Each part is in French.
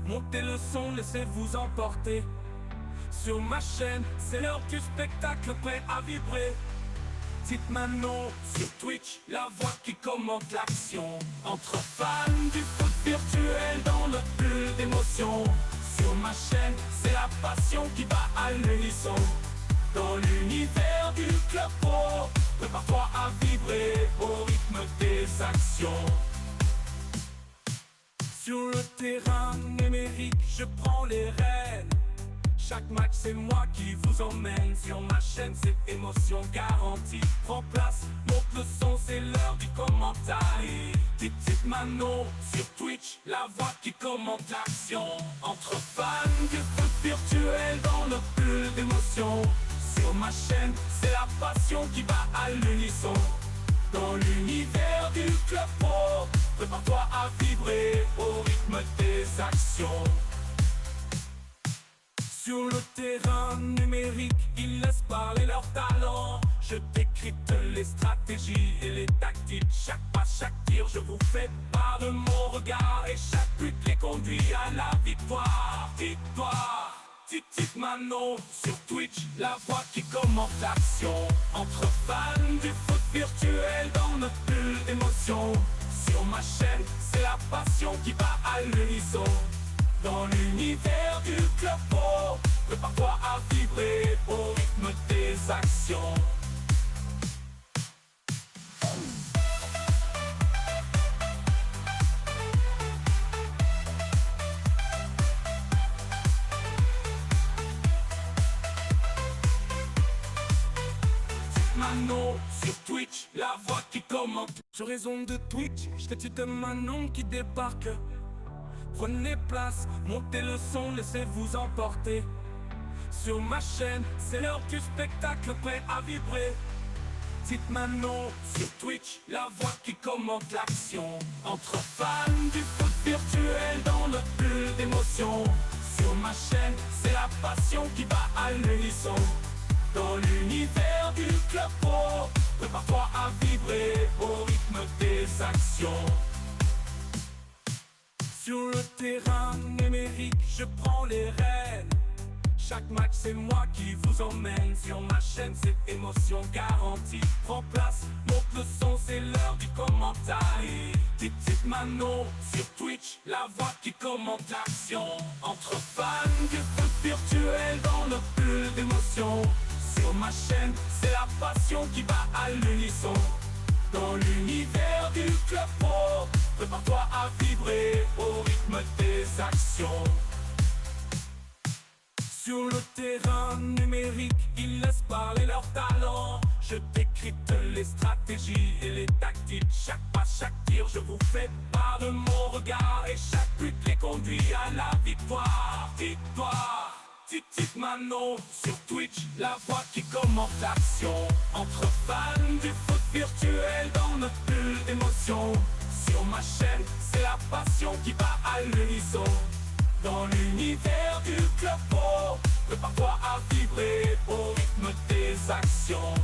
montez le son, laissez-vous emporter. Sur ma chaîne, c'est l'heure du spectacle prêt à vibrer. Dites Manon sur Twitch, la voix qui commente l'action. Entre fans du foot virtuel dans notre bulle d'émotion. Sur ma chaîne, c'est la passion qui bat à l'unisson. Dans l'univers du club pro, prépare-toi à vibrer au rythme des actions. Sur le terrain numérique, je prends les rênes. Chaque match c'est moi qui vous emmène. Sur ma chaîne c'est émotion garantie. Prends place, monte le son, c'est l'heure du commentaire. Dites Manon sur Twitch, la voix qui commente l'action. Entre fans du foot virtuel dans notre bulle d'émotion. Sur ma chaîne, c'est la passion qui bat à l'unisson. Dans l'univers du club pro, prépare-toi à vibrer au rythme des actions. Sur le terrain numérique, ils laissent parler leur talent. Je décrypte les stratégies et les tactiques. Chaque pas, chaque tir, je vous fais part de mon regard. Et chaque but les conduit à la victoire. Victoire. Dites Manon sur Twitch, la voix qui commente l'action. Entre fans du foot virtuel dans notre bulle d'émotion. Sur ma chaîne, c'est la passion qui bat à l'unisson. Dans l'univers du club pro, prépare-toi à vibrer au rythme des actions. Manon sur Twitch, la voix qui commente. Sur raison de Twitch, statut de Manon qui débarque. Prenez place, montez le son, laissez-vous emporter. Sur ma chaîne, c'est l'heure du spectacle prêt à vibrer. Dites Manon sur Twitch, la voix qui commente l'action. Entre fans du foot virtuel dans notre bulle d'émotion. Sur ma chaîne, c'est la passion qui bat à l'unisson. Dans l'univers du club pro, prépare-toi à vibrer au rythme des actions. Sur le terrain numérique, je prends les rênes. Chaque match c'est moi qui vous emmène. Sur ma chaîne c'est émotion garantie. Prends place, monte le son, c'est l'heure du commentaire. Dites Manon sur Twitch, la voix qui commente l'action. Entre fans du foot virtuel dans notre bulle d'émotion. Sur ma chaîne, c'est la passion qui bat à l'unisson. Dans l'univers du club pro, prépare-toi à vibrer au rythme des actions. Sur le terrain numérique, ils laissent parler leur talent. Je décrypte les stratégies et les tactiques. Chaque pas, chaque tir, je vous fais part de mon regard. Et chaque but les conduit à la victoire. Victoire. Dites Manon sur Twitch, la voix qui commente l'action. Entre fans du foot virtuel dans notre bulle d'émotion. Sur ma chaîne, c'est la passion qui bat à l'unisson. Dans l'univers du club pro, prépare-toi à vibrer au rythme des actions.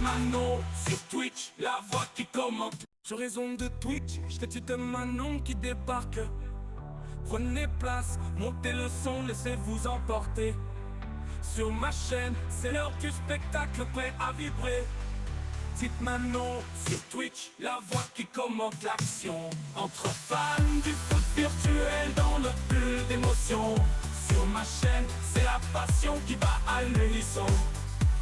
Manon sur Twitch, la voix qui commente. Sur raison de Twitch, statut de Manon qui débarque. Prenez place, montez le son, laissez-vous emporter. Sur ma chaîne, c'est l'heure du spectacle prêt à vibrer. Dites Manon sur Twitch, la voix qui commente l'action. Entre fans du foot virtuel dans notre bulle d'émotion. Sur ma chaîne, c'est la passion qui bat à l'unisson.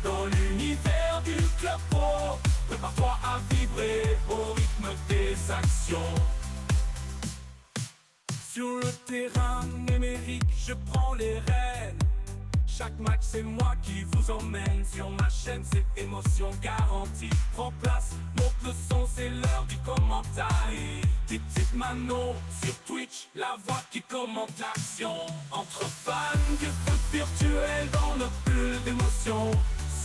Dans l'univers du club pro, prépare-toi à vibrer au rythme des actions. Sur le terrain numérique, je prends les rênes. Chaque match c'est moi qui vous emmène. Sur ma chaîne c'est émotion garantie. Prends place, monte le son, c'est l'heure du commentaire. Dites Manon sur Twitch, la voix qui commente l'action. Entre fans du foot virtuel dans notre bulle d'émotion.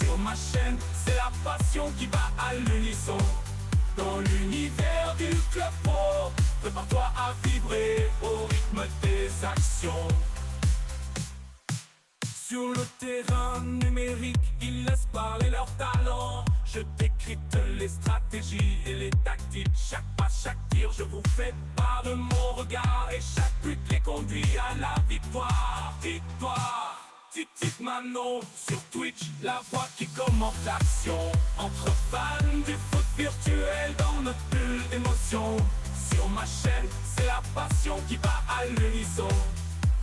Sur ma chaîne, c'est la passion qui bat à l'unisson. Dans l'univers du club pro, prépare-toi à vibrer au rythme des actions. Sur le terrain numérique, ils laissent parler leur talent. Je décrypte les stratégies et les tactiques. Chaque pas, chaque tir, je vous fais part de mon regard. Et chaque but les conduit à la victoire. Victoire. Tite Mano sur Twitch, la voix qui commente l'action. Entre fans du foot virtuel dans notre bulle d'émotion. Sur ma chaîne, c'est la passion qui va à l'unisson.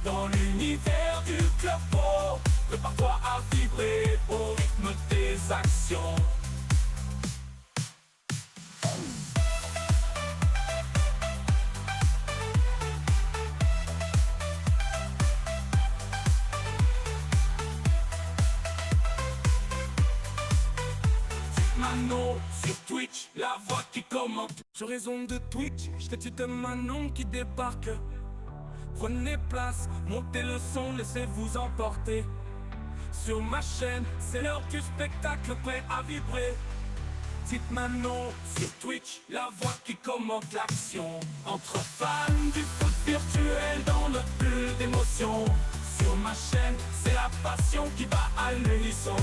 Dans l'univers du club pro, prépare-toi à vibrer au rythme des actions. Manon sur Twitch, la voix qui commente. Sur raison de Twitch, statut de Manon qui débarque. Prenez place, montez le son, laissez-vous emporter. Sur ma chaîne, c'est l'heure du spectacle prêt à vibrer. Tite Manon sur Twitch, la voix qui commente l'action. Entre fans du foot virtuel dans notre bulle d'émotion. Sur ma chaîne, c'est la passion qui va à l'unisson.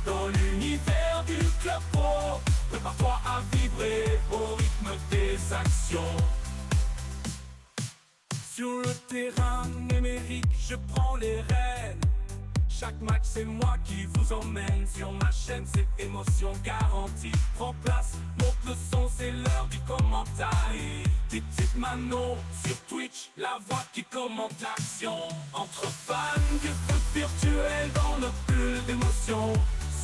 Dans l'univers du club pro, prépare-toi à vibrer au rythme des actions. Sur le terrain numérique, je prends les rênes. Chaque match, c'est moi qui vous emmène. Sur ma chaîne, c'est émotion garantie. Prends place, monte le son, c'est l'heure du commentaire. Tite Manon sur Twitch, la voix qui commente l'action. Entre fans du foot virtuel dans notre bulle d'émotion.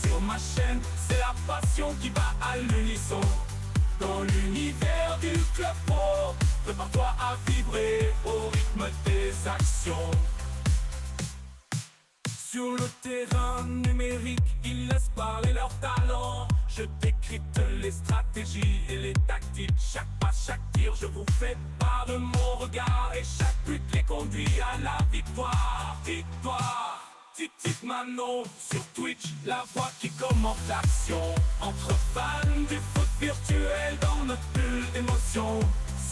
Sur ma chaîne, c'est la passion qui va à l'unisson. Dans l'univers du club pro, prépare-toi à vibrer au rythme des actions. Sur le terrain numérique, ils laissent parler leur talent. Je décrypte les stratégies et les tactiques. Chaque pas, chaque tir, je vous fais part de mon regard. Et chaque but les conduit à la victoire. Victoire. Tite Manon sur Twitch, la voix qui commente l'action. Entre fans du foot virtuel dans notre bulle d'émotion.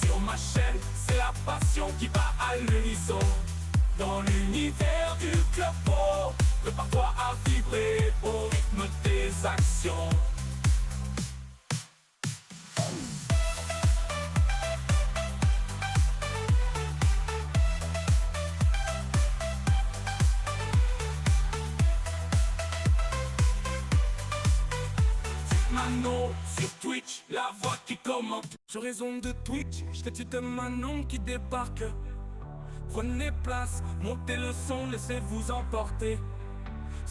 Sur ma chaîne, c'est la passion qui va à l'unisson. Dans l'univers du club pro, prépare-toi à vibrer au rythme des actions. Manon sur Twitch, la voix qui commente. Sur raison de Twitch, statut de Manon qui débarque. Prenez place, montez le son, laissez-vous emporter.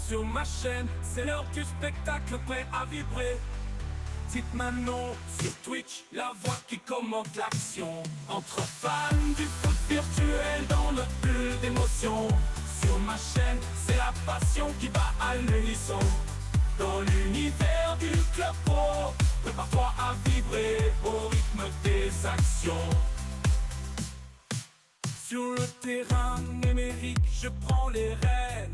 Sur ma chaîne, c'est l'heure du spectacle prêt à vibrer. Tite Manon sur Twitch, la voix qui commente l'action. Entre fans du foot virtuel dans notre bulle d'émotion. Sur ma chaîne, c'est la passion qui va à l'unisson. Dans l'univers du club pro, prépare-toi à vibrer au rythme des actions. Sur le terrain numérique, je prends les rênes.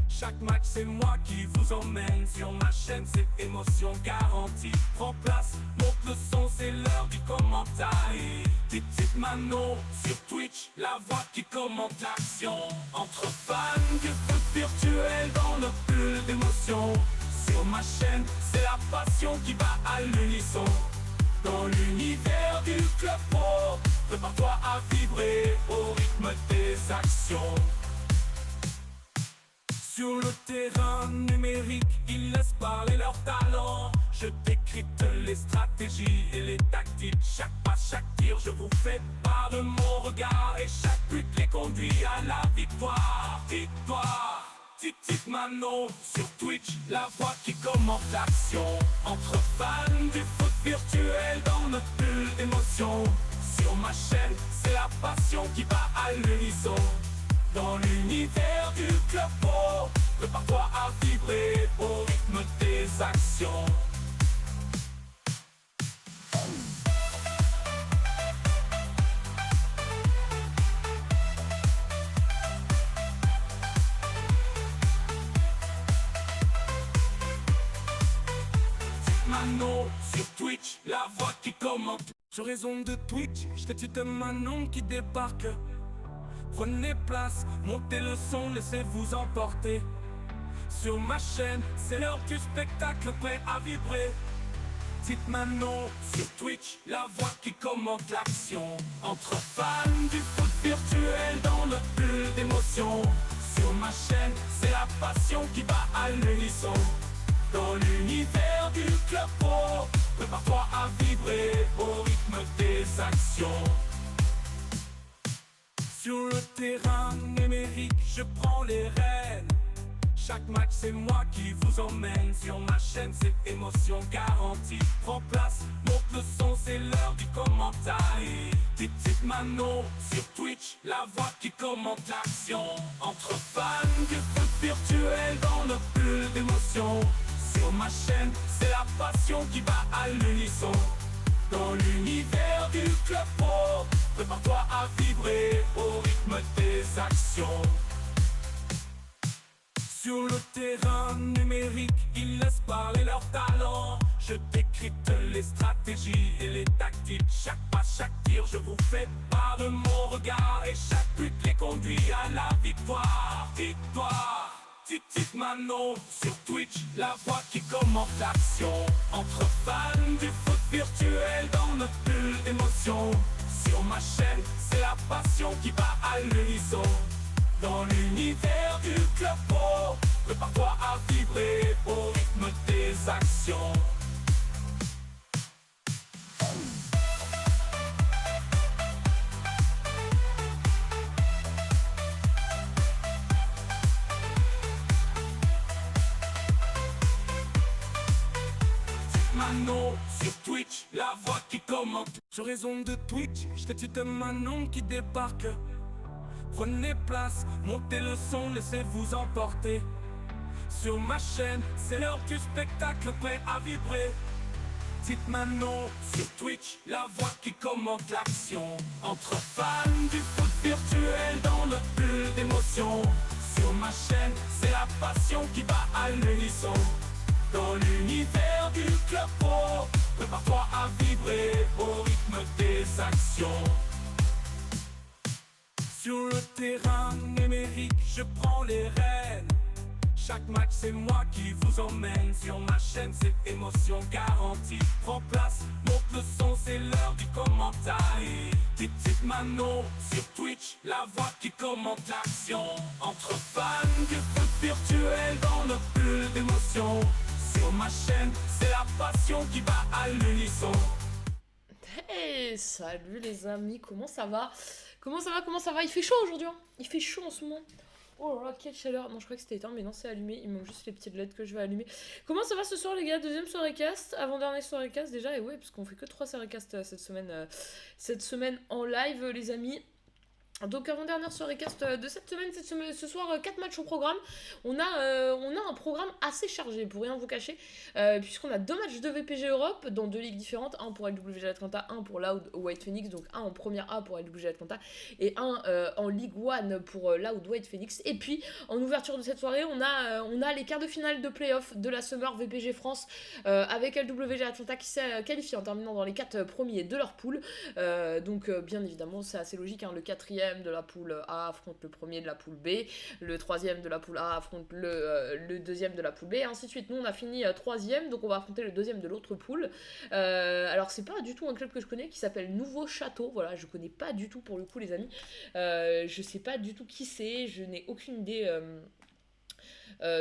Chaque match, c'est moi qui vous emmène. Sur ma chaîne, c'est émotion garantie. Prends place, monte le son, c'est l'heure du commentaire. Tite Manon sur Twitch, la voix qui commente l'action. Entre fans du foot virtuel dans notre bulle d'émotion. Sur ma chaîne, c'est la passion qui va à l'unisson. Dans l'univers du club pro, prépare-toi à vibrer au rythme des actions. Sur le terrain numérique, ils laissent parler leur talent. Je décrypte les stratégies et les tactiques. Chaque pas, chaque tir, je vous fais part de mon regard. Et chaque but les conduit à la victoire. Victoire. Tite Manon sur Twitch, la voix qui commente l'action. Entre fans du foot virtuel dans notre bulle d'émotion. Sur ma chaîne, c'est la passion qui va à l'unisson. Dans l'univers du club pro, prépare-toi à vibrer au rythme des actions. Manon sur Twitch, la voix qui commente. Sur raison de Twitch, statut de Manon qui débarque. Prenez place, montez le son, laissez-vous emporter. Sur ma chaîne, c'est l'heure du spectacle prêt à vibrer. Petite Manon sur Twitch, la voix qui commente l'action. Entre fans du foot virtuel dans le bulle d'émotion. Sur ma chaîne, c'est la passion qui bat à l'unisson. Dans l'univers du club pro, prépare-toi à vibrer au rythme des actions. Sur le terrain numérique, je prends les rênes. Chaque match c'est moi qui vous emmène. Sur ma chaîne c'est émotion garantie. Prends place, monte le son, c'est l'heure du commentaire. Petite Manon sur Twitch, la voix qui commente l'action. Entre fans du foot virtuel dans le bulle d'émotion. Sur ma chaîne, c'est la passion qui bat à l'unisson. Dans l'univers du club pro, prépare-toi à vibrer au rythme des actions. Sur le terrain numérique, ils laissent parler leur talent. Je décrypte les stratégies et les tactiques. Chaque pas, chaque tir, je vous fais part de mon regard. Et chaque but les conduit à la victoire. Victoire. Petite Manon sur Twitch, la voix qui commente l'action. Entre fans du foot virtuel dans notre bulle d'émotion. Sur ma chaîne, c'est la passion qui bat à l'unisson. Dans l'univers du club pro, prépare-toi à vibrer au rythme des actions. Manon sur Twitch, la voix qui commente. Sur raison de Twitch, statut de Manon qui débarque. Prenez place, montez le son, laissez-vous emporter. Sur ma chaîne, c'est l'heure du spectacle prêt à vibrer. Petite Manon sur Twitch, la voix qui commente l'action. Entre fans du foot virtuel dans le bulle d'émotion. Sur ma chaîne, c'est la passion qui bat à l'unisson. Dans l'univers du club pro, prépare-toi à vibrer au rythme des actions. Sur le terrain numérique, je prends les rênes. Chaque match c'est moi qui vous emmène. Sur ma chaîne c'est émotion garantie. Prends place, monte le son, c'est l'heure du commentaire. Petite Manon sur Twitch, la voix qui commente l'action. Entre fans du foot virtuel dans le bulle d'émotion. Sur ma chaîne, c'est la passion qui bat à l'unisson. Hey, salut les amis, comment ça va? Comment ça va? Il fait chaud aujourd'hui, hein. Il fait chaud en ce moment. Oh là là, quelle chaleur. Non, je crois que c'était éteint, mais non, c'est allumé. Il manque juste les petites LED que je vais allumer. Comment ça va ce soir, les gars? Deuxième soirée cast, avant-dernière soirée cast déjà. Et ouais, parce qu'on fait que 3 soirées cast cette semaine en live, les amis. Donc avant-dernière soirée cast de cette semaine, ce soir 4 matchs au programme. On a un programme assez chargé pour rien vous cacher, puisqu'on a 2 matchs de VPG Europe dans 2 ligues différentes, un pour LWG Atlanta, un pour Loud White Phoenix, donc un en première A pour LWG Atlanta et un en Ligue 1 pour Loud White Phoenix. Et puis en ouverture de cette soirée, on a les quarts de finale de playoff de la Summer VPG France avec LWG Atlanta qui s'est qualifié en terminant dans les 4 premiers de leur poule. Donc bien évidemment c'est assez logique, hein, le 4e de la poule A affronte le premier de la poule B, le 3e de la poule A affronte le 2e de la poule B, et ainsi de suite. Nous on a fini 3e, donc on va affronter le 2e de l'autre poule. Alors c'est pas du tout un club que je connais qui s'appelle Nouveau Château, voilà, je connais pas du tout pour le coup les amis, je sais pas du tout qui c'est, je n'ai aucune idée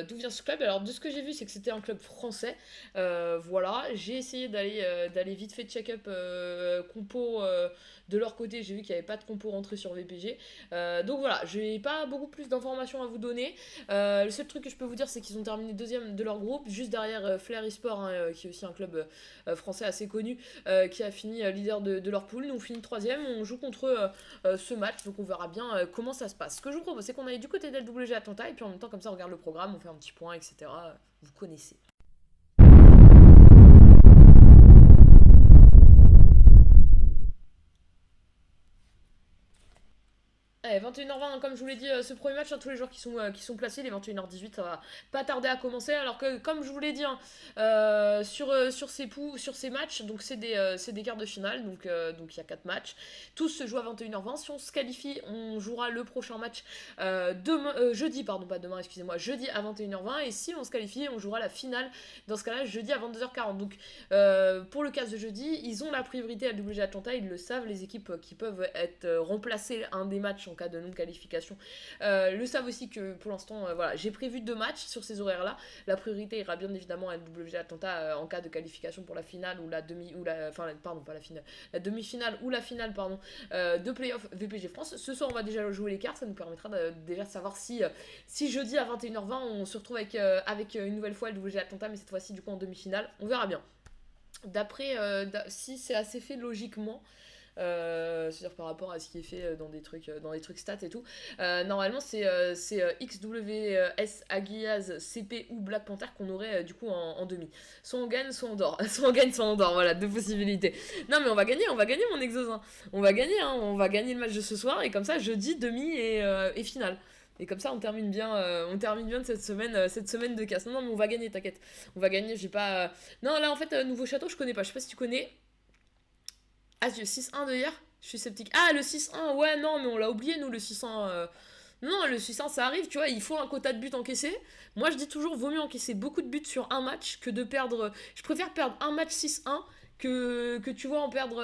d'où vient ce club. Alors de ce que j'ai vu c'est que c'était un club français, voilà, j'ai essayé d'aller vite fait check-up compo de leur côté, j'ai vu qu'il n'y avait pas de compo rentré sur VPG, donc voilà, j'ai pas beaucoup plus d'informations à vous donner. Le seul truc que je peux vous dire c'est qu'ils ont terminé 2e de leur groupe, juste derrière Flair eSport, hein, qui est aussi un club français assez connu, qui a fini leader de leur poule. Nous on finit 3e, on joue contre eux ce match, donc on verra bien comment ça se passe. Ce que je vous propose c'est qu'on aille du côté d'LWG Atlanta et puis en même temps comme ça on regarde le programme, on fait un petit point, etc. Vous connaissez. Allez, 21h20, comme je vous l'ai dit, ce premier match, hein, tous les joueurs qui sont placés, les 21h18, ça va pas tarder à commencer. Alors que, comme je vous l'ai dit, hein, sur ces matchs, donc c'est des quarts de finale, donc il y a 4 matchs. Tous se jouent à 21h20. Si on se qualifie, on jouera le prochain match jeudi, pardon, pas demain, excusez-moi, jeudi à 21h20. Et si on se qualifie, on jouera la finale, dans ce cas-là, jeudi à 22h40. Donc, pour le cas de jeudi, ils ont la priorité à WG Atlanta, ils le savent, les équipes qui peuvent être remplacées un des matchs en cas de non-qualification le savent aussi que pour l'instant, voilà, j'ai prévu 2 matchs sur ces horaires-là. La priorité ira bien évidemment à WG Atlanta en cas de qualification pour la finale ou la demi, ou la, enfin, pardon, pas la finale, la demi-finale ou la finale, pardon, de playoff VPG France. Ce soir, on va déjà jouer les cartes, ça nous permettra déjà de savoir si jeudi à 21h20, on se retrouve avec une nouvelle fois le WG Atlanta, mais cette fois-ci, du coup, en demi-finale. On verra bien. D'après, si c'est assez fait logiquement, c'est-à-dire par rapport à ce qui est fait dans des trucs stats et tout. Normalement, c'est XWS, Aguiaz, CP ou Black Panther qu'on aurait du coup en demi. Soit on gagne, soit on dort. Soit on gagne, soit on dort. Voilà, 2 possibilités. Non, mais on va gagner mon Exos. Hein. On va gagner, hein. On va gagner le match de ce soir et comme ça, jeudi, demi et finale. Et comme ça, on termine bien de cette semaine de casse. Non, non, mais on va gagner, t'inquiète. On va gagner, j'ai pas. Non, là, en fait, Nouveau Château, je connais pas. Je sais pas si tu connais. Ah, le 6-1 de hier. Je suis sceptique. Ah, le 6-1, ouais, non, mais on l'a oublié, nous, le 6-1. Non, le 6-1, ça arrive, tu vois, il faut un quota de buts encaissés. Moi, je dis toujours, vaut mieux encaisser beaucoup de buts sur un match que de perdre. Je préfère perdre un match 6-1 que tu vois, en perdre.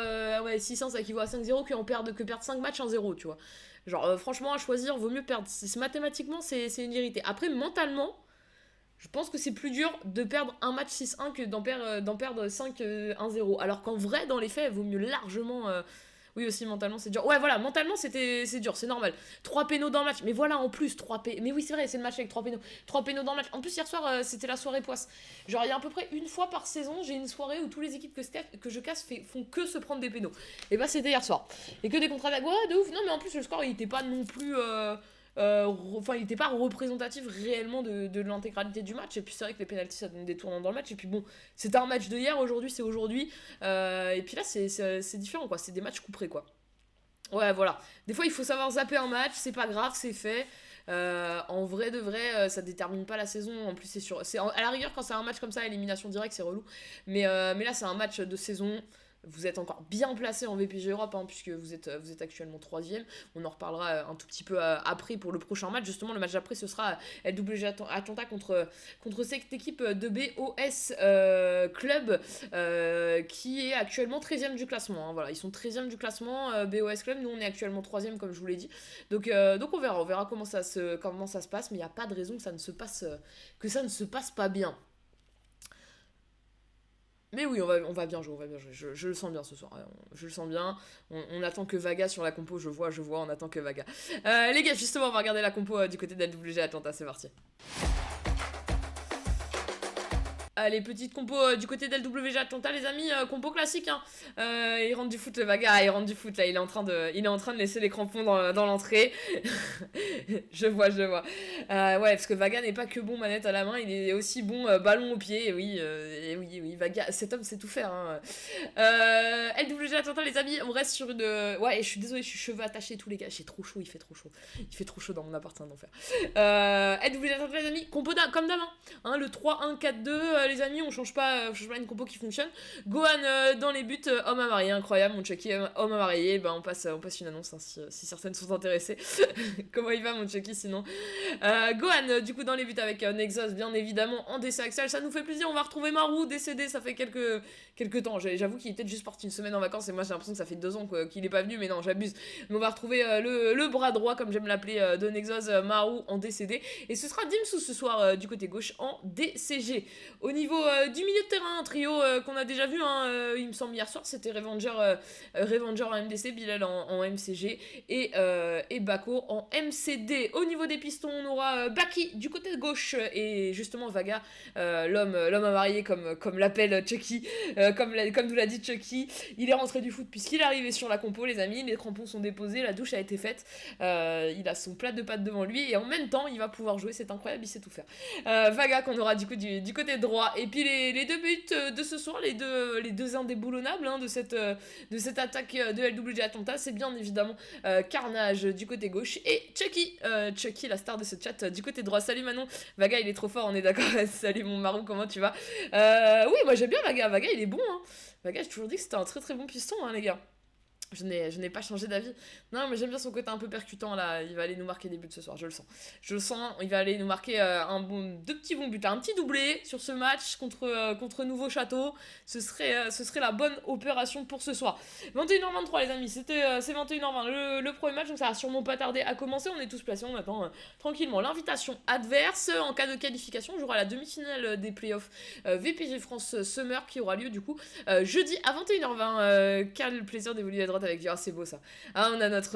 Ouais, 6-1, ça équivaut à 5-0, que perdre 5 matchs 1-0, tu vois. Genre, franchement, à choisir, vaut mieux perdre. Mathématiquement, c'est une vérité. Après, mentalement, je pense que c'est plus dur de perdre un match 6-1 que d'en perdre 5 1-0. Alors qu'en vrai, dans les faits, il vaut mieux largement. Oui, aussi mentalement, c'est dur. Ouais, voilà, mentalement, c'est dur, c'est normal. 3 pénaux dans le match. Mais voilà, en plus, 3 pénaux. Mais oui, c'est vrai, c'est le match avec 3 pénaux. 3 pénaux dans le match. En plus, hier soir, c'était la soirée poisse. Genre, il y a à peu près une fois par saison, j'ai une soirée où tous les équipes que je casse font que se prendre des pénaux. Et bah, c'était hier soir. Et que des contre-attaques. Ouais, de ouf. Non, mais en plus, le score, il était pas non plus. Enfin, il n'était pas représentatif réellement de l'intégralité du match. Et puis c'est vrai que les pénaltys ça donne des tournants dans le match. Et puis bon, c'était un match de hier, aujourd'hui c'est aujourd'hui. Et puis là c'est différent quoi, c'est des matchs couperés quoi. Ouais, voilà. Des fois il faut savoir zapper un match, c'est pas grave, c'est fait. En vrai de vrai, ça détermine pas la saison. En plus, à la rigueur, quand c'est un match comme ça, élimination directe, c'est relou. Mais là, c'est un match de saison. Vous êtes encore bien placé en VPG Europe, hein, puisque vous êtes actuellement 3ème. On en reparlera un tout petit peu après pour le prochain match. Justement, le match d'après, ce sera LWG Atlanta contre cette équipe de BOS Club qui est actuellement 13ème du classement. Hein, voilà, ils sont 13ème du classement, BOS Club. Nous, on est actuellement 3ème, comme je vous l'ai dit. Donc on verra comment ça se passe, mais il n'y a pas de raison que ça ne se passe pas bien. Mais oui, on va bien jouer, je le sens bien ce soir, je le sens bien. On attend que Vaga sur la compo, je vois, on attend que Vaga. Les gars, justement, on va regarder la compo du côté de la WG Atlanta, c'est parti. Allez, petite compo du côté d'LWG Atlanta, les amis, compo classique. Hein. Il rentre du foot, le Vaga, il rentre du foot là, il est en train de laisser les crampons dans l'entrée. je vois. Ouais, parce que Vaga n'est pas que bon manette à la main, il est aussi bon ballon au pied. Oui, Vaga, cet homme sait tout faire. Hein. LWG Atlanta, les amis, on reste sur une. Ouais, je suis désolée, je suis cheveux attachés tous les gars, j'ai trop chaud, il fait trop chaud. Il fait trop chaud dans mon appart, c'est un enfer. LWG Atlanta, les amis, compo comme d'hab, hein, le 3-1-4-2. Les amis, on change pas une compo qui fonctionne. Gohan dans les buts, homme à marier, incroyable. Mon Chucky, homme à marier. Ben, on passe une annonce hein, si certaines sont intéressées. Comment il va, mon Chucky, sinon Gohan, du coup, dans les buts avec Nexus, bien évidemment, en DC Axel. Ça nous fait plaisir. On va retrouver Maru, décédé. Ça fait quelques temps. J'avoue qu'il est peut-être juste parti une semaine en vacances. Et moi, j'ai l'impression que ça fait 2 ans qu'il est pas venu. Mais non, j'abuse. Mais on va retrouver le bras droit, comme j'aime l'appeler, de Nexus, Maru en décédé. Et ce sera Dimsu ce soir, du côté gauche, en DCG. Au niveau du milieu de terrain, un trio qu'on a déjà vu, hein, il me semble hier soir, c'était Revenger en MDC, Bilal en MCG et Bako en MCD. Au niveau des pistons, on aura Baki du côté de gauche et justement Vaga, l'homme à marier comme l'appelle Chucky, comme nous l'a dit Chucky. Il est rentré du foot puisqu'il est arrivé sur la compo, les amis, les crampons sont déposés, la douche a été faite, il a son plat de pâtes devant lui et en même temps il va pouvoir jouer, c'est incroyable, il sait tout faire. Vaga qu'on aura du coup du côté droit Voilà, et puis les deux buts de ce soir, les deux indéboulonnables de cette attaque de LWG Atlanta, c'est bien évidemment Carnage du côté gauche et Chucky, Chucky la star de ce chat du côté droit. Salut Manon, Vaga il est trop fort, on est d'accord. Salut mon marron, comment tu vas? Oui, moi j'aime bien Vaga, Vaga il est bon. Vaga, j'ai toujours dit que c'était un très très bon piston, les gars. Je n'ai pas changé d'avis. Non, mais j'aime bien son côté un peu percutant là. Il va aller nous marquer des buts ce soir, je le sens. Je le sens, il va aller nous marquer deux petits bons buts. Un petit doublé sur ce match contre Nouveau Château. Ce serait la bonne opération pour ce soir. 21h23 les amis, c'est 21h20 le premier match, donc ça va sûrement pas tarder à commencer. On est tous placés, on attend tranquillement l'invitation adverse. En cas de qualification, on jouera la demi-finale des playoffs VPG France Summer qui aura lieu du coup jeudi à 21h20. Quel plaisir d'évoluer à droite avec lui. Ah, c'est beau ça. Ah, on a notre.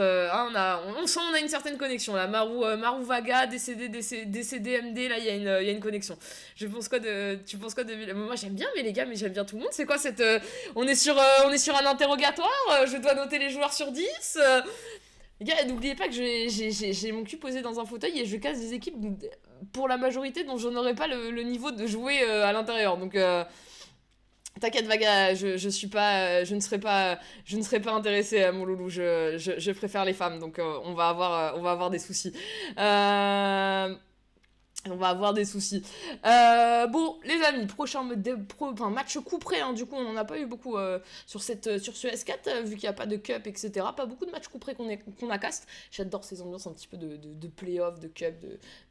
On sent on a une certaine connexion là. Marou Vaga, DCD MD, là, il y a une connexion. Tu penses quoi de. Moi, j'aime bien, mais les gars, mais j'aime bien tout le monde. C'est quoi cette. On est sur un interrogatoire. Je dois noter les joueurs sur 10. Les gars, n'oubliez pas que j'ai mon cul posé dans un fauteuil et je casse des équipes pour la majorité dont je n'aurai pas le niveau de jouer à l'intérieur. Donc. T'inquiète Vaga, je ne serai pas intéressée mon loulou, je préfère les femmes, donc on va avoir des soucis. On va avoir des soucis. Bon, les amis, prochain match coup près. Du coup, on n'en a pas eu beaucoup sur ce S4, vu qu'il n'y a pas de cup, etc. Pas beaucoup de matchs coup près qu'on a cast. J'adore ces ambiances un petit peu de play-off, de cup,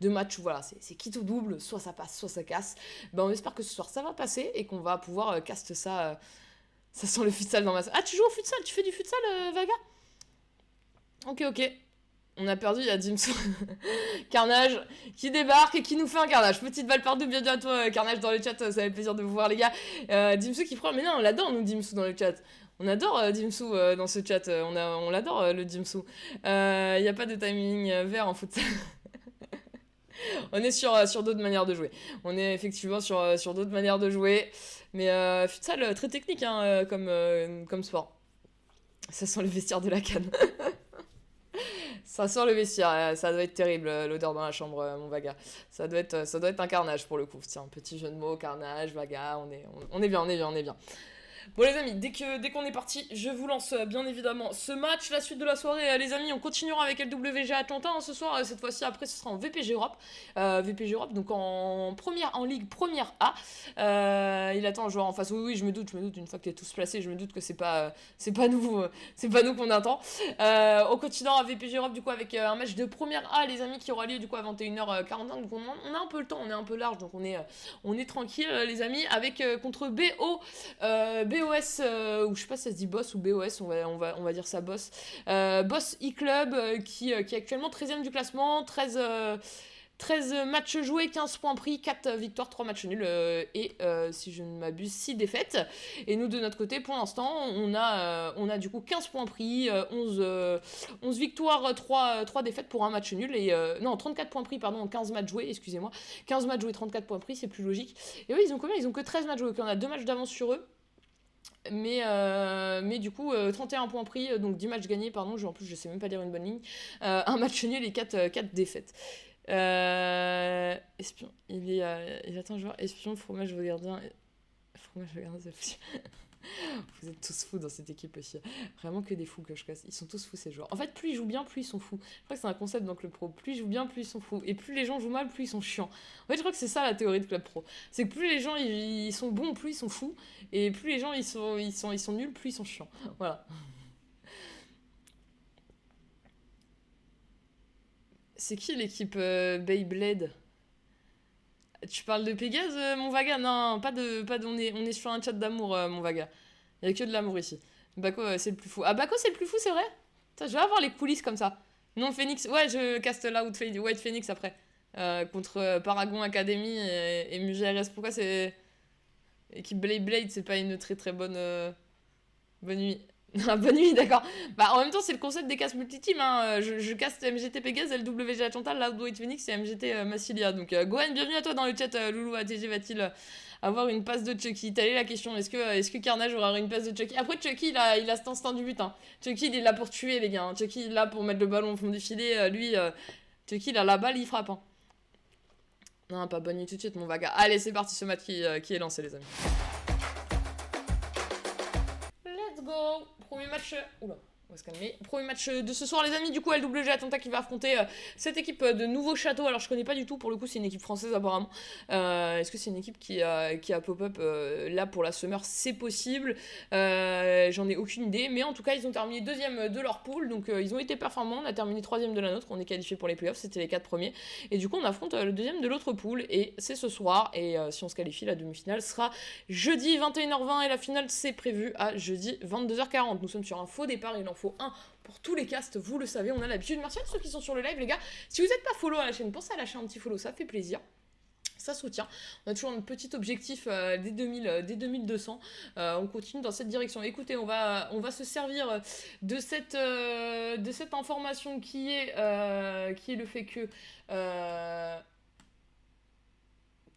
de match. Voilà, c'est quitte ou double. Soit ça passe, soit ça casse. Ben, on espère que ce soir, ça va passer et qu'on va pouvoir cast ça. Ça sent le futsal dans ma... Ah, tu joues au futsal? Tu fais du futsal, Vaga? Ok. On a perdu, il y a Dimsou. Carnage qui débarque et qui nous fait un carnage. Petite balle par deux, bienvenue à toi Carnage dans le chat, ça fait plaisir de vous voir les gars. Dimsou qui prend, mais non on l'adore nous Dimsou dans le chat. On adore Dimsou dans ce chat, on l'adore le Dimsou. Il n'y a pas de timing vert en foot. On est sur d'autres manières de jouer. On est effectivement sur d'autres manières de jouer. Mais futsal très technique comme sport. Ça sent le vestiaire de la canne. Ça sent le vestiaire, ça doit être terrible l'odeur dans la chambre, mon Vaga. Ça doit être un carnage pour le coup. Tiens, petit jeu de mots, carnage, Vaga, on est bien. Bon les amis, dès qu'on est parti, je vous lance bien évidemment ce match, la suite de la soirée les amis, on continuera avec LWG Atlanta ce soir, cette fois-ci après ce sera en VPG Europe, donc en Ligue Première A, il attend un joueur en face, oui je me doute, une fois que t'es tous placés, je me doute que c'est pas nous qu'on attend, on continue à VPG Europe du coup avec un match de Première A les amis qui aura lieu du coup à 21h45, donc on a un peu le temps, on est un peu large, donc on est tranquille les amis, avec contre BOS, ou je sais pas si ça se dit Boss ou BOS, on va dire ça Boss. Boss e-Club qui est actuellement 13ème du classement, 13 matchs joués, 15 points pris, 4 victoires, 3 matchs nuls et si je ne m'abuse 6 défaites. Et nous de notre côté pour l'instant on a du coup 15 points pris, 11 victoires, 3 défaites pour un match nul et non 34 points pris pardon, 15 matchs joués, excusez-moi. 15 matchs joués, 34 points pris, c'est plus logique. Et oui, ils ont combien? Ils ont que 13 matchs joués, on a 2 matchs d'avance sur eux. Mais du coup 31 points pris, donc 10 matchs gagnés pardon, en plus je sais même pas lire une bonne ligne, un match nul et 4 défaites. Espion, il attend joueur espion, fromage gardien, c'est vous êtes tous fous dans cette équipe aussi. Vraiment que des fous que je casse. Ils sont tous fous ces joueurs. En fait, plus ils jouent bien, plus ils sont fous. Je crois que c'est un concept dans Club Pro. Plus ils jouent bien, plus ils sont fous. Et plus les gens jouent mal, plus ils sont chiants. En fait, je crois que c'est ça la théorie de Club Pro. C'est que plus les gens ils sont bons, plus ils sont fous. Et plus les gens ils sont nuls, plus ils sont chiants. Voilà. C'est qui l'équipe Beyblade? Tu parles de Pégase, mon Vaga? Non, pas de, on est sur un chat d'amour, mon Vaga. Il y a que de l'amour ici. Bako, c'est le plus fou. Ah, Bako, c'est le plus fou, c'est vrai? Putain, je vais avoir les coulisses comme ça. Non, Phoenix. Ouais, je caste là White Phoenix après. Contre Paragon Academy et MUGRS. Pourquoi c'est. Équipe Blade, c'est pas une très très bonne. Bonne nuit. Bonne nuit, d'accord. Bah, en même temps, c'est le concept des castes multi-team. Je caste MGT Pégase, LWG Atlanta, Loud White Phoenix et MGT Massilia. Donc, Gohan, bienvenue à toi dans le chat. Loulou ATG va-t-il avoir une passe de Chucky? Telle est la question. Est-ce que Carnage aura une passe de Chucky? Après, Chucky, il a cet instinct du but. Chucky, il est là pour tuer, les gars. Chucky, il est là pour mettre le ballon au fond du filet. Chucky, il a la balle, il frappe. Non, pas bonne nuit tout de suite, mon vaga. Allez, c'est parti, ce match qui est lancé, les amis. Let's go. Premier match... Oula. On va se calmer. Premier match de ce soir, les amis. Du coup, LWG Atlanta qui va affronter cette équipe de Nouveau Château. Alors, je connais pas du tout. Pour le coup, c'est une équipe française, apparemment. Est-ce que c'est une équipe qui a pop-up là pour la Summer? C'est possible. J'en ai aucune idée. Mais en tout cas, ils ont terminé deuxième de leur pool. Donc, ils ont été performants. On a terminé troisième de la nôtre. On est qualifié pour les playoffs. C'était les 4 premiers. Et du coup, on affronte le deuxième de l'autre pool. Et c'est ce soir. Et si on se qualifie, la demi-finale sera jeudi 21h20. Et la finale, c'est prévu à jeudi 22h40. Nous sommes sur un faux départ. Il en faut un pour tous les castes, vous le savez, on a l'habitude. Merci à ceux qui sont sur le live, les gars. Si vous n'êtes pas follow à la chaîne, pensez à lâcher un petit follow, ça fait plaisir. Ça soutient. On a toujours un petit objectif dès 2200. On continue dans cette direction. Écoutez, on va se servir de cette information qui est le fait que...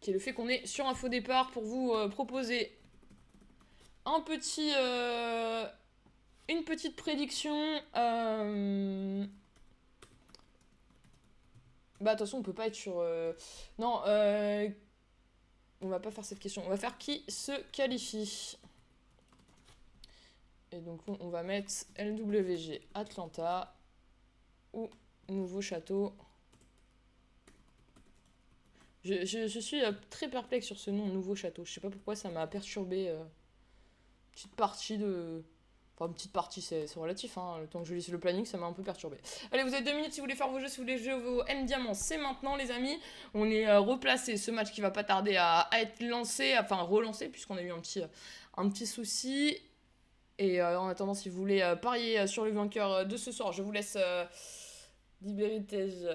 qui est le fait qu'on est sur un faux départ pour vous proposer un petit... une petite prédiction. Bah, de toute façon, on peut pas être sur. Non, on va pas faire cette question. On va faire qui se qualifie. Et donc, on va mettre LWG Atlanta ou Nouveau Château. Je suis très perplexe sur ce nom, Nouveau Château. Je sais pas pourquoi ça m'a perturbé. Petite partie de. Enfin, une petite partie, c'est relatif, hein. Le temps que je lise le planning, ça m'a un peu perturbé. Allez, vous avez 2 minutes si vous voulez faire vos jeux, si vous voulez jouer vos M Diamants, c'est maintenant, les amis. On est replacé, ce match qui va pas tarder à être lancé, enfin relancé, puisqu'on a eu un petit souci. Et en attendant, si vous voulez parier sur le vainqueur de ce soir, je vous laisse Libéritège.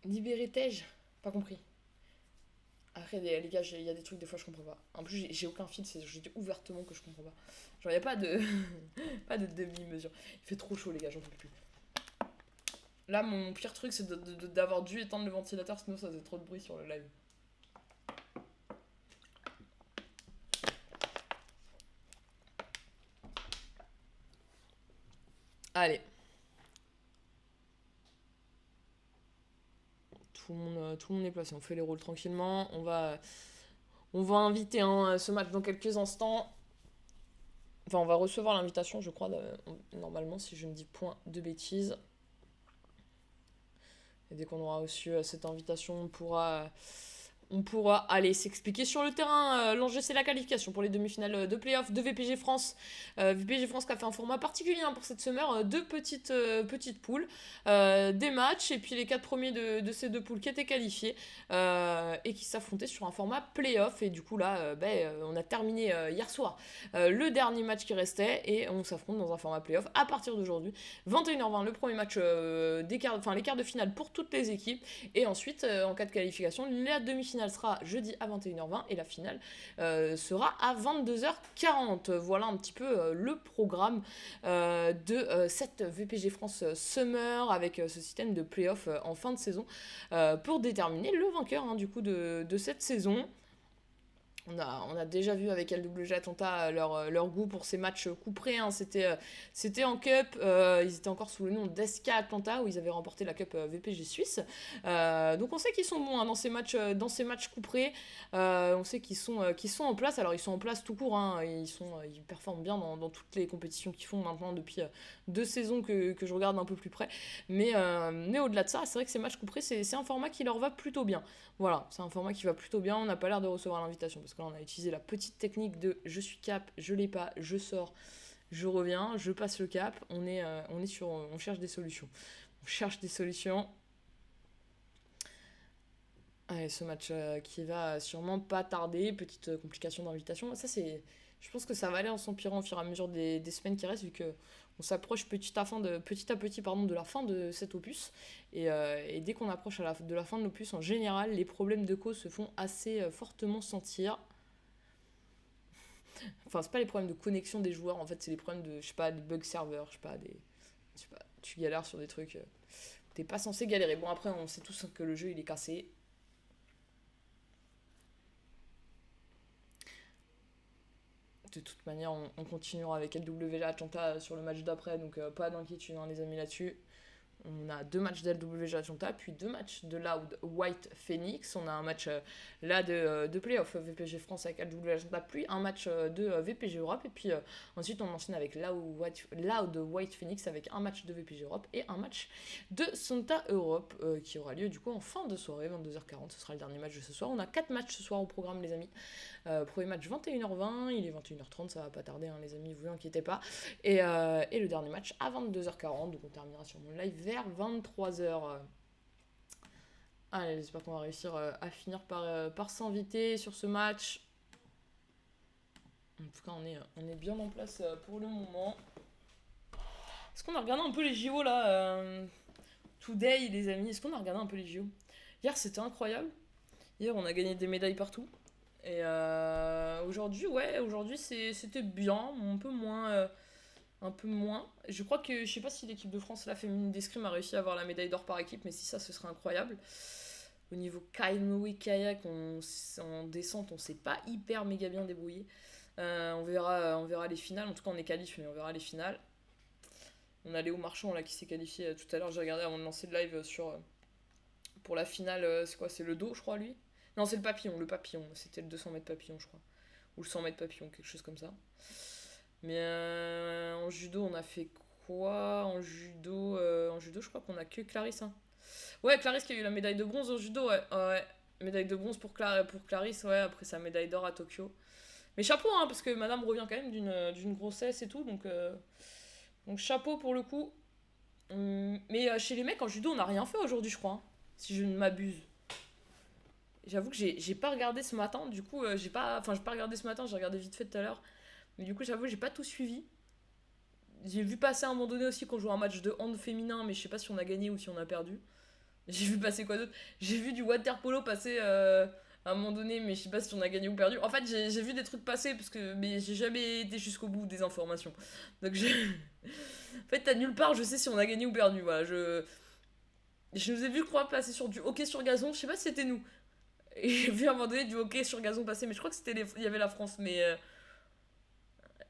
Libéritège? Pas compris. Après, les gars, il y a des trucs, des fois, je comprends pas. En plus, j'ai aucun fil, je dis ouvertement que je comprends pas. Genre, il n'y a pas de pas de demi-mesure. Il fait trop chaud, les gars, j'en peux plus. Là, mon pire truc, c'est d'avoir dû éteindre le ventilateur, sinon ça faisait trop de bruit sur le live. Allez. Tout le monde est placé. On fait les rôles tranquillement. On va inviter ce match dans quelques instants. Enfin, on va recevoir l'invitation, je crois, normalement, si je ne dis point de bêtises. Et dès qu'on aura reçu cette invitation, on pourra aller s'expliquer sur le terrain. L'enjeu, c'est la qualification pour les demi-finales de playoff de VPG France. VPG France qui a fait un format particulier pour cette summer. 2 petites poules, des matchs, et puis les 4 premiers de ces 2 poules qui étaient qualifiés et qui s'affrontaient sur un format playoff. Et du coup, là, on a terminé hier soir le dernier match qui restait et on s'affronte dans un format playoff à partir d'aujourd'hui. 21h20, le premier match les quarts de finale pour toutes les équipes. Et ensuite, en cas de qualification, la demi-finale sera jeudi à 21h20 et la finale sera à 22h40. Voilà un petit peu le programme de cette VPG France Summer avec ce système de play-off en fin de saison pour déterminer le vainqueur du coup de cette saison. On a déjà vu avec LWG Atlanta leur goût pour ces matchs couperés. C'était en Cup. Ils étaient encore sous le nom d'SK Atlanta où ils avaient remporté la Cup VPG Suisse. Donc on sait qu'ils sont bons dans ces matchs couperés. On sait qu'ils sont en place. Alors ils sont en place tout court. Ils performent bien dans toutes les compétitions qu'ils font maintenant depuis 2 saisons que je regarde un peu plus près. Mais au-delà de ça, c'est vrai que ces matchs couperés, c'est un format qui leur va plutôt bien. Voilà, c'est un format qui va plutôt bien. On n'a pas l'air de recevoir l'invitation parce que là, on a utilisé la petite technique de je suis cap, je l'ai pas, je sors, je reviens, je passe le cap. On cherche des solutions. Allez, ce match qui va sûrement pas tarder. Petite complication d'invitation. Ça, je pense que ça va aller en s'empirant au fur et à mesure des semaines qui restent, vu que on s'approche petit à petit de la fin de cet opus. Et dès qu'on approche de la fin de l'opus, en général, les problèmes de cause se font assez fortement sentir. Enfin, c'est pas les problèmes de connexion des joueurs, en fait, c'est les problèmes de, je sais pas, des bugs serveurs, tu galères sur des trucs. T'es pas censé galérer. Bon, après, on sait tous que le jeu, il est cassé. De toute manière, on continuera avec LWG Atlanta sur le match d'après, donc pas d'inquiétude, les amis, là-dessus. On a 2 matchs d'LWG Atlanta, puis 2 matchs de Loud White Phoenix. On a un match là de playoff VPG France avec LWG Atlanta, puis un match de VPG Europe. Et puis ensuite, on enchaîne avec Loud White Phoenix avec un match de VPG Europe et un match de Santa Europe qui aura lieu du coup en fin de soirée, 22h40. Ce sera le dernier match de ce soir. On a 4 matchs ce soir au programme, les amis. Premier match 21h20, il est 21h30, ça va pas tarder, hein, les amis, vous inquiétez pas. Et le dernier match à 22h40, donc on terminera sur mon live vers 23h. Allez, j'espère qu'on va réussir à finir par s'inviter sur ce match. En tout cas, on est bien en place pour le moment. Est-ce qu'on a regardé un peu les JO là today, les amis? Est-ce qu'on a regardé un peu les JO? Hier, c'était incroyable. Hier, on a gagné des médailles partout. Et aujourd'hui c'était bien, un peu moins. Je crois que, je sais pas si l'équipe de France, la féminine d'escrime, a réussi à avoir la médaille d'or par équipe, mais si ça, ce serait incroyable. Au niveau canoë kayak, en descente, on s'est pas hyper méga bien débrouillé. On verra les finales. En tout cas, on est qualifié, mais on verra les finales. On a Léo Marchand là qui s'est qualifié tout à l'heure. J'ai regardé avant de lancer le live pour la finale. C'est quoi? C'est le dos, je crois, lui. Non, c'est le papillon. Le papillon. C'était le 200 mètres papillon, je crois. Ou le 100 mètres papillon, quelque chose comme ça. Mais en judo, on a fait quoi? En judo, je crois qu'on a que Clarisse. Hein. Ouais, Clarisse qui a eu la médaille de bronze au judo, ouais. Ouais. Médaille de bronze pour Clarisse, ouais, après sa médaille d'or à Tokyo. Mais chapeau, hein, parce que madame revient quand même d'une grossesse et tout, donc chapeau pour le coup. Mais chez les mecs, en judo, on n'a rien fait aujourd'hui, je crois. Hein, si je ne m'abuse. J'avoue que j'ai pas regardé ce matin, du coup, j'ai pas regardé ce matin, j'ai regardé vite fait tout à l'heure. Mais du coup, j'avoue, j'ai pas tout suivi. J'ai vu passer à un moment donné aussi qu'on jouait un match de hand féminin, mais je sais pas si on a gagné ou si on a perdu. J'ai vu passer quoi d'autre? J'ai vu du water polo passer à un moment donné, mais je sais pas si on a gagné ou perdu. En fait, j'ai vu des trucs passer, mais j'ai jamais été jusqu'au bout des informations. Donc, en fait, à nulle part, je sais si on a gagné ou perdu. Voilà, je nous ai vu croire passer sur du hockey sur gazon, je sais pas si c'était nous. Et j'ai vu à un moment donné du hockey sur gazon passer, mais je crois que il y avait la France, mais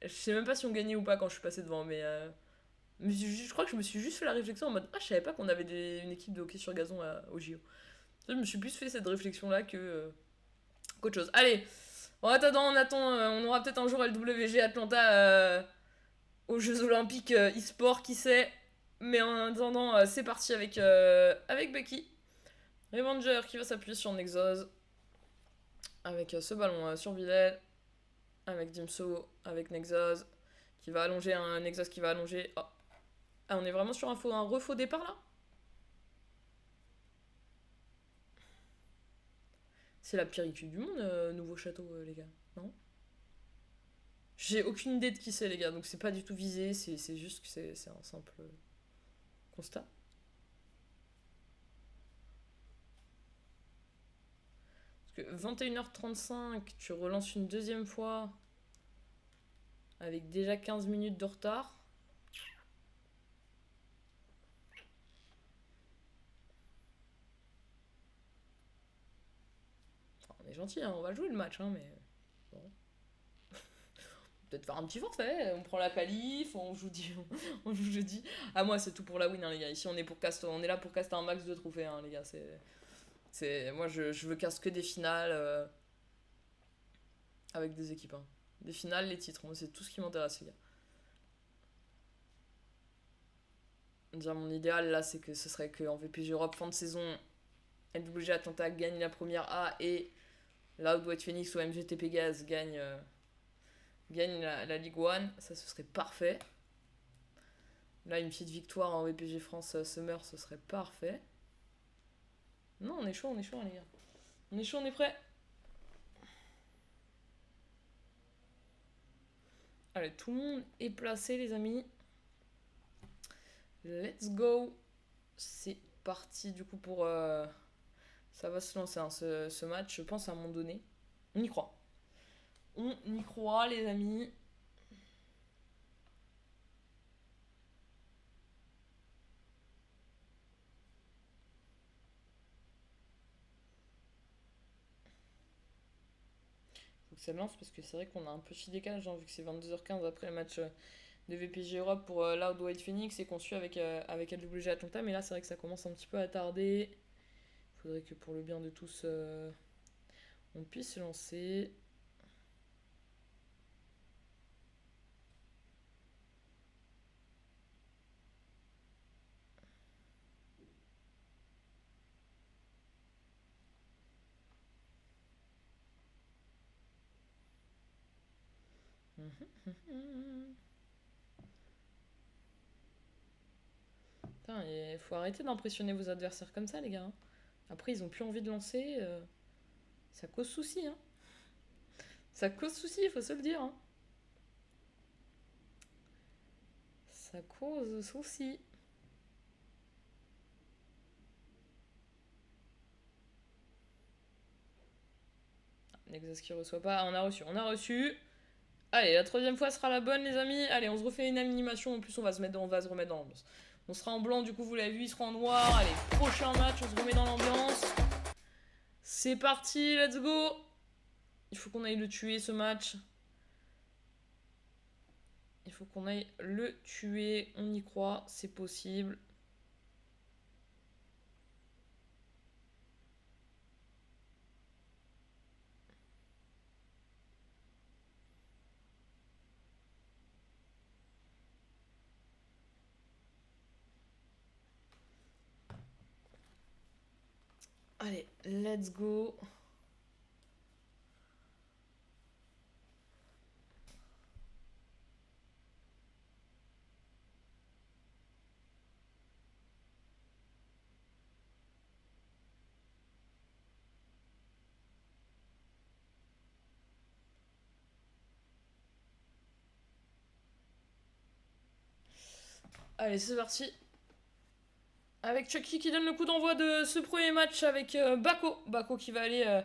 je sais même pas si on gagnait ou pas quand je suis passé devant, mais je crois que je me suis juste fait la réflexion en mode je savais pas qu'on avait une équipe de hockey sur gazon au JO. Je me suis plus fait cette réflexion là qu'autre chose. Allez, en attendant, on aura peut-être un jour LWG Atlanta aux Jeux Olympiques e-sport, qui sait. Mais en attendant, c'est parti avec Becky. Revenger qui va s'appuyer sur Nexus. Avec ce ballon sur Bilal. Avec Dimso, avec Nexus. Qui va allonger un Nexus qui va allonger. Oh. Ah, on est vraiment sur un refaux départ là? C'est la pire équipe du monde, Nouveau Château, les gars. Non? J'ai aucune idée de qui c'est, les gars, donc c'est pas du tout visé, c'est juste que c'est un simple constat. Parce que 21h35, tu relances une deuxième fois avec déjà 15 minutes de retard. Enfin, on est gentil, hein, on va jouer le match, hein, mais bon. Peut-être faire un petit forfait, on prend la qualif, on joue jeudi. Ah, moi, c'est tout pour la win, hein, les gars. Ici, on est là pour caster un max de trophées, hein, les gars. Moi, je veux caster que des finales avec des équipes. Hein. Des finales, les titres, moi, c'est tout ce qui m'intéresse, les gars. Dire mon idéal, là, c'est que ce serait qu'en VPG Europe, fin de saison, LWG Atlanta gagne la première A et Loud White Phoenix ou MGT Pégase gagne la Ligue 1, ça ce serait parfait. Là, une petite victoire en VPG France Summer, ce serait parfait. Non, on est chaud, les gars. On est chaud, on est prêt. Allez, tout le monde est placé, les amis. Let's go. C'est parti, du coup, pour... ça va se lancer, hein, ce match, je pense, à un moment donné. On y croit. On y croit, les amis. Faut que ça lance parce que c'est vrai qu'on a un petit décalage, hein, vu que c'est 22h15 après le match de VPG Europe pour Loud White Phoenix et qu'on suit avec LWG Atlanta. Mais là, c'est vrai que ça commence un petit peu à tarder. Il faudrait que pour le bien de tous, on puisse se lancer. Putain, il faut arrêter d'impressionner vos adversaires comme ça, les gars. Après, ils ont plus envie de lancer. Ça cause souci, hein. Ça cause souci, il faut se le dire. Hein. Ça cause souci. Nexus qui reçoit pas. On a reçu, on a reçu. Allez, la troisième fois sera la bonne, les amis. Allez, on se refait une animation. En plus, on va se remettre dans l'ambiance. On sera en blanc, du coup, vous l'avez vu, il sera en noir. Allez, prochain match, on se remet dans l'ambiance. C'est parti, let's go. Il faut qu'on aille le tuer, ce match. Il faut qu'on aille le tuer. On y croit, c'est possible. Allez, let's go. Allez, c'est parti. Avec Chucky qui donne le coup d'envoi de ce premier match avec Bako. Bako qui va aller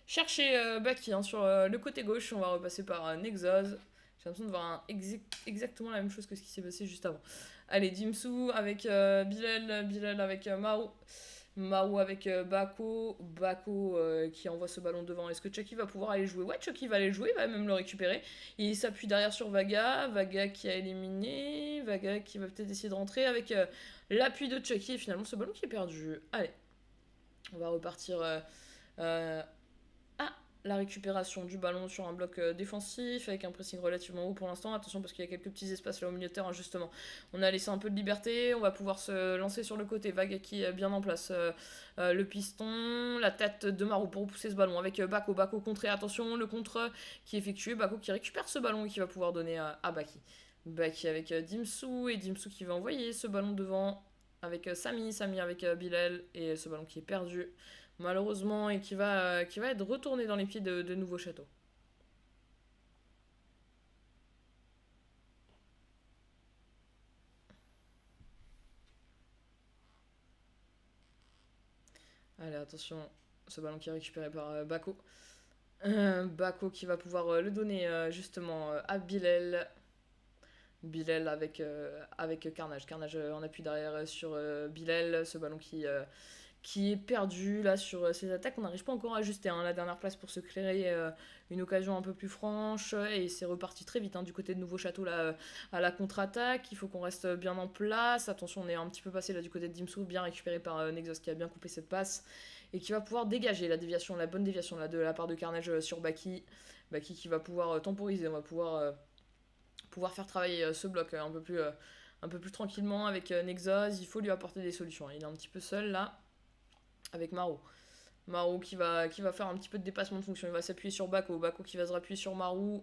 chercher Baki hein, sur le côté gauche. On va repasser par Nexus. J'ai l'impression de voir exactement la même chose que ce qui s'est passé juste avant. Allez, Dimsu avec Bilal. Bilal avec Mao. Mao avec Bako. Bako qui envoie ce ballon devant. Est-ce que Chucky va pouvoir aller jouer? Ouais, Chucky va aller jouer, il va même le récupérer. Il s'appuie derrière sur Vaga. Vaga qui a éliminé. Vaga qui va peut-être essayer de rentrer avec l'appui de Chucky. Et finalement, ce ballon qui est perdu. Allez, on va repartir à la récupération du ballon sur un bloc défensif avec un pressing relativement haut pour l'instant. Attention parce qu'il y a quelques petits espaces là au milieu de terrain justement. On a laissé un peu de liberté, on va pouvoir se lancer sur le côté. Vague qui est bien en place. Le piston, la tête de Maru pour repousser ce ballon avec Bako. Bako contré, attention, le contre qui est effectué. Bako qui récupère ce ballon et qui va pouvoir donner à Baki. Baki avec Dimsu et Dimsu qui va envoyer ce ballon devant avec Sami. Sami avec Bilal et ce ballon qui est perdu malheureusement et qui va être retourné dans les pieds de Nouveau Château. Allez, attention, ce ballon qui est récupéré par Bako. Bako qui va pouvoir le donner justement à Bilal. Bilal avec Carnage. Carnage en appui derrière sur Bilal. Ce ballon qui est perdu là sur ses attaques. On n'arrive pas encore à ajuster hein, la dernière place pour se créer une occasion un peu plus franche. Et c'est reparti très vite hein, du côté de Nouveau Château là, à la contre-attaque. Il faut qu'on reste bien en place. Attention, on est un petit peu passé là du côté de Dimsu, bien récupéré par Nexus qui a bien coupé cette passe. Et qui va pouvoir dégager la bonne déviation là, de la part de Carnage sur Baki. Baki qui va pouvoir temporiser, on va pouvoir faire travailler ce bloc un peu plus tranquillement avec Nexus. Il faut lui apporter des solutions. Il est un petit peu seul là avec Maru. Maru qui va faire un petit peu de dépassement de fonction. Il va s'appuyer sur Bako. Bako qui va se rappuyer sur Maru.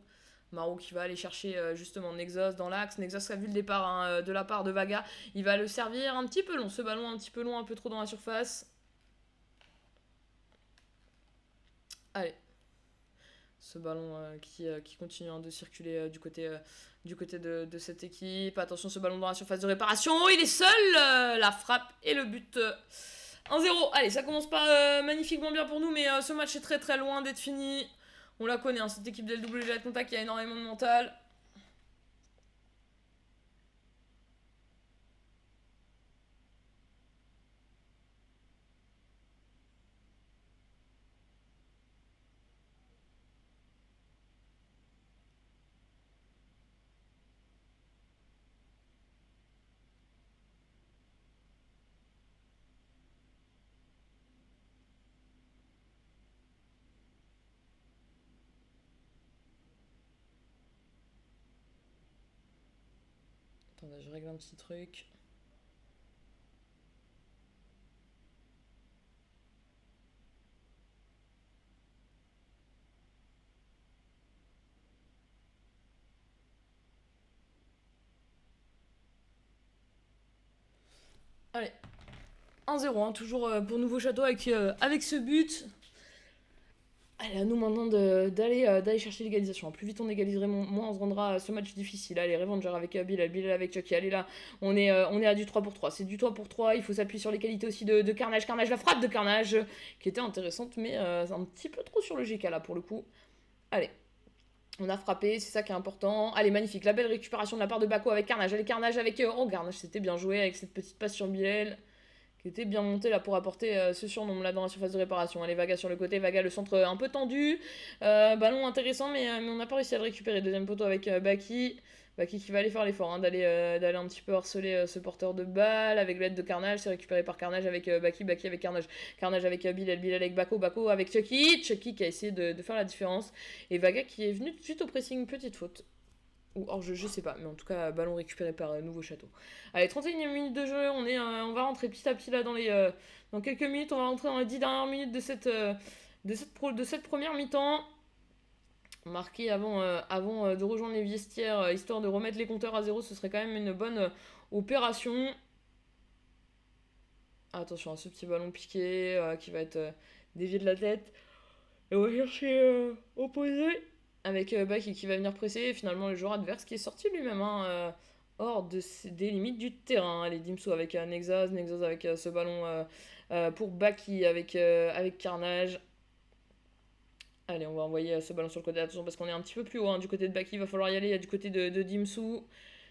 Maru qui va aller chercher justement Nexus dans l'axe. Nexus a vu le départ hein, de la part de Vaga. Il va le servir un petit peu long. Ce ballon un petit peu long, un peu trop dans la surface. Allez. Ce ballon qui continue hein, de circuler du côté de cette équipe. Attention, ce ballon dans la surface de réparation. Il est seul. La frappe et le but. 1-0. Allez, ça commence pas magnifiquement bien pour nous, mais ce match est très très loin d'être fini. On la connaît, hein, cette équipe de LWG Atlanta qui a énormément de mental. Attendez, je règle un petit truc. Allez, 1-0, hein, toujours pour Nouveau Château avec ce but. Allez, à nous maintenant d'aller chercher l'égalisation. Plus vite on égaliserait, moins on se rendra ce match difficile. Allez, Revenger avec Bilal, Bilal avec Chucky. Allez là, on est à du 3 pour 3. C'est du 3 pour 3. Il faut s'appuyer sur les qualités aussi de Carnage. Carnage, la frappe de Carnage, qui était intéressante, mais un petit peu trop sur le GK là pour le coup. Allez. On a frappé, c'est ça qui est important. Allez, magnifique. La belle récupération de la part de Bako avec Carnage. Allez, Carnage avec... Oh, Carnage, c'était bien joué avec cette petite passe sur Bilal, qui était bien monté là pour apporter ce surnom là dans la surface de réparation. Allez, Vaga sur le côté. Vaga, le centre un peu tendu. Ballon intéressant, mais on n'a pas réussi à le récupérer. Deuxième poteau avec Baki. Baki qui va aller faire l'effort, hein, d'aller un petit peu harceler ce porteur de balle avec l'aide de Carnage. C'est récupéré par Carnage avec Baki. Baki avec Carnage. Carnage avec Bilal. Bilal avec Bako. Bako avec Chucky. Chucky qui a essayé de faire la différence. Et Vaga qui est venu tout de suite au pressing. Petite faute. Ou hors-jeu, je sais pas. Mais en tout cas, ballon récupéré par Nouveau Château. Allez, 31e minute de jeu. On va rentrer petit à petit là dans quelques minutes. On va rentrer dans les 10 dernières minutes de cette première mi-temps. Marqué avant de rejoindre les vestiaires, histoire de remettre les compteurs à zéro, ce serait quand même une bonne opération. Attention à ce petit ballon piqué qui va être dévié de la tête. Et on va chercher opposé avec Baki qui va venir presser. Et finalement, le joueur adverse qui est sorti lui-même hors des limites du terrain. Allez, Dimsu avec Nexus avec ce ballon pour Baki avec Carnage. Allez, on va envoyer ce ballon sur le côté. Attention parce qu'on est un petit peu plus haut du côté de Baki. Il va falloir y aller. Il y a du côté de Dimsu.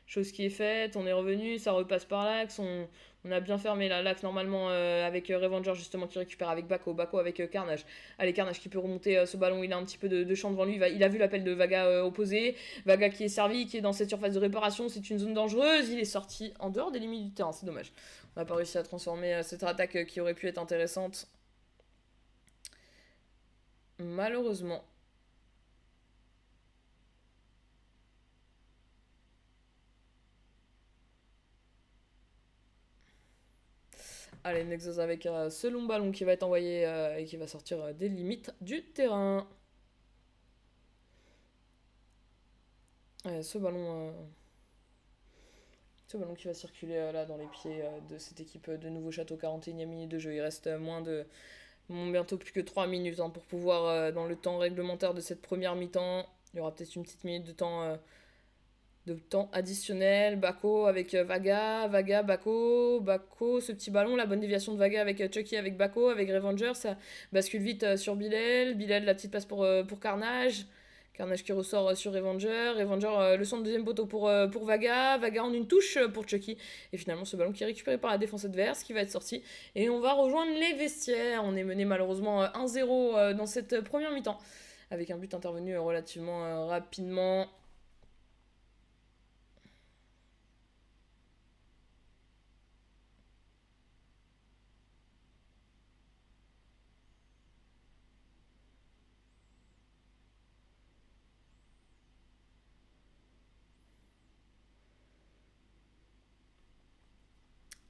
Chose qui est faite. On est revenu. Ça repasse par l'axe. On a bien fermé l'axe normalement avec Revenger justement qui récupère avec Bako. Bako avec Carnage. Allez, Carnage qui peut remonter ce ballon. Il a un petit peu de champ devant lui. Il a vu l'appel de Vaga opposé. Vaga qui est servi, qui est dans cette surface de réparation. C'est une zone dangereuse. Il est sorti en dehors des limites du terrain. C'est dommage. On n'a pas réussi à transformer cette attaque qui aurait pu être intéressante. Malheureusement. Allez, Nexus avec ce long ballon qui va être envoyé et qui va sortir des limites du terrain. Allez, ce ballon qui va circuler là dans les pieds de cette équipe de Nouveau Château. 41e minute de jeu. Il reste bientôt plus que 3 minutes pour pouvoir, dans le temps réglementaire de cette première mi-temps, il y aura peut-être une petite minute de temps additionnel. Bako avec Vaga, Bako, ce petit ballon, la bonne déviation de Vaga avec Chucky, avec Bako, avec Revenger, ça bascule vite sur Bilal, la petite passe pour Carnage. Carnage qui ressort sur Revenger. Le centre deuxième poteau pour Vaga. Vaga en une touche pour Chucky. Et finalement, ce ballon qui est récupéré par la défense adverse, qui va être sorti. Et on va rejoindre les vestiaires. On est mené malheureusement 1-0 dans cette première mi-temps. Avec un but intervenu relativement rapidement.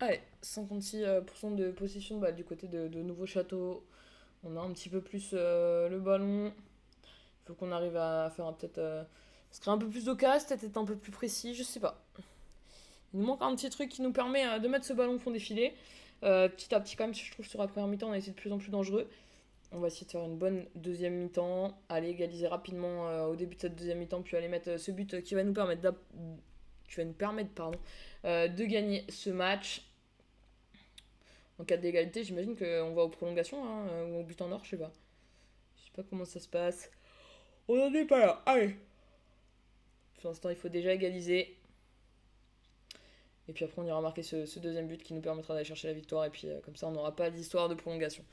Allez, 56% de possession du côté de Nouveau Château. On a un petit peu plus le ballon. Il faut qu'on arrive à faire peut-être se créer un peu plus d'occasion, peut-être être un peu plus précis, je sais pas. Il nous manque un petit truc qui nous permet de mettre ce ballon au fond des filets. Petit à petit quand même, je trouve sur la première mi-temps on a été de plus en plus dangereux. On va essayer de faire une bonne deuxième mi-temps, aller égaliser rapidement au début de cette deuxième mi-temps, puis aller mettre ce but qui va nous permettre de gagner ce match. En cas d'égalité, j'imagine qu'on va aux prolongations ou au but en or, je sais pas. Je sais pas comment ça se passe. On n'en est pas là, allez. Pour l'instant, il faut déjà égaliser. Et puis après, on ira marquer ce deuxième but qui nous permettra d'aller chercher la victoire. Et puis comme ça, on n'aura pas d'histoire de prolongation.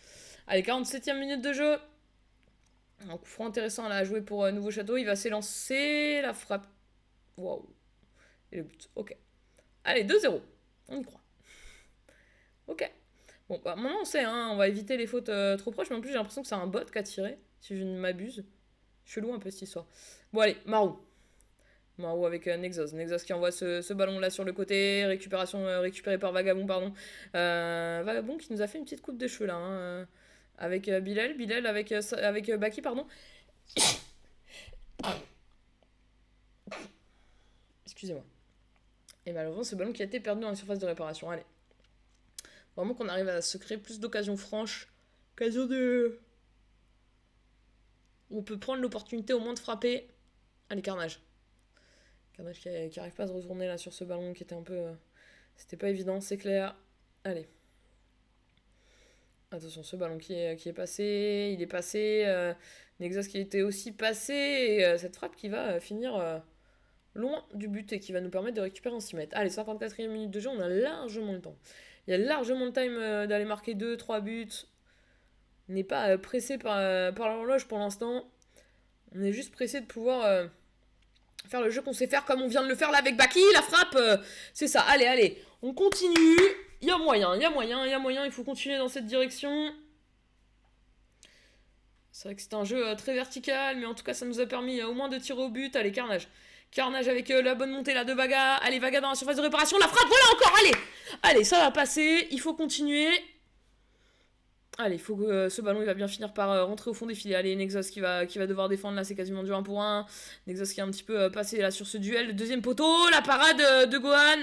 Allez, 47e minute de jeu. Un coup franc intéressant là, à jouer pour Nouveau Château. Il va s'élancer. La frappe. Waouh. Et le but. Ok. Allez, 2-0. On y croit. Ok. Bon, bah maintenant on sait, on va éviter les fautes trop proches. Mais en plus, j'ai l'impression que c'est un bot qui a tiré. Si je ne m'abuse. Chelou un peu cette histoire. Bon, allez, Marou. Maro avec Nexus. Nexus qui envoie ce ballon là sur le côté. Récupération récupérée par Vagabond, pardon. Vagabond qui nous a fait une petite coupe de cheveux là. Hein, avec Bilal. Bilal avec Baki, pardon. Excusez-moi. Et malheureusement, ce ballon qui a été perdu dans la surface de réparation. Allez. Vraiment qu'on arrive à se créer plus d'occasions franches. Occasion de... On peut prendre l'opportunité au moins de frapper. Allez, Carnage. Carnage qui arrive pas à se retourner là sur ce ballon qui était un peu... C'était pas évident, c'est clair. Allez. Attention, ce ballon qui est passé. Il est passé. Nexus qui était aussi passé. Et cette frappe qui va finir loin du but et qui va nous permettre de récupérer en 6 mètres. Allez, 54e minute de jeu, on a largement le temps. Il y a largement le time d'aller marquer 2-3 buts. On n'est pas pressé par l'horloge pour l'instant. On est juste pressé de pouvoir faire le jeu qu'on sait faire comme on vient de le faire là avec Baki. La frappe, c'est ça. Allez, allez, on continue. Il y a moyen, il faut continuer dans cette direction. C'est vrai que c'est un jeu très vertical, mais en tout cas ça nous a permis au moins de tirer au but. Allez, Carnage. Carnage avec la bonne montée là de Vaga. Allez, Vaga dans la surface de réparation. La frappe, voilà encore, allez. Allez, ça va passer, il faut continuer. Allez, il faut que ce ballon il va bien finir par rentrer au fond des filets. Allez, Nexus qui va devoir défendre là, c'est quasiment du 1 pour 1. Nexus qui est un petit peu passé là sur ce duel. Le deuxième poteau, la parade de Gohan.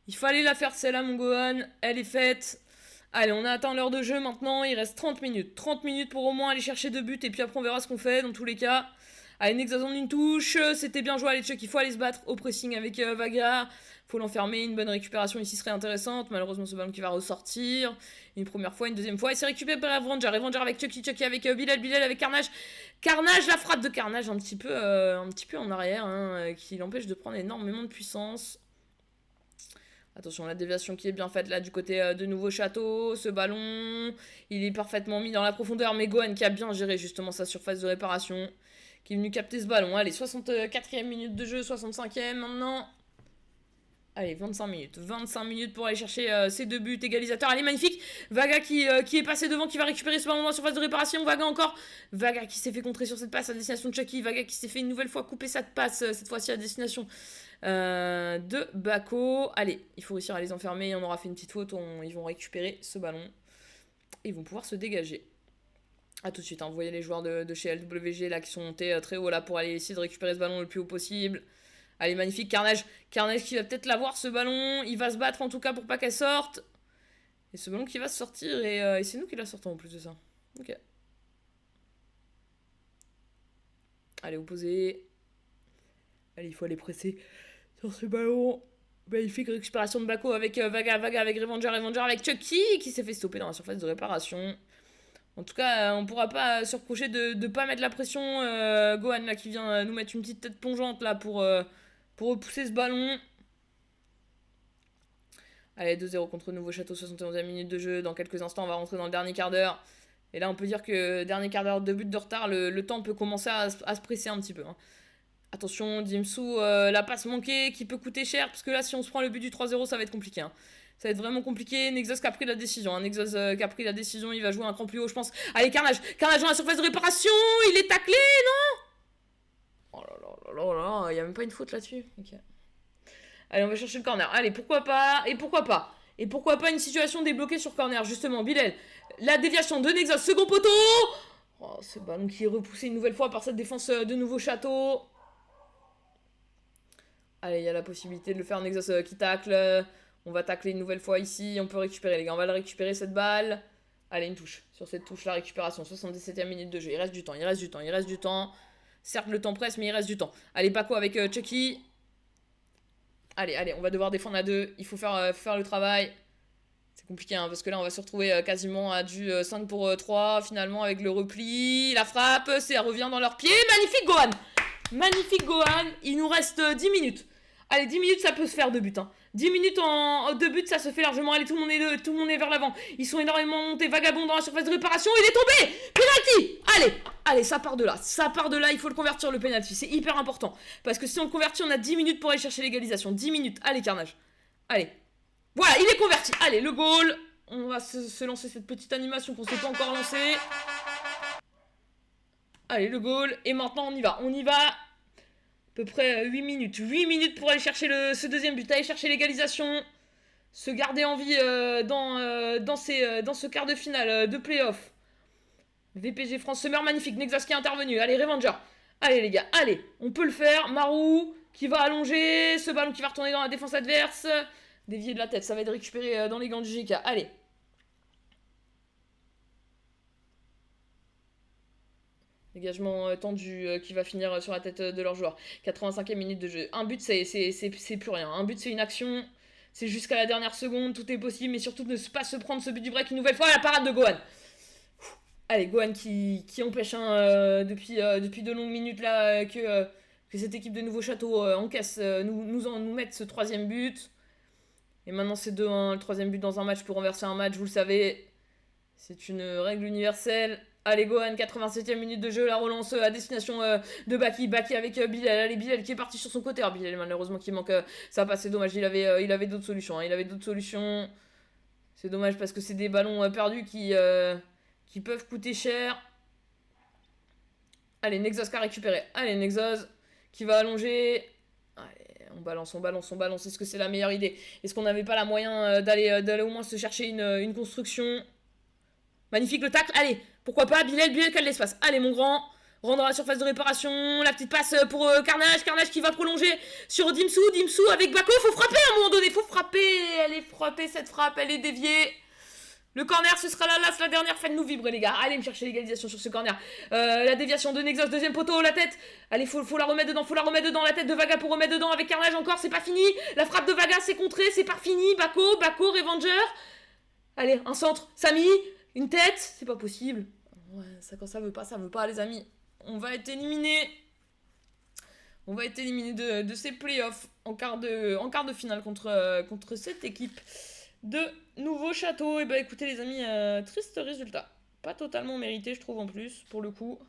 Il fallait la faire celle-là, mon Gohan. Elle est faite. Allez, on a atteint l'heure de jeu maintenant. Il reste 30 minutes. 30 minutes pour au moins aller chercher 2 buts. Et puis après, on verra ce qu'on fait dans tous les cas. Allez, Nexus en une touche. C'était bien joué. Allez, Chuck, il faut aller se battre au pressing avec Vaga. Faut l'enfermer. Une bonne récupération ici serait intéressante. Malheureusement, ce ballon qui va ressortir. Une première fois, une deuxième fois. Et c'est récupéré par Ranger. Ranger avec Chucky avec Bilal. Bilal avec Carnage. Carnage, la frappe de Carnage un petit peu en arrière. Hein, qui l'empêche de prendre énormément de puissance. Attention, la déviation qui est bien faite là du côté de Nouveau Château. Ce ballon, il est parfaitement mis dans la profondeur. Mais Gohan qui a bien géré justement sa surface de réparation. Qui est venu capter ce ballon. Allez, 64e minute de jeu, 65e maintenant. Allez, 25 minutes. 25 minutes pour aller chercher ces 2 buts égalisateurs. Allez, magnifique. Vaga qui est passé devant, qui va récupérer ce ballon dans la surface de réparation. Vaga encore. Vaga qui s'est fait contrer sur cette passe à destination de Chucky. Vaga qui s'est fait une nouvelle fois couper cette passe, cette fois-ci à destination de Bako. Allez, il faut réussir à les enfermer. On aura fait une petite faute. Ils vont récupérer ce ballon. Et ils vont pouvoir se dégager. A tout de suite, hein. Vous voyez les joueurs de chez LWG là qui sont montés très haut là pour aller essayer de récupérer ce ballon le plus haut possible. Allez, magnifique, Carnage. Carnage qui va peut-être l'avoir ce ballon. Il va se battre en tout cas pour pas qu'elle sorte. Et ce ballon qui va sortir et c'est nous qui la sortons en plus de ça. Ok. Allez, opposé. Allez, il faut aller presser sur ce ballon. Magnifique récupération de Bako avec Vaga avec Ranger avec Chucky qui s'est fait stopper dans la surface de réparation. En tout cas, on pourra pas se reprocher de pas mettre la pression. Gohan là qui vient nous mettre une petite tête plongeante là pour repousser ce ballon. Allez, 2-0 contre Nouveau Château, 71e minute de jeu. Dans quelques instants, on va rentrer dans le dernier quart d'heure. Et là, on peut dire que dernier quart d'heure de but de retard, le temps peut commencer à se presser un petit peu. Hein. Attention, Dimsu, la passe manquée qui peut coûter cher. Parce que là, si on se prend le but du 3-0, ça va être compliqué. Hein. Ça va être vraiment compliqué. Nexus qui a pris la décision. Hein. Nexus qui a pris la décision. Il va jouer un cran plus haut, je pense. Allez, Carnage. Carnage dans la surface de réparation. Il est taclé, non? Oh là là là là là. Il n'y a même pas une faute là-dessus. Ok. Allez, on va chercher le corner. Allez, pourquoi pas? Et pourquoi pas? Et pourquoi pas une situation débloquée sur corner, justement. Bilal. La déviation de Nexus. Second poteau. Oh, ce ballon qui est repoussé une nouvelle fois par cette défense de Nouveau Château. Allez, il y a la possibilité de le faire. Nexus qui tacle. On va tacler une nouvelle fois ici. On peut récupérer, les gars. On va le récupérer, cette balle. Allez, une touche. Sur cette touche, la récupération. 77e minute de jeu. Il reste du temps. Certes, le temps presse, mais il reste du temps. Allez, Bako avec Chucky. Allez, on va devoir défendre à 2. Il faut faire le travail. C'est compliqué, hein, parce que là, on va se retrouver quasiment à du 5 pour 3, finalement, avec le repli. La frappe, ça revient dans leurs pieds. Magnifique, Gohan. Il nous reste 10 minutes. Allez, 10 minutes, ça peut se faire de but. Hein. 10 minutes de but, ça se fait largement. Allez, tout le monde est vers l'avant. Ils sont énormément montés. Vagabond dans la surface de réparation. Il est tombé. Penalty. Allez, ça part de là. Il faut le convertir, le penalty. C'est hyper important. Parce que si on le convertit, on a 10 minutes pour aller chercher l'égalisation. 10 minutes. Allez, Carnage. Allez. Voilà, il est converti. Allez, le goal. On va se lancer cette petite animation qu'on ne s'est pas encore lancée. Allez, le goal. Et maintenant, on y va. peu près 8 minutes. 8 minutes pour aller chercher ce deuxième but, aller chercher l'égalisation, se garder en vie dans ce quart de finale de play-off. VPG France se meurt magnifique, Nexus qui est intervenu. Allez, Revenger. Allez les gars, allez, on peut le faire. Marou qui va allonger, ce ballon qui va retourner dans la défense adverse. Dévié de la tête, ça va être récupéré dans les gants du GK. Allez. Dégagement tendu qui va finir sur la tête de leur joueur. 85e minute de jeu. Un but, c'est plus rien. Un but, c'est une action. C'est jusqu'à la dernière seconde. Tout est possible. Mais surtout, ne pas se prendre ce but du break une nouvelle fois. La parade de Gohan. Allez, Gohan qui empêche depuis de longues minutes là que cette équipe de Nouveau Château encaisse, nous mette ce troisième but. Et maintenant c'est 2-1, le troisième but dans un match peut renverser un match, vous le savez. C'est une règle universelle. Allez Gohan, 87e minute de jeu, la relance à destination de Baki. Baki avec Bilal. Allez Bilal qui est parti sur son côté. Alors Bilal malheureusement qui manque, ça a passé dommage, il avait d'autres solutions. Il avait d'autres solutions. C'est dommage parce que c'est des ballons perdus qui peuvent coûter cher. Allez, Nexus qui a récupéré. Allez, Nexus qui va allonger. Allez, on balance. Est-ce que c'est la meilleure idée? Est-ce qu'on n'avait pas la moyen d'aller au moins se chercher une construction? Magnifique le tacle. Allez, pourquoi pas? Bilal qui a de l'espace. Allez, mon grand. Rendre à la surface de réparation. La petite passe pour Carnage. Carnage qui va prolonger sur Dimsou. Dimsou avec Bako. Faut frapper à un moment donné. Faut frapper. Elle est frappée, cette frappe. Elle est déviée. Le corner, ce sera la dernière. Faites-nous vibrer, les gars. Allez me chercher l'égalisation sur ce corner. La déviation de Nexus, deuxième poteau, la tête. Allez, faut la remettre dedans. La tête de Vaga pour remettre dedans avec Carnage encore. C'est pas fini. La frappe de Vaga, c'est contré. C'est pas fini. Bako, Revenger. Allez, un centre. Samy, une tête. C'est pas possible. Ouais, ça, quand ça veut pas, les amis. On va être éliminé. De ces playoffs en quart de finale contre cette équipe de Nouveau Château. Et bah écoutez les amis, triste résultat. Pas totalement mérité je trouve en plus, pour le coup.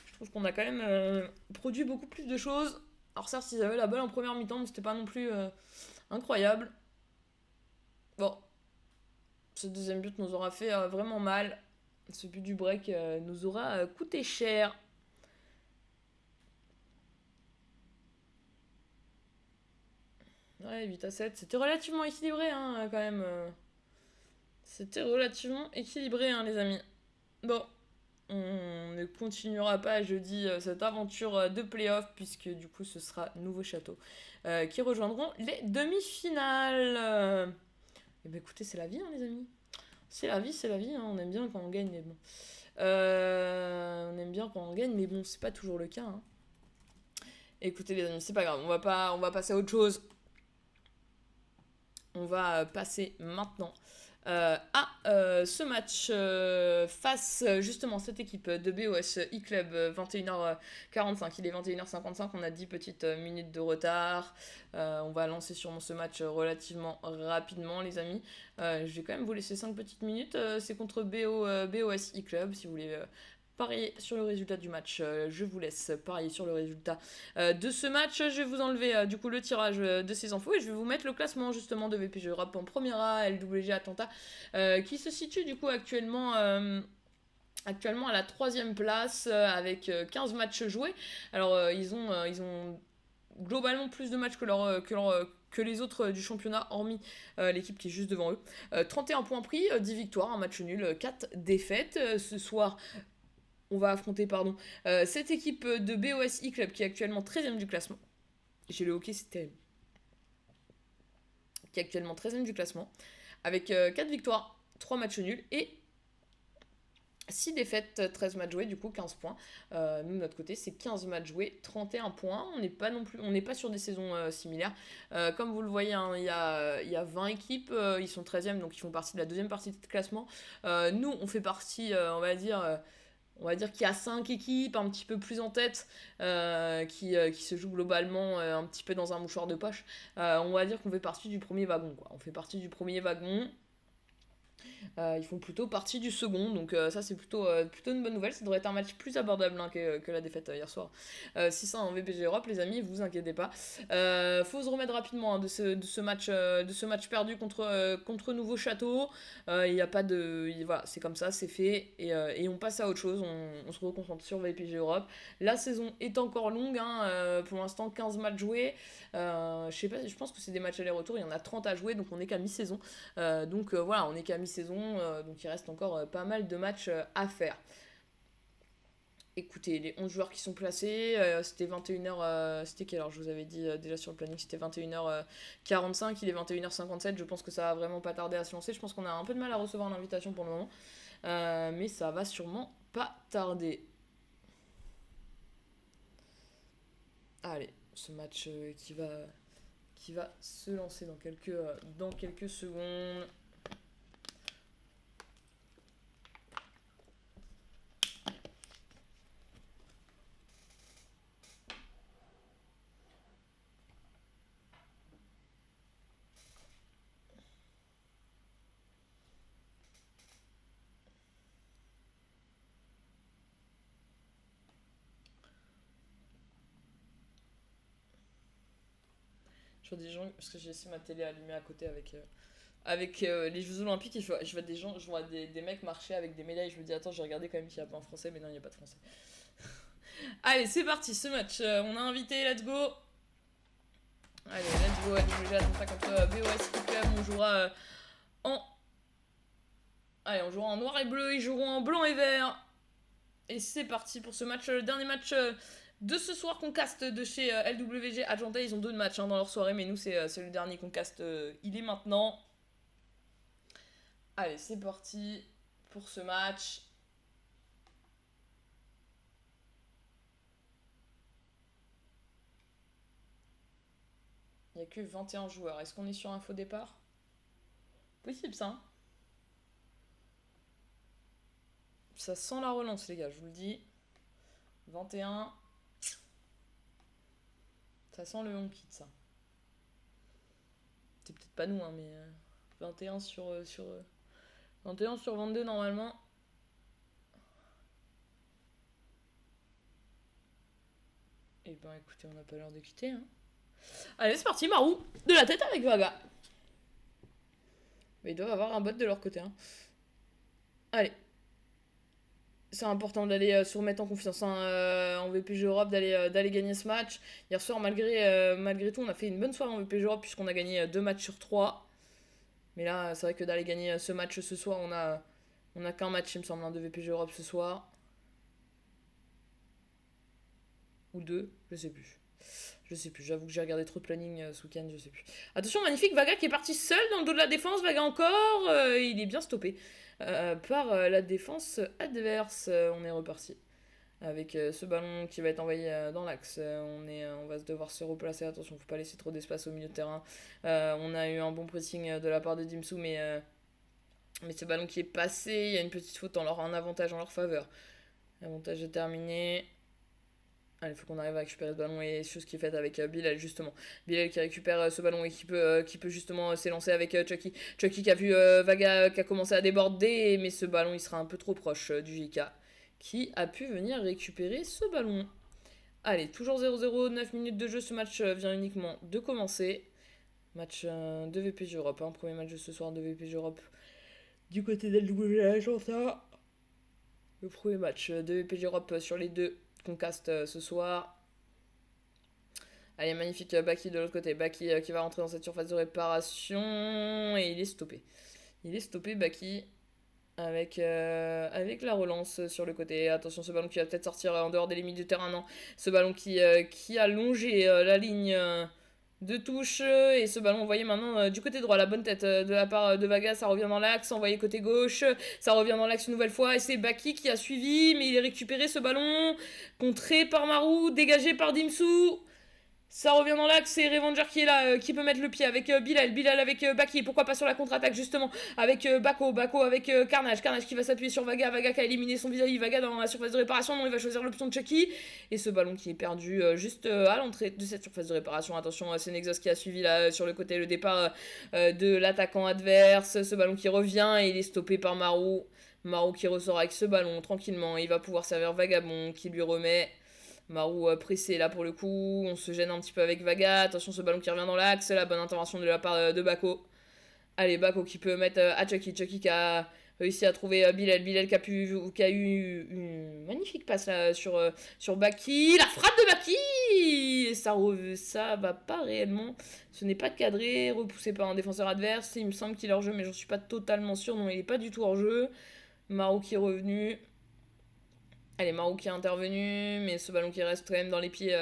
Je trouve qu'on a quand même produit beaucoup plus de choses. Alors certes ils avaient la balle en première mi-temps, mais c'était pas non plus incroyable. Bon. Ce deuxième but nous aura fait vraiment mal. Ce but du break nous aura coûté cher. Ouais, 8-7, c'était relativement équilibré, hein, quand même. C'était relativement équilibré, hein, les amis. Bon, on ne continuera pas jeudi cette aventure de play-off, puisque du coup, ce sera Nouveau Château qui rejoindront les demi-finales. Et ben écoutez, c'est la vie, hein, les amis. C'est la vie, hein, on aime bien quand on gagne, mais bon. On aime bien quand on gagne, mais bon, c'est pas toujours le cas, hein. Écoutez, les amis, c'est pas grave, on va passer à autre chose. On va passer maintenant à ce match face justement à cette équipe de BOS e-Club 21h45. Il est 21h55, on a 10 petites minutes de retard. On va lancer sûrement ce match relativement rapidement les amis. Je vais quand même vous laisser 5 petites minutes. C'est contre BOS e-Club si vous voulez... parier sur le résultat du match, je vous laisse parier sur le résultat de ce match. Je vais vous enlever du coup le tirage de ces infos et je vais vous mettre le classement justement de VPG Europe en première A, LWG Atlanta qui se situe du coup actuellement à la 3e place avec 15 matchs joués. Alors ils ont globalement plus de matchs que les autres du championnat, hormis l'équipe qui est juste devant eux. 31 points pris, 10 victoires, un match nul, 4 défaites. Ce soir, on va affronter cette équipe de BOS e-Club qui est actuellement 13e du classement. J'ai le hockey, c'est terrible. Qui est actuellement 13e du classement. Avec 4 victoires, 3 matchs nuls et 6 défaites, 13 matchs joués, du coup 15 points. Nous, de notre côté, c'est 15 matchs joués, 31 points. On n'est pas sur des saisons similaires. Comme vous le voyez, hein, il y a 20 équipes, ils sont 13e, donc ils font partie de la deuxième partie de classement. Nous, on fait partie, on va dire qu'il y a 5 équipes un petit peu plus en tête qui se jouent globalement un petit peu dans un mouchoir de poche. On va dire qu'on fait partie du premier wagon, quoi. On fait partie du premier wagon. Ils font plutôt partie du second, donc ça c'est plutôt une bonne nouvelle. Ça devrait être un match plus abordable hein, que la défaite hier soir. 600 en VPG Europe, les amis, vous inquiétez pas. Faut se remettre rapidement hein, de ce match perdu contre Nouveau Château. Il y a pas de, voilà, c'est comme ça, c'est fait, et on passe à autre chose. On se reconcentre sur VPG Europe. La saison est encore longue, hein, pour l'instant 15 matchs joués. Je sais pas, je pense que c'est des matchs aller-retour, il y en a 30 à jouer, donc on est qu'à mi-saison. Donc voilà, on est qu'à mi-saison, donc il reste encore pas mal de matchs à faire. Écoutez, les 11 joueurs qui sont placés, c'était 21h, c'était quelle heure je vous avais dit déjà sur le planning, c'était 21h45, il est 21h57, je pense que ça va vraiment pas tarder à se lancer, je pense qu'on a un peu de mal à recevoir l'invitation pour le moment, mais ça va sûrement pas tarder. Allez, ce match qui va se lancer dans quelques secondes. Je vois des gens, parce que j'ai laissé ma télé allumée à côté avec les Jeux Olympiques, et je vois des gens, je vois des mecs marcher avec des médailles, je me dis attends, j'ai regardé quand même qu'il n'y a pas en français, mais non, il n'y a pas de français. Allez, c'est parti, ce match, on a invité, let's go. Allez, let's go, LWG Atlanta contre BOS Club, on jouera en... Allez, on jouera en noir et bleu, ils joueront en blanc et vert. Et c'est parti pour ce match, le dernier match de ce soir qu'on caste de chez LWG Atlanta. Ils ont 2 matchs hein, dans leur soirée, mais nous c'est le dernier qu'on caste, il est maintenant. Allez, c'est parti pour ce match. Il n'y a que 21 joueurs. Est-ce qu'on est sur un faux départ? Possible ça, hein. Ça sent la relance, les gars, je vous le dis. 21. Ça sent le home kit, ça. C'est peut-être pas nous, hein, mais 21 21 sur 22 normalement. Et ben écoutez, on n'a pas l'heure de quitter. Hein. Allez, c'est parti, Marou. De la tête avec Vaga. Mais ils doivent avoir un bot de leur côté. Hein. Allez. C'est important d'aller se remettre en confiance hein, en VPG Europe, d'aller gagner ce match. Hier soir, malgré tout, on a fait une bonne soirée en VPG Europe puisqu'on a gagné 2 matchs sur 3. Mais là, c'est vrai que d'aller gagner ce match ce soir, on a qu'un match, il me semble, hein, de VPG Europe ce soir. Ou 2, je sais plus. J'avoue que j'ai regardé trop de planning ce week-end, je sais plus. Attention, magnifique, Vaga qui est parti seul dans le dos de la défense, Vaga encore, il est bien stoppé par la défense adverse. On est reparti avec ce ballon qui va être envoyé dans l'axe. On va devoir se replacer, attention, faut pas laisser trop d'espace au milieu de terrain. On a eu un bon pressing de la part de Dimsu, mais ce ballon qui est passé, il y a une petite faute un avantage en leur faveur. L'avantage est terminé. Allez, il faut qu'on arrive à récupérer ce ballon et chose qui est faite avec Bilal justement. Bilal qui récupère ce ballon et qui peut justement s'élancer avec Chucky. Chucky qui a vu Vaga qui a commencé à déborder, mais ce ballon il sera un peu trop proche du JK qui a pu venir récupérer ce ballon. Allez, toujours 0-0, 9 minutes de jeu, ce match vient uniquement de commencer. Match de VPG Europe, hein, premier match de ce soir de VPG Europe du côté d'LWG, ça. Le premier match de VPG Europe sur les 2 qu'on caste ce soir. Allez, magnifique Baki de l'autre côté. Baki qui va rentrer dans cette surface de réparation. Et il est stoppé. Il est stoppé, Baki. Avec la relance sur le côté. Attention, ce ballon qui va peut-être sortir en dehors des limites du terrain. Non, ce ballon qui a longé la ligne de touche. Et ce ballon envoyé maintenant du côté droit. La bonne tête de la part de Vaga. Ça revient dans l'axe. Envoyé côté gauche. Ça revient dans l'axe une nouvelle fois. Et c'est Baki qui a suivi. Mais il est récupéré ce ballon. Contré par Marou. Dégagé par Dimsu. Ça revient dans l'axe, c'est Revenger qui est là, qui peut mettre le pied avec Bilal, Bilal avec Baki, pourquoi pas sur la contre-attaque justement, avec Bako, Bako avec Carnage, Carnage qui va s'appuyer sur Vaga, Vaga qui a éliminé son vis-à-vis, Vaga dans la surface de réparation, non il va choisir l'option de Chucky, et ce ballon qui est perdu juste à l'entrée de cette surface de réparation, attention c'est Nexus qui a suivi là sur le côté le départ de l'attaquant adverse, ce ballon qui revient et il est stoppé par Marou, Marou qui ressort avec ce ballon tranquillement, il va pouvoir servir Vagabond qui lui remet... Marou pressé là pour le coup, on se gêne un petit peu avec Vaga, attention ce ballon qui revient dans l'axe, la bonne intervention de la part de Bako. Allez Bako qui peut mettre à Chucky, Chucky qui a réussi à trouver Bilal, Bilal qui a eu une magnifique passe là sur Baki, la frappe de Baki et ça va pas réellement, ce n'est pas cadré, repoussé par un défenseur adverse, il me semble qu'il est hors jeu mais j'en suis pas totalement sûr, non il est pas du tout hors jeu. Marou qui est revenu. Allez, Marou qui est intervenu, mais ce ballon qui reste quand même dans les pieds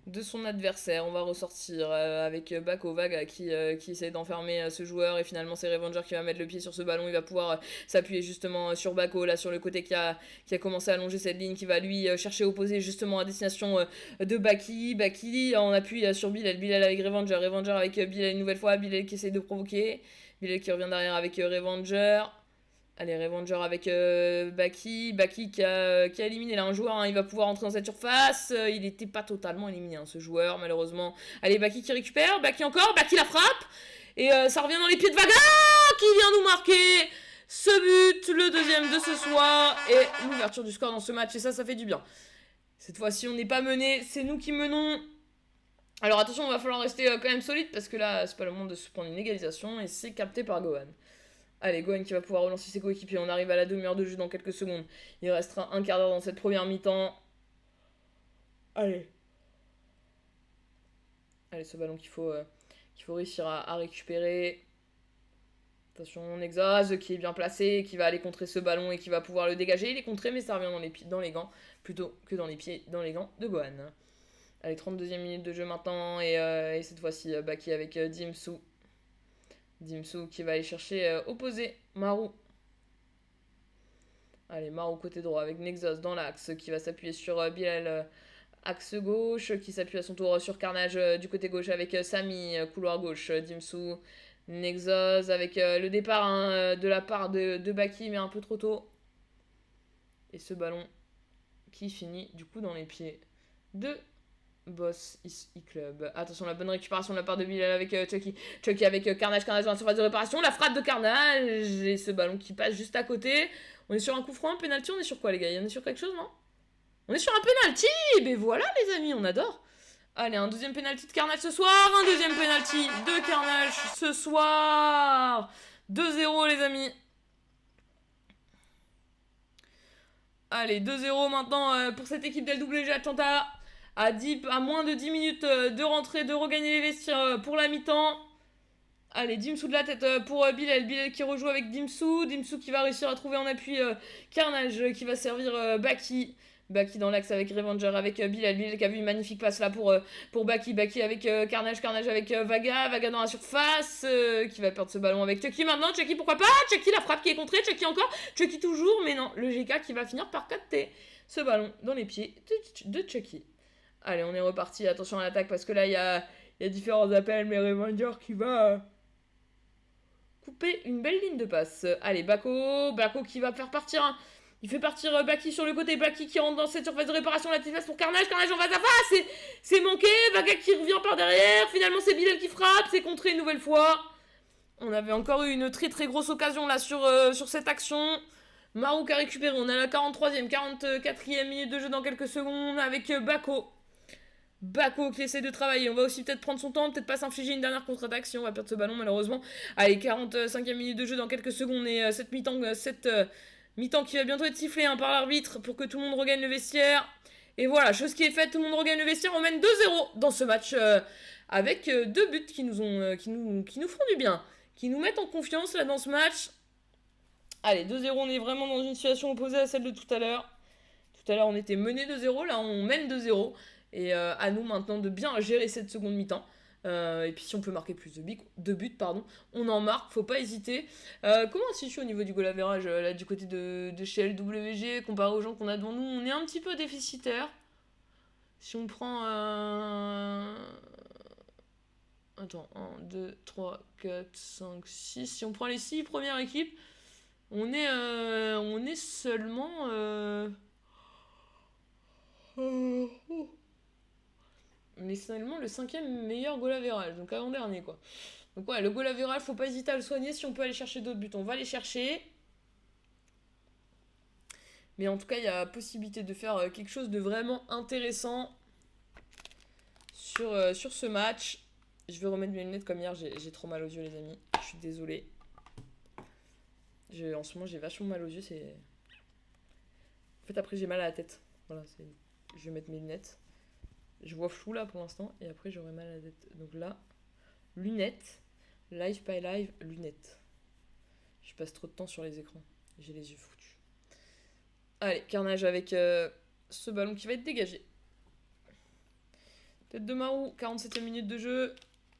de son adversaire. On va ressortir avec Bako Vaga qui essaie d'enfermer ce joueur. Et finalement, c'est Revenger qui va mettre le pied sur ce ballon. Il va pouvoir s'appuyer justement sur Bako, là sur le côté qui a commencé à allonger cette ligne, qui va lui chercher à opposer justement à destination de Baki. Baki en appui sur Bilal. Bilal avec Revenger. Revenger avec Bilal une nouvelle fois. Bilal qui essaie de provoquer. Bilal qui revient derrière avec Revenger. Allez, Revenger avec Baki. Baki qui a éliminé là un joueur. Hein. Il va pouvoir entrer dans cette surface. Il n'était pas totalement éliminé, hein, ce joueur, malheureusement. Allez, Baki qui récupère. Baki encore. Baki la frappe. Et ça revient dans les pieds de Vaga qui vient nous marquer ce but, le deuxième de ce soir. Et l'ouverture du score dans ce match. Et ça fait du bien. Cette fois-ci, on n'est pas mené. C'est nous qui menons. Alors attention, il va falloir rester quand même solide parce que là, c'est pas le moment de se prendre une égalisation. Et c'est capté par Gohan. Allez, Gohan qui va pouvoir relancer ses coéquipiers. On arrive à la demi-heure de jeu dans quelques secondes. Il restera un quart d'heure dans cette première mi-temps. Allez. Allez, ce ballon qu'il faut réussir à récupérer. Attention, Nexus qui est bien placé, qui va aller contrer ce ballon et qui va pouvoir le dégager. Il est contré, mais ça revient dans les gants, plutôt que dans les gants de Gohan. Allez, 32e minute de jeu maintenant. Et cette fois-ci, Baki avec Dimsu. Dimsu qui va aller chercher opposé Marou. Allez, Marou côté droit avec Nexus dans l'axe qui va s'appuyer sur Bilal axe gauche, qui s'appuie à son tour sur Carnage du côté gauche avec Samy couloir gauche. Dimsu, Nexus avec le départ hein, de la part de Baki mais un peu trop tôt. Et ce ballon qui finit du coup dans les pieds de Boss E-Club. Attention, la bonne récupération de la part de Bilal avec Chucky. Chucky avec Carnage, Carnage dans la surface de réparation. La frappe de Carnage et ce ballon qui passe juste à côté. On est sur un coup franc, un penalty. On est sur quoi, les gars? On est sur quelque chose, non? On est sur un penalty. Ben voilà, les amis, on adore. Allez, un deuxième penalty de Carnage ce soir. Un deuxième penalty de Carnage ce soir. 2-0, les amis. Allez, 2-0 maintenant pour cette équipe d'LWG Atlanta. À moins de 10 minutes de rentrer, de regagner les vestiaires pour la mi-temps. Allez, Dimsu de la tête pour Bilal. Bilal qui rejoue avec Dimsu. Dimsu qui va réussir à trouver en appui Carnage qui va servir Baki. Baki dans l'axe avec Revenger, avec Bilal. Bilal qui a vu une magnifique passe là pour Baki. Baki avec Carnage, Carnage avec Vaga. Vaga dans la surface qui va perdre ce ballon avec Chucky maintenant. Chucky pourquoi pas? Chucky la frappe qui est contrée. Chucky encore. Chucky toujours. Mais non, le GK qui va finir par capter ce ballon dans les pieds de Chucky. Allez, on est reparti. Attention à l'attaque parce que là, il y a différents appels. Mais Revenger qui va couper une belle ligne de passe. Allez, Bako qui va faire partir. Hein. Il fait partir Baki sur le côté. Baki qui rentre dans cette surface de réparation. La petite passe pour Carnage. Carnage en face à face. C'est manqué. Vaga qui revient par derrière. Finalement, c'est Bilal qui frappe. C'est contré une nouvelle fois. On avait encore eu une très très grosse occasion là sur cette action. Marou qui a récupéré. On a la 43e, 44e minute de jeu dans quelques secondes avec Bako. Bako qui essaie de travailler. On va aussi peut-être prendre son temps, peut-être pas s'infliger une dernière contre-attaque si on va perdre ce ballon malheureusement. Allez, 45e minute de jeu dans quelques secondes et cette mi-temps qui va bientôt être sifflée hein, par l'arbitre pour que tout le monde regagne le vestiaire. Et voilà, chose qui est faite, tout le monde regagne le vestiaire. On mène 2-0 dans ce match avec 2 buts qui nous font du bien, qui nous mettent en confiance là dans ce match. Allez, 2-0, on est vraiment dans une situation opposée à celle de tout à l'heure. Tout à l'heure, on était mené 2-0, là on mène 2-0. Et à nous maintenant de bien gérer cette seconde mi-temps. Et puis si on peut marquer plus de buts, on en marque, faut pas hésiter. Comment on se situe au niveau du goal average là du côté de chez LWG comparé aux gens qu'on a devant nous? On est un petit peu déficitaire. Si on prend... Attends, 1, 2, 3, 4, 5, 6. Si on prend les 6 premières équipes, on est seulement... On est seulement le 5ème meilleur goal average, donc avant-dernier quoi. Donc ouais, le goal average, faut pas hésiter à le soigner. Si on peut aller chercher d'autres buts, on va les chercher. Mais en tout cas, il y a possibilité de faire quelque chose de vraiment intéressant sur ce match. Je vais remettre mes lunettes comme hier, j'ai trop mal aux yeux les amis. Je suis désolée. En ce moment, j'ai vachement mal aux yeux. En fait, après, j'ai mal à la tête. Voilà, je vais mettre mes lunettes. Je vois flou là pour l'instant et après j'aurai mal à la tête. Donc là, lunettes, live by live, lunettes. Je passe trop de temps sur les écrans. J'ai les yeux foutus. Allez, carnage avec ce ballon qui va être dégagé. Tête de Marou, 47e minute de jeu.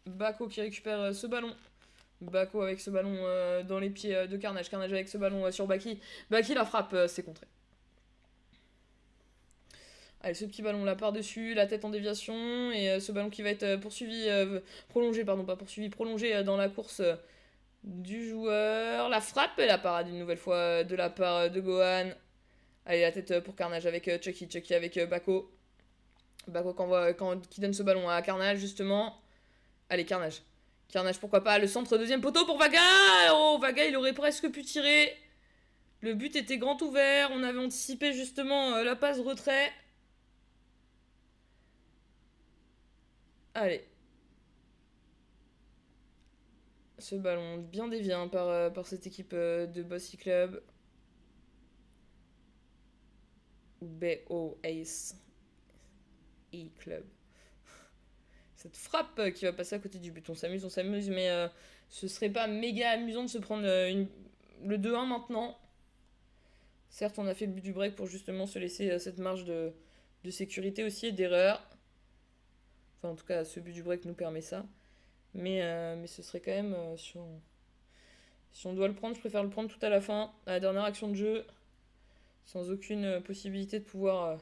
Bako qui récupère ce ballon. Bako avec ce ballon dans les pieds de Carnage. Carnage avec ce ballon sur Baki. Baki la frappe, c'est contré. Allez, ce petit ballon là par-dessus, la tête en déviation, et ce ballon qui va être prolongé dans la course du joueur. La frappe et la parade une nouvelle fois de la part de Gohan. Allez, la tête pour Carnage avec Chucky. Chucky avec Bako. Bako qui donne ce ballon à Carnage justement. Allez, Carnage. Carnage, pourquoi pas. Le centre, deuxième poteau pour Vaga. Oh, Vaga, il aurait presque pu tirer. Le but était grand ouvert. On avait anticipé justement la passe retrait. Allez. Ce ballon bien dévié par cette équipe de Bossy Club. BO Ace E-Club. Cette frappe qui va passer à côté du but. On s'amuse, mais ce serait pas méga amusant de se prendre le 2-1 maintenant. Certes, on a fait le but du break pour justement se laisser cette marge de sécurité aussi et d'erreur. Enfin, en tout cas, ce but du break nous permet ça. Mais ce serait quand même... si on doit le prendre, je préfère le prendre tout à la fin, à la dernière action de jeu. Sans aucune possibilité de pouvoir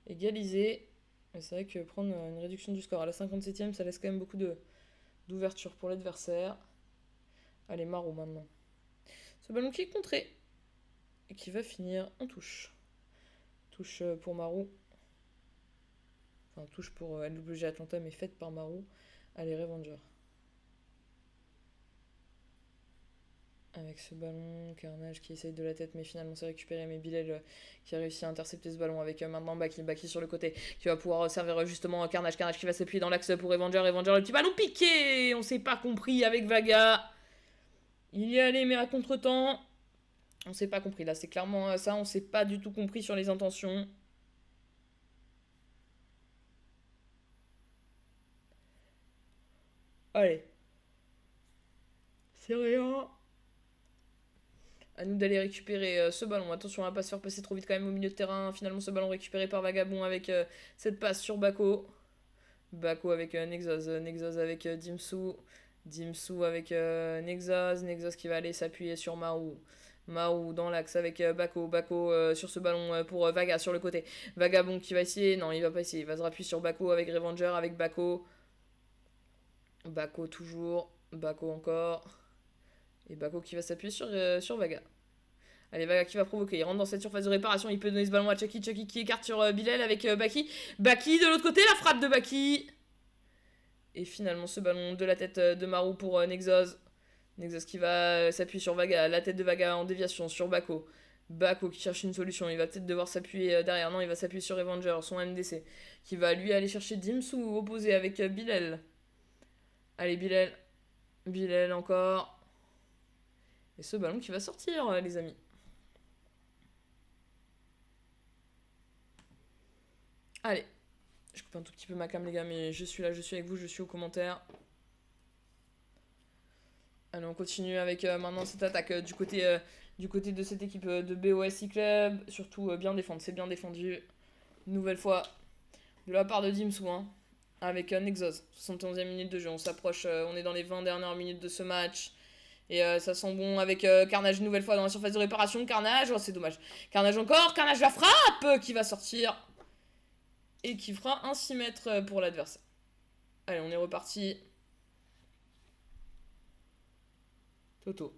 égaliser. Et c'est vrai que prendre une réduction du score à la 57e, ça laisse quand même beaucoup d'ouverture pour l'adversaire. Allez, Marou maintenant. Ce ballon qui est contré. Et qui va finir en touche. Touche pour Marou. Enfin, touche pour LWG Atlanta, mais faite par Marou. Allez, Revenger. Avec ce ballon, Carnage qui essaye de la tête, mais finalement c'est récupéré. Mais Bilal qui a réussi à intercepter ce ballon avec maintenant Baki sur le côté, qui va pouvoir servir justement Carnage qui va s'appuyer dans l'axe pour Revenger, le petit ballon piqué. On s'est pas compris avec Vaga. Il y allait mais à contre-temps. On s'est pas compris là, c'est clairement ça, on s'est pas du tout compris sur les intentions. Allez. C'est rien. À nous d'aller récupérer ce ballon. Attention, on va pas se faire passer trop vite quand même au milieu de terrain. Finalement, ce ballon récupéré par Vagabond avec cette passe sur Bako. Bako avec Nexus. Nexus avec Dimsu. Dimsu avec Nexus. Nexus qui va aller s'appuyer sur Marou. Marou dans l'axe avec Bako. Bako sur ce ballon pour Vaga sur le côté. Vagabond qui va essayer. Non, il va pas essayer. Il va se rappuyer sur Bako avec Revenger, avec Bako. Bako toujours. Bako encore. Et Bako qui va s'appuyer sur Vaga. Allez, Vaga qui va provoquer. Il rentre dans cette surface de réparation. Il peut donner ce ballon à Chucky. Chucky qui écarte sur Bilal avec Baki. Baki de l'autre côté. La frappe de Baki. Et finalement, ce ballon de la tête de Marou pour Nexus. Nexus qui va s'appuyer sur Vaga. La tête de Vaga en déviation sur Bako. Bako qui cherche une solution. Il va peut-être devoir s'appuyer derrière. Non, il va s'appuyer sur Revenger, son MDC. Qui va lui aller chercher Dimsu opposé avec Bilal. Allez, Bilal. Bilal encore. Et ce ballon qui va sortir, les amis. Allez. Je coupe un tout petit peu ma cam, les gars, mais je suis là, je suis avec vous, je suis aux commentaires. Allez, on continue avec maintenant cette attaque du côté de cette équipe de BOSI Club. Surtout bien défendre, c'est bien défendu. Une nouvelle fois de la part de Dimsu, hein, avec Nexus. 71e minute de jeu, on s'approche, on est dans les 20 dernières minutes de ce match. Et ça sent bon avec Carnage une nouvelle fois dans la surface de réparation. Carnage, oh c'est dommage. Carnage encore, Carnage la frappe qui va sortir. et qui fera un 6 mètres pour l'adversaire. Allez, on est reparti. Toto.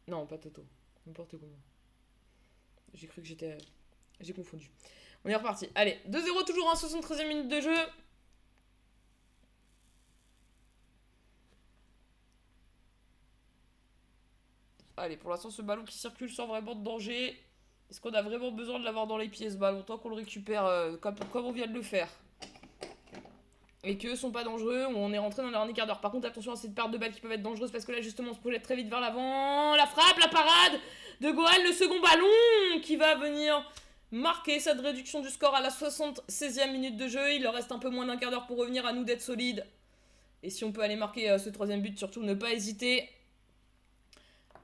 Non, pas Toto. N'importe comment. J'ai cru que j'étais... J'ai confondu. On est reparti. Allez, 2-0 toujours en 73e minute de jeu. Allez, pour l'instant, ce ballon qui circule sans vraiment de danger. Est-ce qu'on a vraiment besoin de l'avoir dans les pieds, ce ballon, tant qu'on le récupère comme on vient de le faire? Et qu'eux sont pas dangereux, on est rentré dans le dernier quart d'heure. Par contre, attention à cette perte de balles qui peuvent être dangereuses parce que là, justement, on se projette très vite vers l'avant. La frappe, la parade de Gohan, le second ballon qui va venir marquer cette réduction du score à la 76e minute de jeu. Il leur reste un peu moins d'un quart d'heure pour revenir, à nous d'être solides. Et si on peut aller marquer ce troisième but, surtout ne pas hésiter.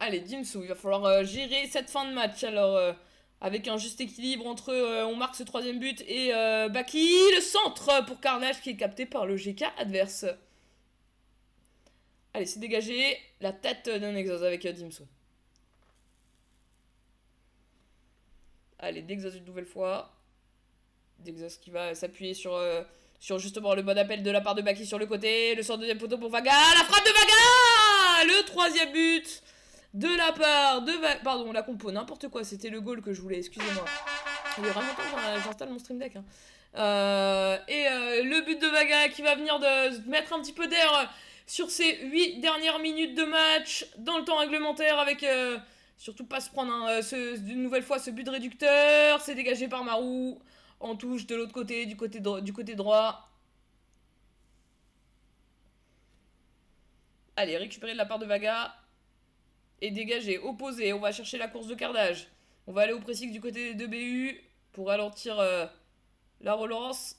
Allez, Dimsu, il va falloir gérer cette fin de match. Alors, avec un juste équilibre entre on marque ce troisième but et Baki, le centre pour Carnage qui est capté par le GK adverse. Allez, c'est dégagé. La tête de Nexus avec Dimsu. Allez, Nexus une nouvelle fois. Nexus qui va s'appuyer sur justement le bon appel de la part de Baki sur le côté. Le sort de deuxième poteau pour Vaga. La frappe de Vaga! Le troisième but de la part de Vaga. Pardon, la compo, n'importe quoi. C'était le goal que je voulais, excusez-moi. Il y a vraiment temps que j'installe mon stream deck. Hein. Le but de Vaga qui va venir de mettre un petit peu d'air sur ces 8 dernières minutes de match dans le temps réglementaire avec... surtout pas se prendre une nouvelle fois ce but réducteur. C'est dégagé par Maru. En touche de l'autre côté, du côté droit. Allez, récupérer de la part de Vaga. Et dégager, opposé. On va chercher la course de Carnage. On va aller au pressing du côté des 2 BU pour ralentir la relance.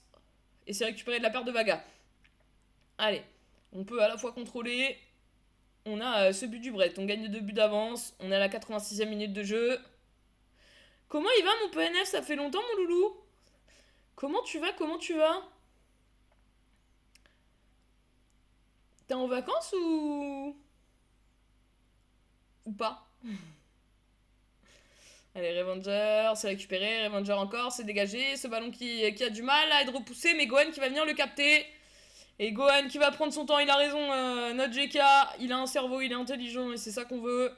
Et c'est récupéré de la part de Vaga. Allez, on peut à la fois contrôler. On a ce but du Brett. On gagne 2 buts d'avance. On est à la 86e minute de jeu. Comment il va mon PNF? Ça fait longtemps mon loulou. Comment tu vas? T'es en vacances ou pas? Allez, Revenger, c'est récupéré. Revenger encore, c'est dégagé. Ce ballon qui a du mal à être repoussé. Mais Gohan qui va venir le capter. Et Gohan qui va prendre son temps. Il a raison, notre GK. Il a un cerveau, il est intelligent. Et c'est ça qu'on veut.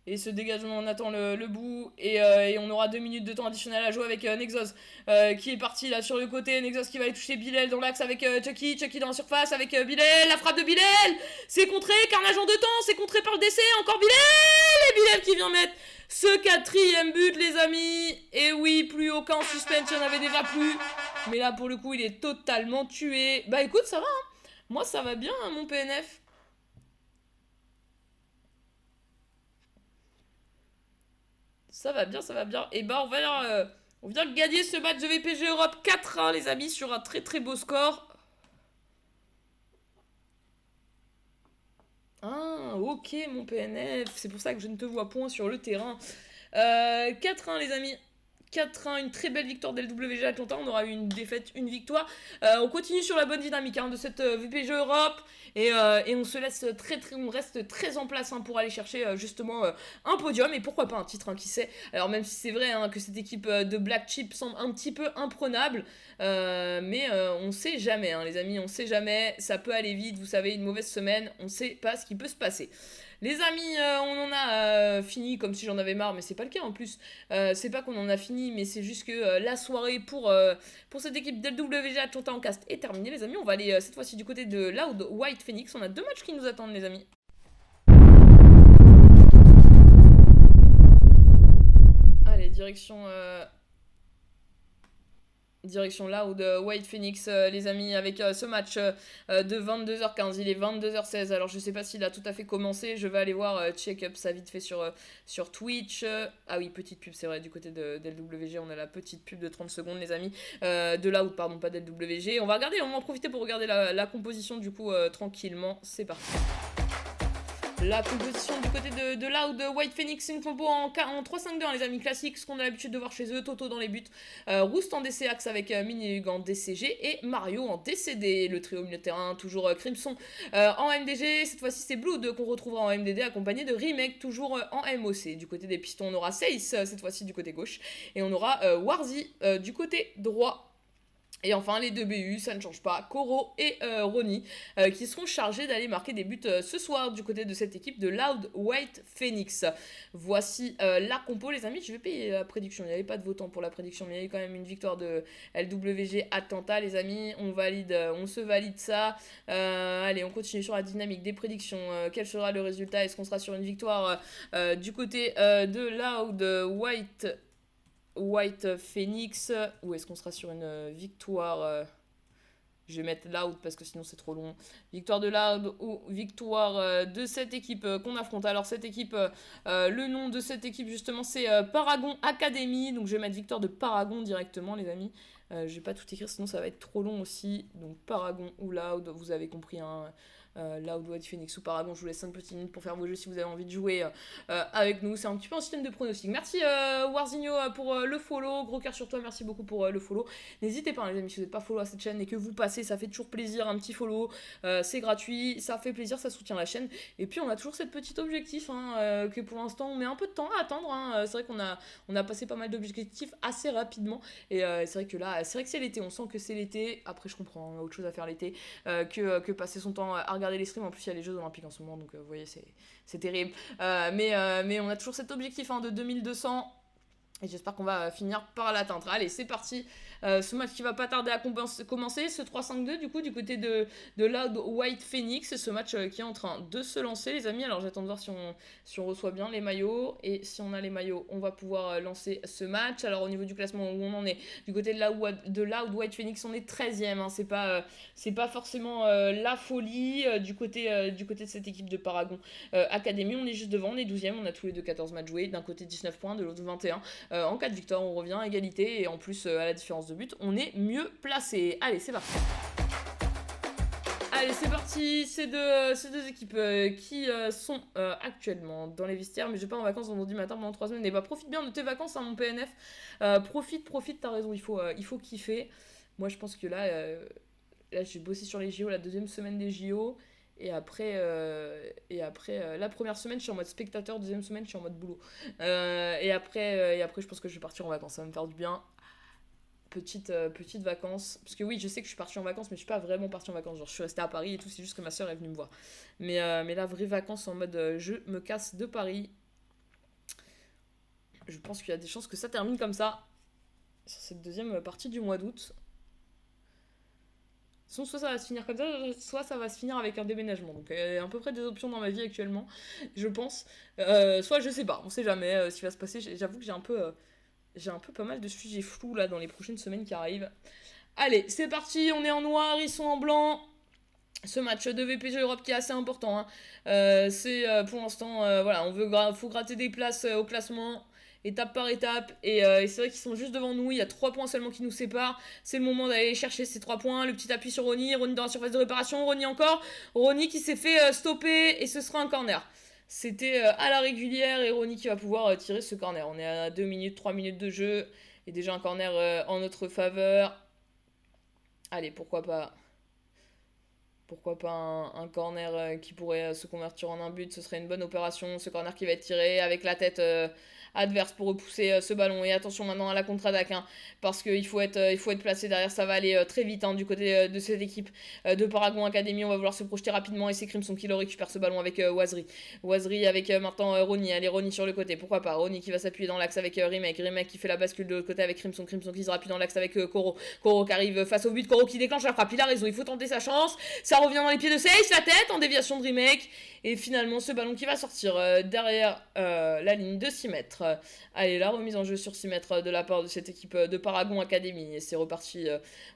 Et ce dégagement, on attend le bout. Et on aura 2 minutes de temps additionnel à jouer avec Nexus qui est parti là sur le côté. Nexus qui va aller toucher Bilal dans l'axe avec Chucky. Chucky dans la surface avec Bilal. La frappe de Bilal. C'est contré. Carnage en 2 temps. C'est contré par le décès. Encore Bilal. Et Bilal qui vient mettre ce 4e but, les amis. Et oui, plus aucun suspense. Il n'y en avait déjà plus. Mais là, pour le coup, il est totalement tué. Bah écoute, ça va. Hein. Moi, ça va bien, hein, mon PNF. Ça va bien, ça va bien. Et bah, on vient de gagner ce match de VPG Europe 4-1, les amis, sur un très très beau score. Ah, ok, mon PNF. C'est pour ça que je ne te vois point sur le terrain. 4-1, les amis. 4-1, une très belle victoire dès le WG Atlanta. On aura eu une défaite, une victoire. On continue sur la bonne dynamique de cette VPG Europe. Et on se laisse on reste très en place pour aller chercher justement un podium. Et pourquoi pas un titre, qui sait. Alors même si c'est vrai que cette équipe de Black Chip semble un petit peu imprenable. Mais on sait jamais, les amis. On sait jamais. Ça peut aller vite. Vous savez, une mauvaise semaine. On sait pas ce qui peut se passer. Les amis, on en a fini comme si j'en avais marre, mais c'est pas le cas en plus. C'est pas qu'on en a fini, mais c'est juste que la soirée pour cette équipe d'LWG Atlanta en cast est terminée, les amis. On va aller cette fois-ci du côté de Loud White Phoenix. On a 2 matchs qui nous attendent, les amis. Allez, direction Loud White Phoenix, les amis, avec ce match de 22h15. Il est 22h16. Alors, je sais pas s'il a tout à fait commencé. Je vais aller voir, check up ça vite fait sur Twitch. Ah oui, petite pub, c'est vrai, du côté de LWG. On a la petite pub de 30 secondes, les amis. De Loud, pardon, pas d'LWG. On va en profiter pour regarder la composition, du coup, tranquillement. C'est parti. La composition du côté de Loud White Phoenix, c'est une compo en 3-5-2, les amis, classiques, ce qu'on a l'habitude de voir chez eux. Toto dans les buts, Roost en DC Axe avec Minihug en DCG et Mario en DCD. Le trio au milieu de terrain, toujours Crimson en MDG. Cette fois-ci, c'est Blood qu'on retrouvera en MDD accompagné de Remake, toujours en MOC. Du côté des pistons, on aura Seiss cette fois-ci du côté gauche et on aura Warzy du côté droit. Et enfin, les deux BU, ça ne change pas, Koro et Ronnie, qui seront chargés d'aller marquer des buts ce soir du côté de cette équipe de Loud White Phoenix. Voici la compo, les amis. Je vais payer la prédiction. Il n'y avait pas de votant pour la prédiction, mais il y a eu quand même une victoire de LWG Atlanta, les amis. On se valide ça. Allez, on continue sur la dynamique des prédictions. Quel sera le résultat? Est-ce qu'on sera sur une victoire du côté de Loud White Phoenix, ou est-ce qu'on sera sur une victoire je vais mettre Loud parce que sinon c'est trop long. Victoire de Loud ou victoire de cette équipe qu'on affronte. Alors cette équipe, le nom de cette équipe justement c'est Paragon Academy. Donc je vais mettre victoire de Paragon directement les amis. Je vais pas tout écrire sinon ça va être trop long aussi. Donc Paragon ou Loud, vous avez compris hein. Loud White Phoenix ou Paragon, je vous laisse 5 petites minutes pour faire vos jeux si vous avez envie de jouer avec nous. C'est un petit peu un système de pronostic. Merci Warzinho pour le follow. Gros cœur sur toi, merci beaucoup pour le follow. N'hésitez pas, les amis, si vous n'êtes pas follow à cette chaîne et que vous passez, ça fait toujours plaisir. Un petit follow, c'est gratuit, ça fait plaisir, ça soutient la chaîne. Et puis on a toujours cette petite objectif que pour l'instant on met un peu de temps à atteindre. Hein. C'est vrai on a passé pas mal d'objectifs assez rapidement. Et c'est vrai que là, c'est vrai que c'est l'été, on sent que c'est l'été. Après, je comprends, on a autre chose à faire l'été que passer son temps à regarder les streams. En plus il y a les Jeux Olympiques en ce moment donc vous voyez c'est terrible mais on a toujours cet objectif hein, de 2200 et j'espère qu'on va finir par l'atteindre. Allez, c'est parti. Ce match qui va pas tarder à commencer, ce 3-5-2 du coup du côté de Loud White Phoenix. Ce match qui est en train de se lancer les amis. Alors j'attends de voir si on reçoit bien les maillots. Et si on a les maillots, on va pouvoir lancer ce match. Alors au niveau du classement où on en est, du côté de Loud White Phoenix, on est 13ème. Hein. C'est pas forcément la folie du côté de cette équipe de Paragon Academy. On est juste devant, on est 12ème. On a tous les deux 14 matchs joués. D'un côté 19 points, de l'autre 21. En cas de victoire, on revient à égalité et en plus, à la différence de but, on est mieux placé. Allez, c'est parti. Allez, c'est parti. Ces deux équipes qui sont actuellement dans les vestiaires, mais je vais pas en vacances vendredi matin pendant 3 semaines. Et bah, profite bien de tes vacances, hein, mon PNF. Profite, t'as raison, il faut kiffer. Moi, je pense que là j'ai bossé sur les JO, la deuxième semaine des JO. Et après, la première semaine, je suis en mode spectateur. Deuxième semaine, je suis en mode boulot. Et après, je pense que je vais partir en vacances. Ça va me faire du bien. Petite vacances. Parce que oui, je sais que je suis partie en vacances, mais je suis pas vraiment partie en vacances. Genre, je suis restée à Paris et tout. C'est juste que ma soeur est venue me voir. Mais là, vraie vacances en mode je me casse de Paris. Je pense qu'il y a des chances que ça termine comme ça. Sur cette deuxième partie du mois d'août. Soit ça va se finir comme ça, soit ça va se finir avec un déménagement. Donc il y a à peu près des options dans ma vie actuellement, je pense. Soit je sais pas, on sait jamais ce qui va se passer. J'avoue que j'ai un peu pas mal de sujets flous là dans les prochaines semaines qui arrivent. Allez, c'est parti, on est en noir, ils sont en blanc. Ce match de VPG Europe qui est assez important. Hein. C'est pour l'instant, voilà, faut gratter des places au classement. Étape par étape, et c'est vrai qu'ils sont juste devant nous, il y a 3 points seulement qui nous séparent, c'est le moment d'aller chercher ces 3 points, le petit appui sur Ronnie dans la surface de réparation, Ronnie encore, Ronnie qui s'est fait stopper, et ce sera un corner. C'était à la régulière, et Ronnie qui va pouvoir tirer ce corner. On est à 2 minutes, 3 minutes de jeu, et déjà un corner en notre faveur. Allez, pourquoi pas un corner qui pourrait se convertir en un but, ce serait une bonne opération, ce corner qui va être tiré avec la tête adverse pour repousser ce ballon. Et attention maintenant à la contre-attaque, hein, parce qu'il faut être placé derrière, ça va aller très vite hein, du côté de cette équipe de Paragon Academy. On va vouloir se projeter rapidement et c'est Crimson qui le récupère ce ballon avec Wazri. Wazri avec maintenant Ronnie, allez Ronnie sur le côté, pourquoi pas, Ronnie qui va s'appuyer dans l'axe avec Rimek qui fait la bascule de l'autre côté avec Crimson qui se rappuie dans l'axe avec Koro qui arrive face au but, Koro qui déclenche la frappe, il a raison, il faut tenter sa chance, ça revient dans les pieds de Seiss, la tête en déviation de Rimek. Et finalement, ce ballon qui va sortir derrière la ligne de 6 mètres. Allez, la remise en jeu sur 6 mètres de la part de cette équipe de Paragon Academy. Et c'est reparti.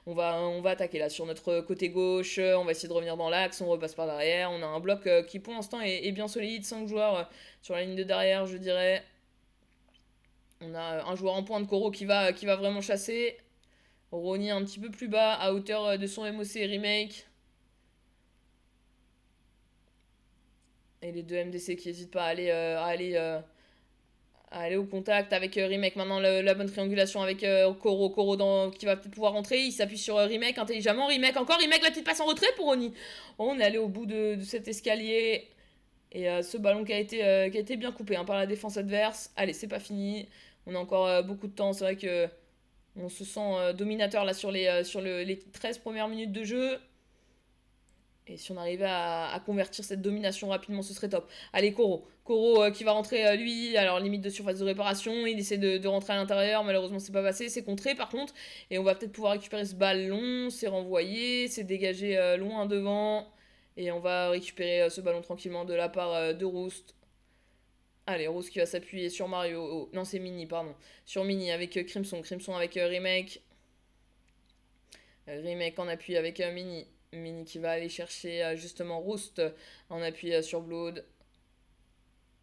On va attaquer là sur notre côté gauche. On va essayer de revenir dans l'axe. On repasse par derrière. On a un bloc qui pour l'instant est bien solide. 5 joueurs sur la ligne de derrière, je dirais. On a un joueur en pointe, Koro, qui va vraiment chasser. Ronnie un petit peu plus bas, à hauteur de son MOC Remake. Et les deux MDC qui n'hésitent pas à aller au contact avec Remake. Maintenant, la bonne triangulation avec Koro. Qui va peut-être pouvoir rentrer. Il s'appuie sur Remake intelligemment. Remake, la petite passe en retrait pour Ronnie. On est allé au bout de cet escalier. Et ce ballon qui a été bien coupé hein, par la défense adverse. Allez, c'est pas fini. On a encore beaucoup de temps. C'est vrai que On se sent dominateur là sur les 13 premières minutes de jeu. Et si on arrivait à convertir cette domination rapidement, ce serait top. Allez, Koro. Koro qui va rentrer, lui, alors limite de surface de réparation. Il essaie de rentrer à l'intérieur. Malheureusement, c'est pas passé. C'est contré par contre. Et on va peut-être pouvoir récupérer ce ballon. C'est renvoyé. C'est dégagé loin devant. Et on va récupérer ce ballon tranquillement de la part de Roost. Allez, Roost qui va s'appuyer sur Mario. Oh, non, c'est Mini, pardon. Sur Mini avec Crimson. Crimson avec Remake. Remake en appui avec Mini. Mini qui va aller chercher justement Roost en appui sur Blood.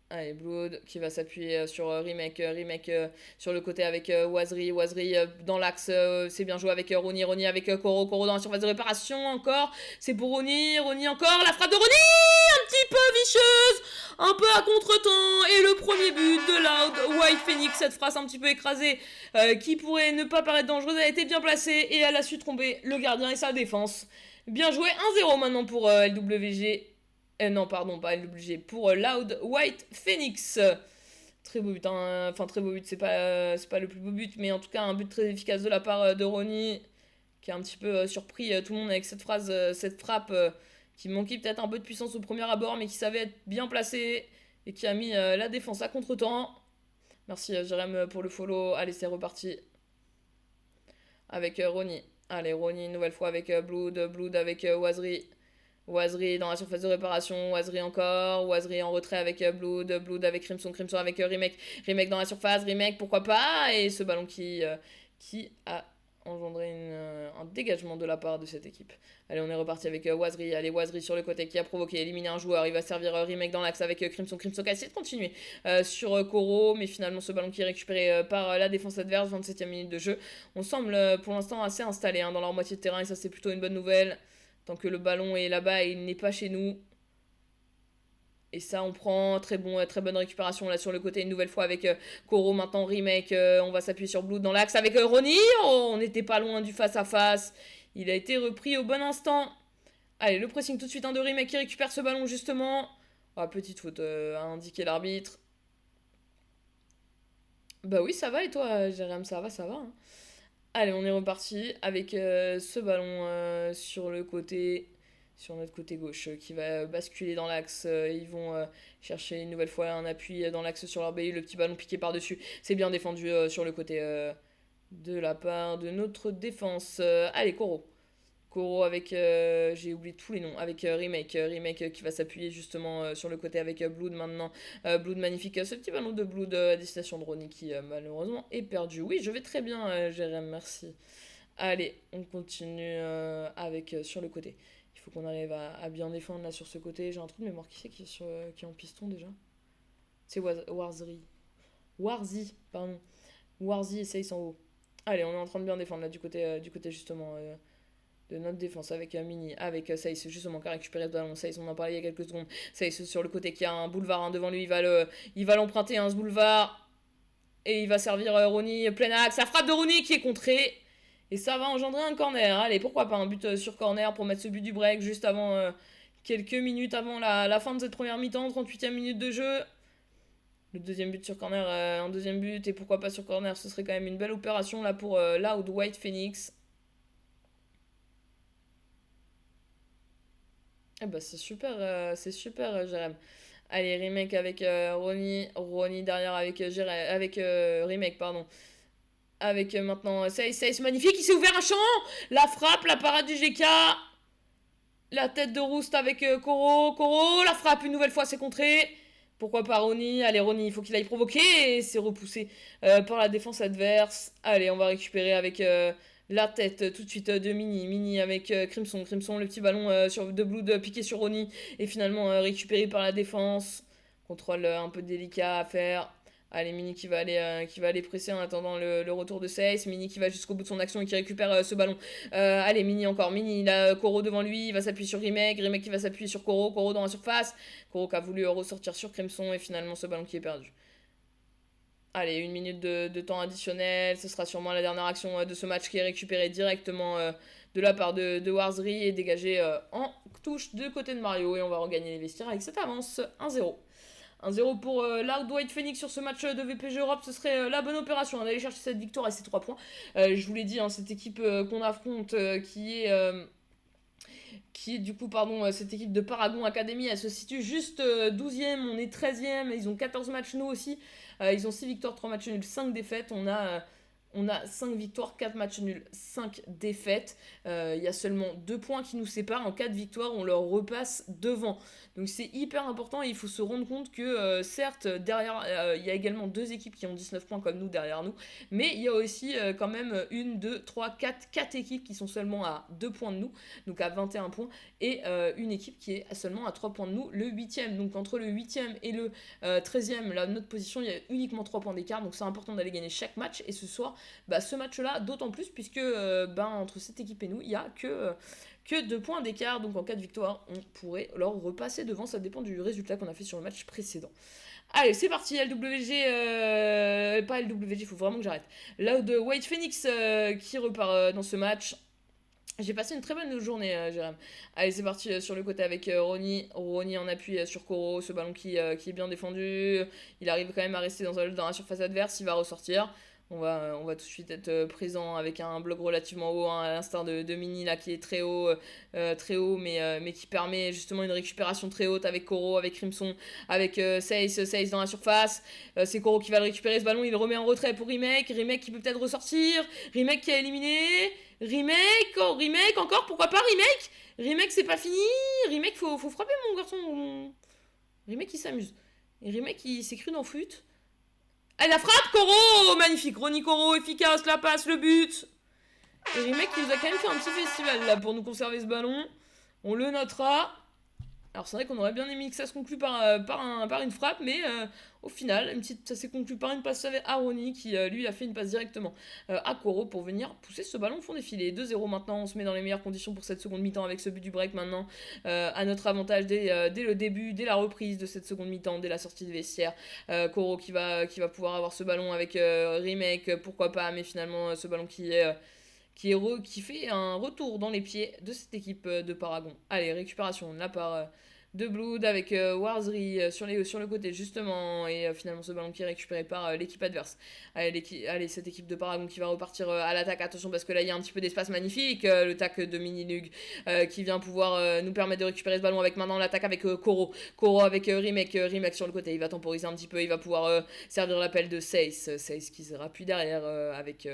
Allez, Blood qui va s'appuyer sur Remake. Remake sur le côté avec Wazri. Wazri dans l'axe, c'est bien joué avec Ronnie. Ronnie avec Koro. Koro dans la surface de réparation encore. C'est pour Ronnie. Ronnie encore. La frappe de Ronnie un petit peu vicieuse. Un peu à contre-temps. Et le premier but de Loud White Phoenix. Cette phrase un petit peu écrasée qui pourrait ne pas paraître dangereuse. Elle a été bien placée et elle a su tromper le gardien et sa défense. Bien joué, 1-0 maintenant pour LWG. Non, pardon, pas LWG. Pour Loud White Phoenix. Très beau but, hein. Enfin, très beau but, c'est pas le plus beau but, mais en tout cas, un but très efficace de la part de Ronnie, qui a un petit peu surpris tout le monde avec cette phrase, cette frappe qui manquait peut-être un peu de puissance au premier abord, mais qui savait être bien placée et qui a mis la défense à contre-temps. Merci Jérém pour le follow. Allez, c'est reparti avec Ronnie. Allez, Ronnie une nouvelle fois avec Blood. Blood avec Wazri. Wazri dans la surface de réparation. Wazri encore. Wazri en retrait avec Blood. Blood avec Crimson. Crimson avec Remake. Remake dans la surface. Remake, pourquoi pas. Et ce ballon qui a engendré un dégagement de la part de cette équipe. Allez, on est reparti avec Wazri. Allez, Wazri sur le côté qui a provoqué, éliminé un joueur. Il va servir Remake dans l'axe avec Crimson. Crimson qui a essayé de continuer sur Koro, mais finalement ce ballon qui est récupéré par la défense adverse, 27e minute de jeu. On semble pour l'instant assez installé dans leur moitié de terrain et ça c'est plutôt une bonne nouvelle. Tant que le ballon est là-bas et il n'est pas chez nous. Et ça, on prend très bonne récupération là sur le côté une nouvelle fois avec Koro. Maintenant, Remake. On va s'appuyer sur Blood dans l'axe avec Ronnie. Oh, on n'était pas loin du face-à-face. Il a été repris au bon instant. Allez, le pressing tout de suite de Remake qui récupère ce ballon justement. Ah, petite faute à indiquer l'arbitre. Bah oui, ça va et toi, Jérém, ça va, hein. Allez, on est reparti avec ce ballon sur le côté. Sur notre côté gauche qui va basculer dans l'axe. Ils vont chercher une nouvelle fois un appui dans l'axe sur leur BU. Le petit ballon piqué par-dessus. C'est bien défendu sur le côté de la part de notre défense. Allez, Koro. Koro avec, j'ai oublié tous les noms, avec Remake. Remake qui va s'appuyer justement sur le côté avec Blood maintenant. Blood magnifique. Ce petit ballon de Blood à destination de Ronnie qui malheureusement est perdu. Oui, je vais très bien, Jérém, merci. Allez, on continue avec sur le côté. Il faut qu'on arrive à bien défendre là sur ce côté. J'ai un trou de mémoire. Qui c'est qui est en piston déjà? C'est Warzy. Warzy, pardon. Warzy et Saïs en haut. Allez, on est en train de bien défendre là du côté justement de notre défense avec Mini, avec Saïs justement qui a récupéré le ballon. Saïs, on en parlait il y a quelques secondes. Saïs sur le côté qui a un boulevard devant lui. Il va l'emprunter ce boulevard. Et il va servir Ronnie plein axe. La frappe de Ronnie qui est contrée. Et ça va engendrer un corner. Allez, pourquoi pas un but sur corner pour mettre ce but du break juste avant, quelques minutes avant la fin de cette première mi-temps, 38e minute de jeu. Le deuxième but sur corner, un deuxième but, et pourquoi pas sur corner, ce serait quand même une belle opération là pour Loud White Phoenix. Eh bah c'est super Jérém. Allez, Remake avec Ronnie derrière avec Remake, pardon. Avec maintenant Saïs magnifique, il s'est ouvert un champ. La frappe, la parade du GK. La tête de Roost avec Koro, la frappe une nouvelle fois, c'est contré. Pourquoi pas Ronnie? Allez, Ronnie, il faut qu'il aille provoquer. Et c'est repoussé par la défense adverse. Allez, on va récupérer avec la tête tout de suite de Mini. Mini avec Crimson. Crimson, le petit ballon de Blood piqué sur Ronnie. Et finalement récupéré par la défense. Contrôle un peu délicat à faire. Allez, Mini qui va aller presser en attendant le retour de Saïs. Mini qui va jusqu'au bout de son action et qui récupère ce ballon. Allez, Mini encore. Mini, il a Koro devant lui. Il va s'appuyer sur Remake. Remake qui va s'appuyer sur Koro. Koro dans la surface. Koro qui a voulu ressortir sur Crimson. Et finalement, ce ballon qui est perdu. Allez, 1 minute de temps additionnel. Ce sera sûrement la dernière action de ce match qui est récupérée directement de la part de Warzri et dégagée en touche de côté de Mario. Et on va regagner les vestiaires avec cette avance 1-0. 1-0 pour Loud White Phoenix sur ce match de VPG Europe. Ce serait la bonne opération d'aller chercher cette victoire et ces 3 points. Je vous l'ai dit, hein, cette équipe qu'on affronte qui est du coup, pardon, cette équipe de Paragon Academy, elle se situe juste 12e, on est 13e, ils ont 14 matchs nous aussi, ils ont 6 victoires, 3 matchs nuls, 5 défaites, on a 5 victoires, 4 matchs nuls, 5 défaites. Il y a seulement 2 points qui nous séparent. En cas de victoire, on leur repasse devant. Donc c'est hyper important et il faut se rendre compte que certes, derrière, il y a également 2 équipes qui ont 19 points comme nous derrière nous. Mais il y a aussi quand même 1, 2, 3, 4 équipes qui sont seulement à 2 points de nous. Donc à 21 points. Et une équipe qui est seulement à 3 points de nous, le 8e. Donc entre le 8e et le 13e, là, notre position, il y a uniquement 3 points d'écart. Donc c'est important d'aller gagner chaque match. Et ce soir, ce match-là, d'autant plus, puisque entre cette équipe et nous, il n'y a que 2 points d'écart. Donc en cas de victoire, on pourrait leur repasser devant. Ça dépend du résultat qu'on a fait sur le match précédent. Allez, c'est parti, LWG, pas LWG, il faut vraiment que j'arrête. Loud White Phoenix qui repart dans ce match. J'ai passé une très bonne journée, Jérém. Allez, c'est parti sur le côté avec Ronnie. Ronnie en appui sur Koro, ce ballon qui est bien défendu. Il arrive quand même à rester dans la surface adverse, il va ressortir. On va tout de suite être présent avec un bloc relativement haut, hein, à l'instar de Mini là qui est très haut, mais qui permet justement une récupération très haute avec Koro, avec Crimson, avec Seiss dans la surface. C'est Koro qui va le récupérer ce ballon, il le remet en retrait pour Remake. Remake qui peut peut-être ressortir. Remake qui a éliminé. Remake encore, pourquoi pas Remake. Remake c'est pas fini. Remake faut frapper mon garçon. Remake il s'amuse. Et Remake il s'est cru dans flûte. Elle la frappe, Koro. Magnifique, Ronnie Koro, efficace, la passe, le but. Et Remake il nous a quand même fait un petit festival là pour nous conserver ce ballon. On le notera. Alors c'est vrai qu'on aurait bien aimé que ça se conclue par une frappe, mais au final, ça s'est conclu par une passe à Ronnie qui lui a fait une passe directement à Koro pour venir pousser ce ballon au fond des filets. 2-0 maintenant, on se met dans les meilleures conditions pour cette seconde mi-temps avec ce but du break maintenant à notre avantage dès le début, dès la reprise de cette seconde mi-temps, dès la sortie des vestiaires. Koro qui va pouvoir avoir ce ballon avec Remake, pourquoi pas, mais finalement ce ballon qui fait un retour dans les pieds de cette équipe de Paragon. Allez, récupération de la part de Blood avec Warzri sur le côté justement, et finalement ce ballon qui est récupéré par l'équipe adverse. Allez, cette équipe de Paragon qui va repartir à l'attaque, attention parce que là il y a un petit peu d'espace magnifique, le tac de Minilug qui vient pouvoir nous permettre de récupérer ce ballon avec maintenant l'attaque avec Koro avec Remake sur le côté, il va temporiser un petit peu, il va pouvoir servir l'appel de Seiss qui sera puis derrière avec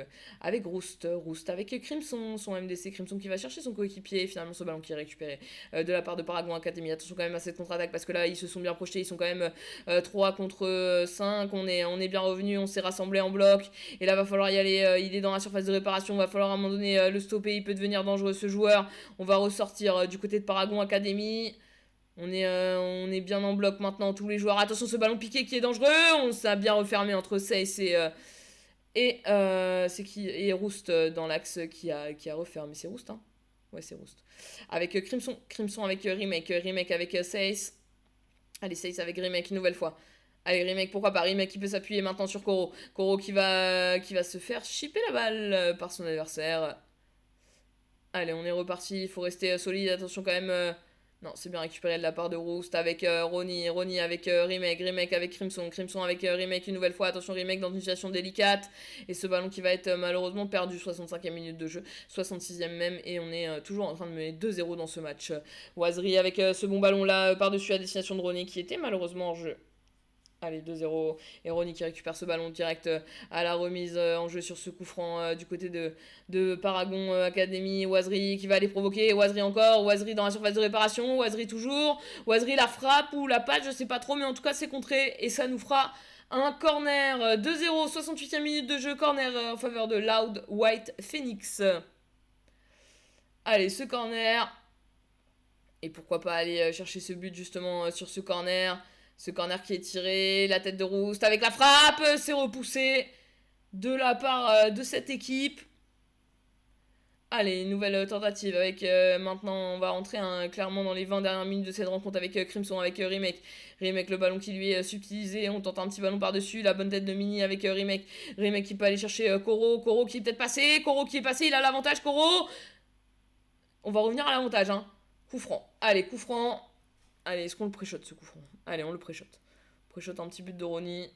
Roost avec Crimson, son MDC Crimson qui va chercher son coéquipier, finalement ce ballon qui est récupéré de la part de Paragon Academy. Attention quand même à cette contre-attaque parce que là ils se sont bien projetés, ils sont quand même 3 contre 5, on est bien revenu, on s'est rassemblé en bloc et là va falloir y aller, il est dans la surface de réparation, va falloir à un moment donné le stopper, il peut devenir dangereux ce joueur. On va ressortir du côté de Paragon Academy. On est bien en bloc maintenant tous les joueurs. Attention ce ballon piqué qui est dangereux, on s'est bien refermé entre Seiss et Roost dans l'axe qui a refermé. C'est Roost, hein. Ouais, c'est Roost. Avec Crimson avec Remake avec Seiss. Allez, Seiss avec Remake une nouvelle fois. Allez, Remake, pourquoi pas. Remake qui peut s'appuyer maintenant sur Koro qui va se faire chipper la balle par son adversaire. Allez, on est reparti, il faut rester solide, attention quand même. Non, c'est bien récupéré de la part de Roost avec Ronnie avec Remake avec Crimson avec Remake une nouvelle fois. Attention, Remake dans une situation délicate. Et ce ballon qui va être malheureusement perdu, 65e minute de jeu, 66e même. Et on est toujours en train de mener 2-0 dans ce match. Warzri avec ce bon ballon là par-dessus à destination de Ronnie qui était malheureusement en jeu. Allez, 2-0. Et Ronnie qui récupère ce ballon direct à la remise en jeu sur ce coup franc du côté de Paragon Academy. Warzri qui va aller provoquer. Warzri encore. Warzri dans la surface de réparation. Warzri toujours. Warzri la frappe ou la passe, je sais pas trop. Mais en tout cas, c'est contré. Et ça nous fera un corner. 2-0, 68e minute de jeu. Corner en faveur de Loud White Phoenix. Allez, ce corner. Et pourquoi pas aller chercher ce but justement sur ce corner. Ce corner qui est tiré, la tête de Roost avec la frappe, c'est repoussé de la part de cette équipe. Allez, une nouvelle tentative avec maintenant, on va rentrer clairement dans les 20 dernières minutes de cette rencontre avec Crimson, avec Remake. Remake, le ballon qui lui est subtilisé, on tente un petit ballon par-dessus, la bonne tête de Mini avec Remake. Remake qui peut aller chercher Koro qui est peut-être passé, Koro qui est passé, il a l'avantage, Koro. On va revenir à l'avantage, hein. Coup franc. Allez, coup franc. Allez, est-ce qu'on le pré-shot ce coup franc? Allez, on le pré-shot. Pré-shot, un petit but de Ronny.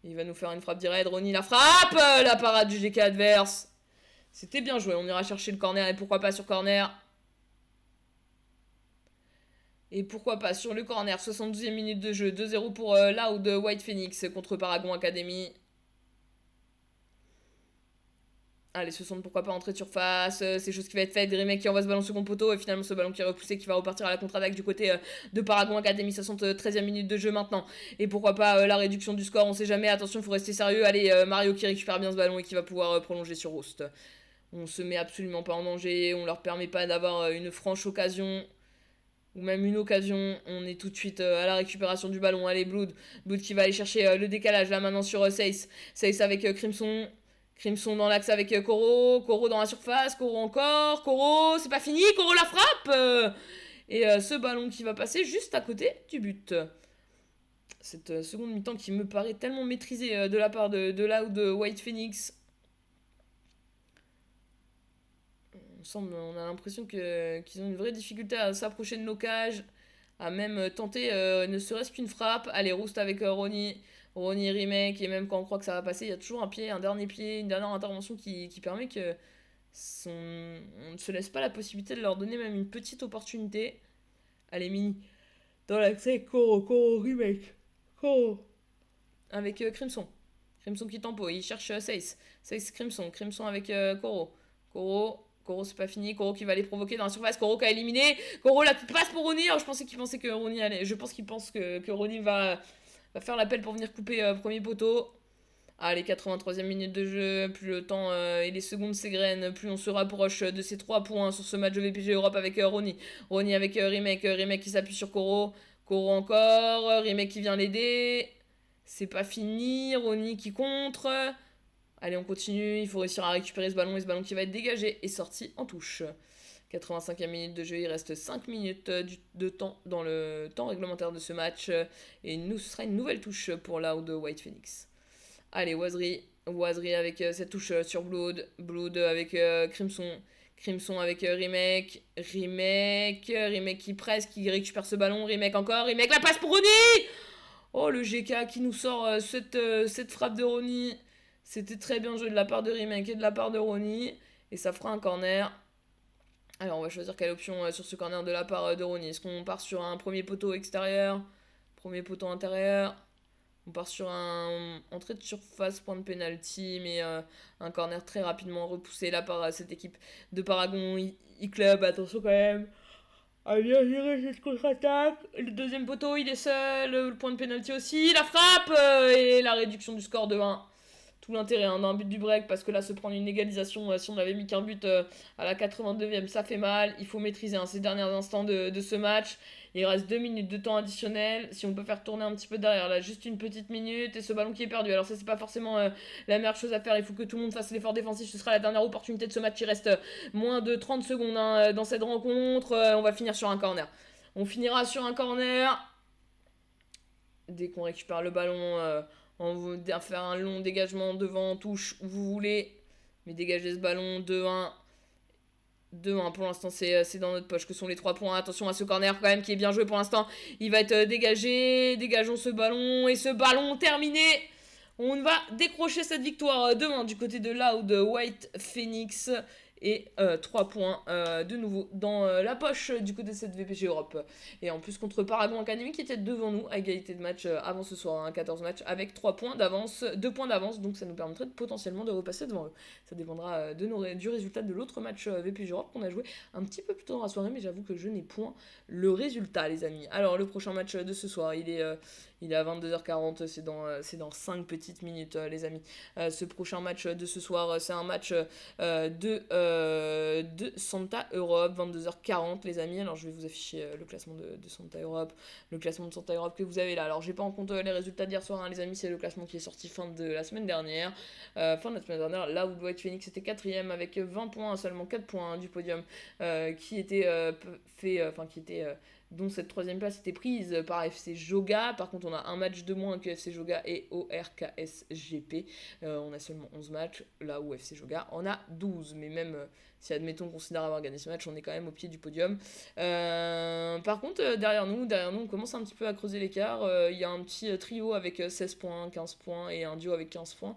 Il va nous faire une frappe directe. Ronny, la frappe, la parade du GK adverse. C'était bien joué. On ira chercher le corner et pourquoi pas sur corner. Et pourquoi pas sur le corner. 72e minute de jeu. 2-0 pour Loud White Phoenix contre Paragon Academy. Allez, 60, pourquoi pas entrer de surface, c'est chose qui va être faite, Rimek qui envoie ce ballon second poteau, et finalement ce ballon qui est repoussé, qui va repartir à la contre-attaque du côté de Paragon Academy, 73e minute de jeu maintenant, et pourquoi pas la réduction du score, on sait jamais, attention, il faut rester sérieux, allez, Mario qui récupère bien ce ballon et qui va pouvoir prolonger sur Roast. On se met absolument pas en danger, on leur permet pas d'avoir une franche occasion, ou même une occasion, on est tout de suite à la récupération du ballon, allez, Blood qui va aller chercher le décalage, là maintenant sur Seiss avec Crimson, Crimson dans l'axe avec Koro, Koro dans la surface, Koro encore, Koro, c'est pas fini, Koro la frappe et ce ballon qui va passer juste à côté du but. Cette seconde mi-temps qui me paraît tellement maîtrisée de la part de Loud White Phoenix. On a l'impression qu'ils ont une vraie difficulté à s'approcher de nos cages, à même tenter ne serait-ce qu'une frappe. Allez, Roust avec Ronny Rimek, et même quand on croit que ça va passer, il y a toujours un pied, un dernier pied, une dernière intervention qui permet que on ne se laisse pas la possibilité de leur donner même une petite opportunité. Allez, Mini dans l'accès, Koro, Rimek, Koro avec Crimson qui tempo, il cherche Seiss Crimson avec Koro, c'est pas fini. Koro qui va les provoquer dans la surface. Koro qui a éliminé. Koro, la passe pour Ronny. Alors, je pense que Ronny allait. Je pense qu'il pense que Ronny va faire l'appel pour venir couper premier poteau. Allez, 83e minute de jeu. Plus le temps et les secondes s'égrènent, plus on se rapproche de ces 3 points sur ce match de VPG Europe avec Ronny. Ronny avec Rimek. Rimek qui s'appuie sur Koro. Koro encore. Rimek qui vient l'aider. C'est pas fini. Ronny qui contre. Allez, on continue, il faut réussir à récupérer ce ballon, et ce ballon qui va être dégagé et sorti en touche. 85e minute de jeu, il reste 5 minutes de temps dans le temps réglementaire de ce match, et ce sera une nouvelle touche pour Loud White Phoenix. Allez, Wazri avec cette touche sur Blood avec Crimson avec Rimek qui presse, qui récupère ce ballon, Rimek encore, Rimek la passe pour Ronny. Oh, le GK qui nous sort cette frappe de Ronny. C'était très bien joué de la part de Rimek et de la part de Ronny. Et ça fera un corner. Alors on va choisir quelle option sur ce corner de la part de Ronny. Est-ce qu'on part sur un premier poteau extérieur, premier poteau intérieur? On part sur un entrée de surface, point de penalty, mais un corner très rapidement repoussé là par cette équipe de Paragon E-Club. Attention quand même à bien gérer cette contre-attaque. Le deuxième poteau, il est seul. Le point de penalty aussi. La frappe et la réduction du score de 1. Tout l'intérêt d'un but du break, parce que là, se prendre une égalisation, si on n'avait mis qu'un but à la 82e, ça fait mal. Il faut maîtriser ces derniers instants de ce match. Il reste 2 minutes de temps additionnel. Si on peut faire tourner un petit peu derrière, là, juste une petite minute, et ce ballon qui est perdu. Alors ça, c'est pas forcément la meilleure chose à faire. Il faut que tout le monde fasse l'effort défensif. Ce sera la dernière opportunité de ce match. Il reste moins de 30 secondes dans cette rencontre. On va finir sur un corner. On finira sur un corner. Dès qu'on récupère le ballon... on va faire un long dégagement devant, touche où vous voulez. Mais dégagez ce ballon, 2-1. 2-1 pour l'instant, c'est dans notre poche que sont les 3 points. Attention à ce corner quand même qui est bien joué pour l'instant. Il va être dégagé. Dégageons ce ballon. Et ce ballon terminé. On va décrocher cette victoire demain du côté de Loud White Phoenix. Et 3 points de nouveau dans la poche du côté de cette VPG Europe. Et en plus contre Paragon Academy qui était devant nous à égalité de match avant ce soir, 14 matchs avec 3 points d'avance, 2 points d'avance, donc ça nous permettrait potentiellement de repasser devant eux. Ça dépendra du résultat de l'autre match VPG Europe qu'on a joué un petit peu plus tôt dans la soirée, mais j'avoue que je n'ai point le résultat, les amis. Alors le prochain match de ce soir, il est à 22h40, c'est dans 5 petites minutes, les amis. Ce prochain match de ce soir, c'est un match de Santa Europe, 22h40, les amis. Alors je vais vous afficher le classement de Santa Europe, le classement de Santa Europe que vous avez là. Alors j'ai pas en compte les résultats d'hier soir, les amis, c'est le classement qui est sorti fin de la semaine dernière. Là où White Phoenix était 4ème avec 20 points, seulement 4 points du podium qui était dont cette troisième place était prise par FC Joga. Par contre, on a un match de moins que FC Joga et ORKS GP. On a seulement 11 matchs, là où FC Joga en a 12. Mais même si, admettons, on considère avoir gagné ce match, on est quand même au pied du podium. Par contre, derrière nous, on commence un petit peu à creuser l'écart. Il y a un petit trio avec 16 points, 15 points et un duo avec 15 points.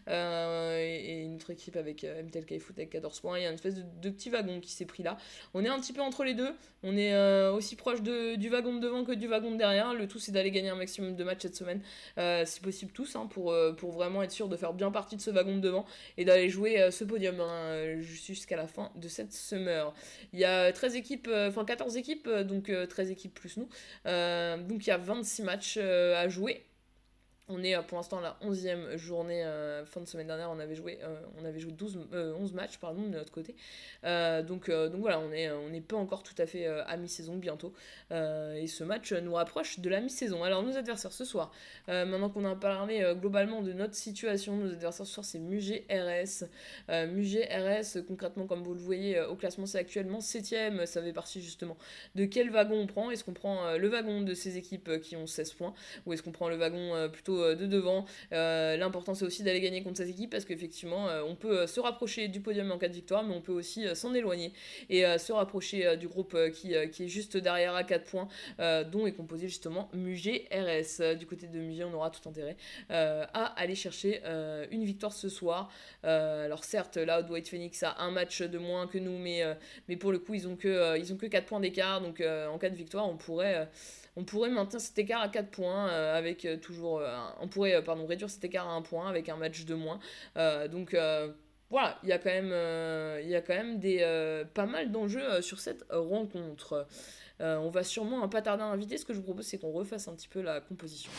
Et une autre équipe avec MTLK Foot avec 14 points. Il y a une espèce de petit wagon qui s'est pris là. On est un petit peu entre les deux. On est aussi proche du wagon de devant que du wagon de derrière. Le tout, c'est d'aller gagner un maximum de matchs cette semaine. Si possible tous, hein, pour vraiment être sûr de faire bien partie de ce wagon de devant et d'aller jouer ce podium jusqu'à la fin de cette summer. Il y a 13 équipes, 14 équipes, donc 13 équipes plus nous. Donc il y a 26 matchs à jouer. On est pour l'instant à la 11e journée, fin de semaine dernière, on avait joué 11 matchs pardon, de notre côté. Donc voilà, on n'est pas encore tout à fait à mi-saison bientôt. Et ce match nous rapproche de la mi-saison. Alors nos adversaires ce soir, maintenant qu'on a parlé globalement de notre situation, nos adversaires ce soir c'est Mugé RS. Mugé RS, concrètement comme vous le voyez au classement, c'est actuellement 7ème. Ça fait partie justement de quel wagon on prend. Est-ce qu'on prend le wagon de ces équipes qui ont 16 points ou est-ce qu'on prend le wagon plutôt de devant. L'important c'est aussi d'aller gagner contre cette équipe parce qu'effectivement on peut se rapprocher du podium en cas de victoire, mais on peut aussi s'en éloigner et se rapprocher du groupe qui est juste derrière à 4 points, dont est composé justement Mugé RS. Du côté de Mugé, on aura tout intérêt à aller chercher une victoire ce soir. Alors certes, là White Phoenix a un match de moins que nous, mais pour le coup ils ont que 4 points d'écart, donc en cas de victoire on pourrait maintenir cet écart à 4 points avec toujours. On pourrait réduire cet écart à 1 point avec un match de moins. Donc voilà, il y a quand même pas mal d'enjeux sur cette rencontre. On va sûrement pas tarder à inviter. Ce que je vous propose, c'est qu'on refasse un petit peu la composition.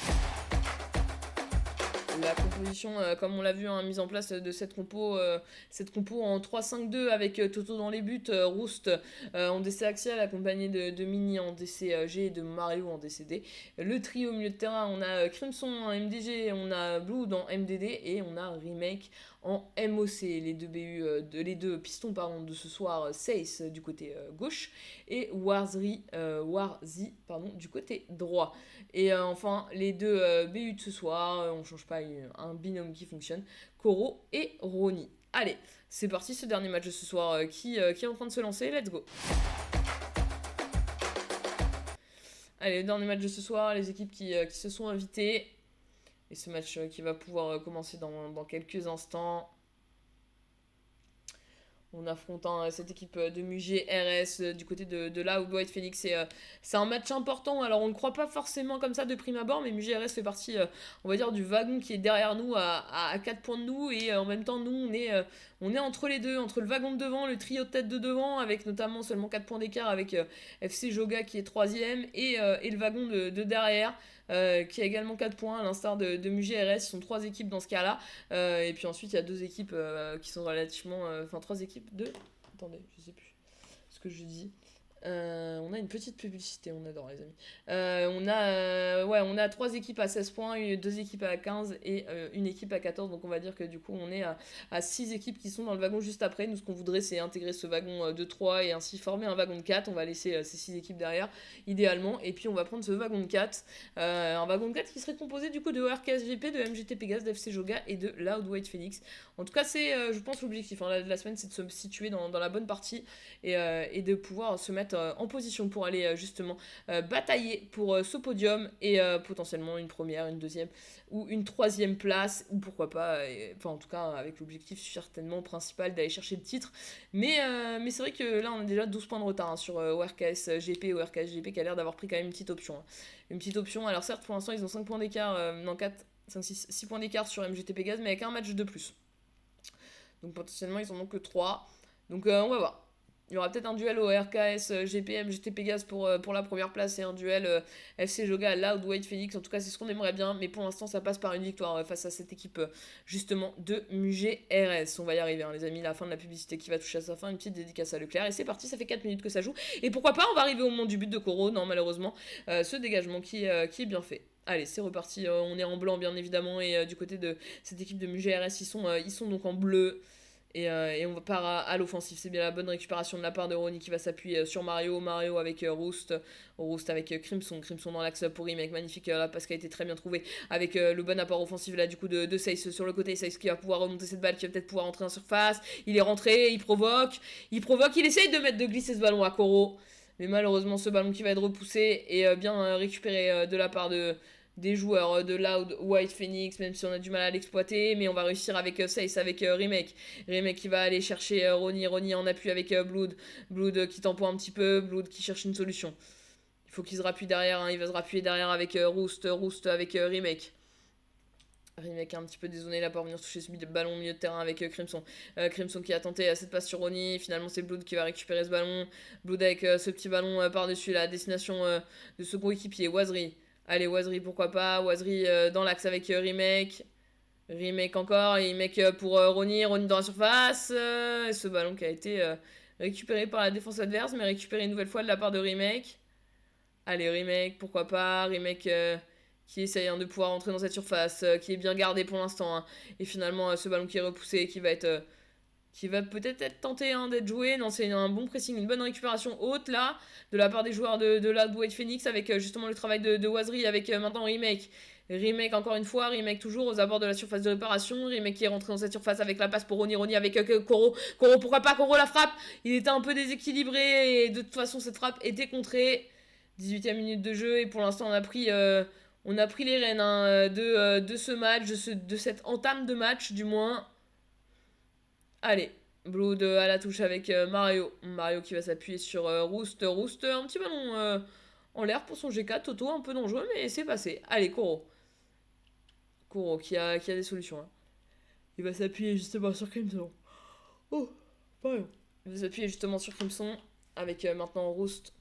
La composition, comme on l'a vu, mise en place de cette compo en 3-5-2 avec Toto dans les buts, Roust en DC axial accompagné de Mini en DCG et de Mario en DCD. Le trio au milieu de terrain, on a Crimson en MDG, on a Blue en MDD et on a Remake en MOC. Les deux pistons de ce soir, Seis du côté gauche et Warzy du côté droit. Et enfin, les deux BU de ce soir, on change pas, un binôme qui fonctionne, Koro et Roni. Allez, c'est parti, ce dernier match de ce soir qui est en train de se lancer, let's go. Allez, le dernier match de ce soir, les équipes qui se sont invitées. Et ce match qui va pouvoir commencer dans quelques instants. On affronte cette équipe de Mugé RS du côté de là où White Phoenix. C'est un match important. Alors on ne croit pas forcément comme ça de prime abord, mais Mugé RS fait partie, on va dire, du wagon qui est derrière nous à 4 points de nous. Et en même temps, nous, on est entre les deux, entre le wagon de devant, le trio de tête de devant, avec notamment seulement 4 points d'écart avec FC Joga qui est 3ème, et le wagon de derrière. Qui a également 4 points, à l'instar de Mugé RS. Ils sont 3 équipes dans ce cas-là. Et puis ensuite, il y a 2 équipes qui sont relativement. 3 équipes de. Attendez, je sais plus ce que je dis. On a une petite publicité, on adore les amis. On a 3 équipes à 16 points, 2 équipes à 15 et une équipe à 14. Donc on va dire que du coup on est à 6 équipes qui sont dans le wagon juste après. Nous ce qu'on voudrait c'est intégrer ce wagon de 3 et ainsi former un wagon de 4. On va laisser ces 6 équipes derrière idéalement. Et puis on va prendre ce wagon de 4. Un wagon de 4 qui serait composé du coup de ORKS GP, de MGT Pegasus, d'FC Joga et de Loud White Phoenix. En tout cas c'est je pense l'objectif de la semaine, c'est de se situer dans la bonne partie et de pouvoir se mettre en position pour aller justement batailler pour ce podium et potentiellement une première, une deuxième ou une troisième place, ou pourquoi pas, en tout cas avec l'objectif certainement principal d'aller chercher le titre. Mais c'est vrai que là on a déjà 12 points de retard sur ORKS GP qui a l'air d'avoir pris quand même une petite option. Une petite option, alors certes pour l'instant ils ont 5 points d'écart, 6 points d'écart sur MGT Pegasus, mais avec un match de plus. Donc potentiellement ils en ont que 3. Donc on va voir. Il y aura peut-être un duel au RKS GP MGT Pegasus pour la première place et un duel FC Joga Loud White Phoenix. En tout cas, c'est ce qu'on aimerait bien. Mais pour l'instant, ça passe par une victoire face à cette équipe justement de Mugé RS. On va y arriver, les amis. La fin de la publicité qui va toucher à sa fin. Une petite dédicace à Leclerc. Et c'est parti, ça fait 4 minutes que ça joue. Et pourquoi pas, on va arriver au moment du but de Koro. Non, malheureusement, ce dégagement qui est bien fait. Allez, c'est reparti. On est en blanc, bien évidemment. Et du côté de cette équipe de Mugé RS, ils sont donc en bleu. Et on part à l'offensive. C'est bien la bonne récupération de la part de Ronnie qui va s'appuyer sur Mario. Mario avec Roost. Roost avec Crimson. Crimson dans l'axe pour Remake. Magnifique la passe qui a été très bien trouvée. Avec le bon apport offensif là du coup de Seiss sur le côté. Seiss qui va pouvoir remonter cette balle. Qui va peut-être pouvoir entrer en surface. Il est rentré. Il provoque. Il essaye de glisser ce ballon à Koro. Mais malheureusement ce ballon qui va être repoussé. Et bien récupéré de la part des joueurs de Loud White Phoenix, même si on a du mal à l'exploiter, mais on va réussir avec Seiss, avec Remake. Remake qui va aller chercher Ronnie en appui avec Blood. Blood qui tempo un petit peu, Blood qui cherche une solution. Il faut qu'il se rappuie derrière, il va se rappuyer derrière avec Roost avec Remake. Remake un petit peu dézonné là pour venir toucher ce ballon au milieu de terrain avec Crimson. Crimson qui a tenté cette passe sur Ronnie. Finalement, c'est Blood qui va récupérer ce ballon. Blood avec ce petit ballon par-dessus la destination de ce coéquipier, Wazri. Allez, Wazri, pourquoi pas. Wazri dans l'axe avec Remake. Remake encore. Remake pour Ronnie. Ronnie dans la surface. Ce ballon qui a été récupéré par la défense adverse, mais récupéré une nouvelle fois de la part de Remake. Allez, Remake, pourquoi pas. Remake qui essaye de pouvoir entrer dans cette surface, qui est bien gardé pour l'instant. Hein. Et finalement, ce ballon qui est repoussé, qui va peut-être être tenté d'être joué. Non, c'est un bon pressing, une bonne récupération haute là, de la part des joueurs de la White Phoenix, avec justement le travail de Wazri, avec maintenant Remake. Remake encore une fois, Remake toujours aux abords de la surface de réparation. Remake qui est rentré dans cette surface avec la passe pour Ronnie avec Koro. Koro, pourquoi pas, Koro la frappe. Il était un peu déséquilibré et de toute façon cette frappe était contrée. 18e minute de jeu et pour l'instant on a pris les rênes de ce match, de cette entame de match du moins. Allez, Blood à la touche avec Mario. Mario qui va s'appuyer sur Roost. Roost, un petit ballon en l'air pour son G4. Toto, un peu dangereux, mais c'est passé. Allez, Koro. Koro qui a des solutions. Hein. Il va s'appuyer justement sur Crimson. Oh, pardon. Il va s'appuyer justement sur Crimson avec maintenant Roost.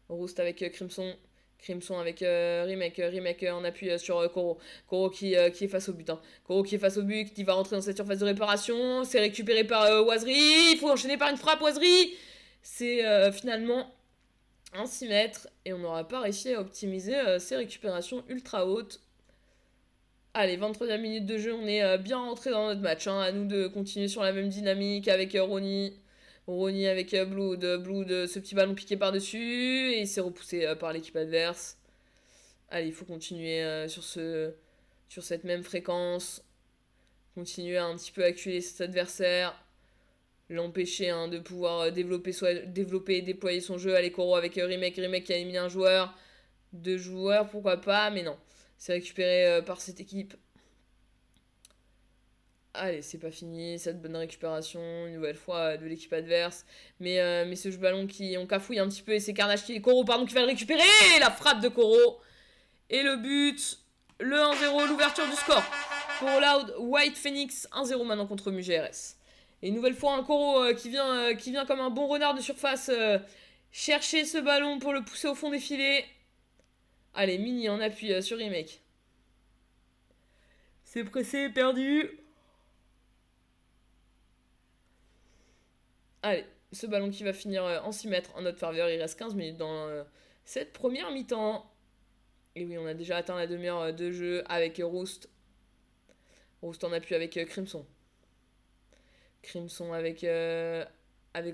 Roost avec Crimson. Crimson avec Remake. Remake en appui sur Koro. Koro qui est face au but. Hein. Koro qui est face au but, qui va rentrer dans cette surface de réparation. C'est récupéré par Wazri. Il faut enchaîner par une frappe, Wazri. C'est finalement un 6 mètres. Et on n'aura pas réussi à optimiser ces récupérations ultra hautes. Allez, 23e minute de jeu. On est bien rentré dans notre match. Hein. À nous de continuer sur la même dynamique avec Ronnie. Ronnie avec Blood, ce petit ballon piqué par-dessus, et il s'est repoussé par l'équipe adverse. Allez, il faut continuer sur cette même fréquence. Continuer à un petit peu acculer cet adversaire. L'empêcher de pouvoir développer et déployer son jeu. Allez, Koro avec Remake qui a éliminé un joueur. 2 joueurs, pourquoi pas, mais non. C'est récupéré par cette équipe. Allez, c'est pas fini, cette bonne récupération, une nouvelle fois de l'équipe adverse. Mais ce ballon qui on cafouille un petit peu et c'est Carnage Koro qui va le récupérer. Et la frappe de Koro. Et le but, le 1-0, l'ouverture du score pour Loud White Phoenix. 1-0 maintenant contre MuGRS. Et une nouvelle fois un Koro qui vient comme un bon renard de surface chercher ce ballon pour le pousser au fond des filets. Allez, Mini en appui sur Remake. C'est pressé, perdu. Allez, ce ballon qui va finir en 6 mètres en notre faveur. Il reste 15 minutes dans cette première mi-temps. Et oui, on a déjà atteint la demi-heure de jeu avec Roost. Roost en appui avec Crimson. Crimson avec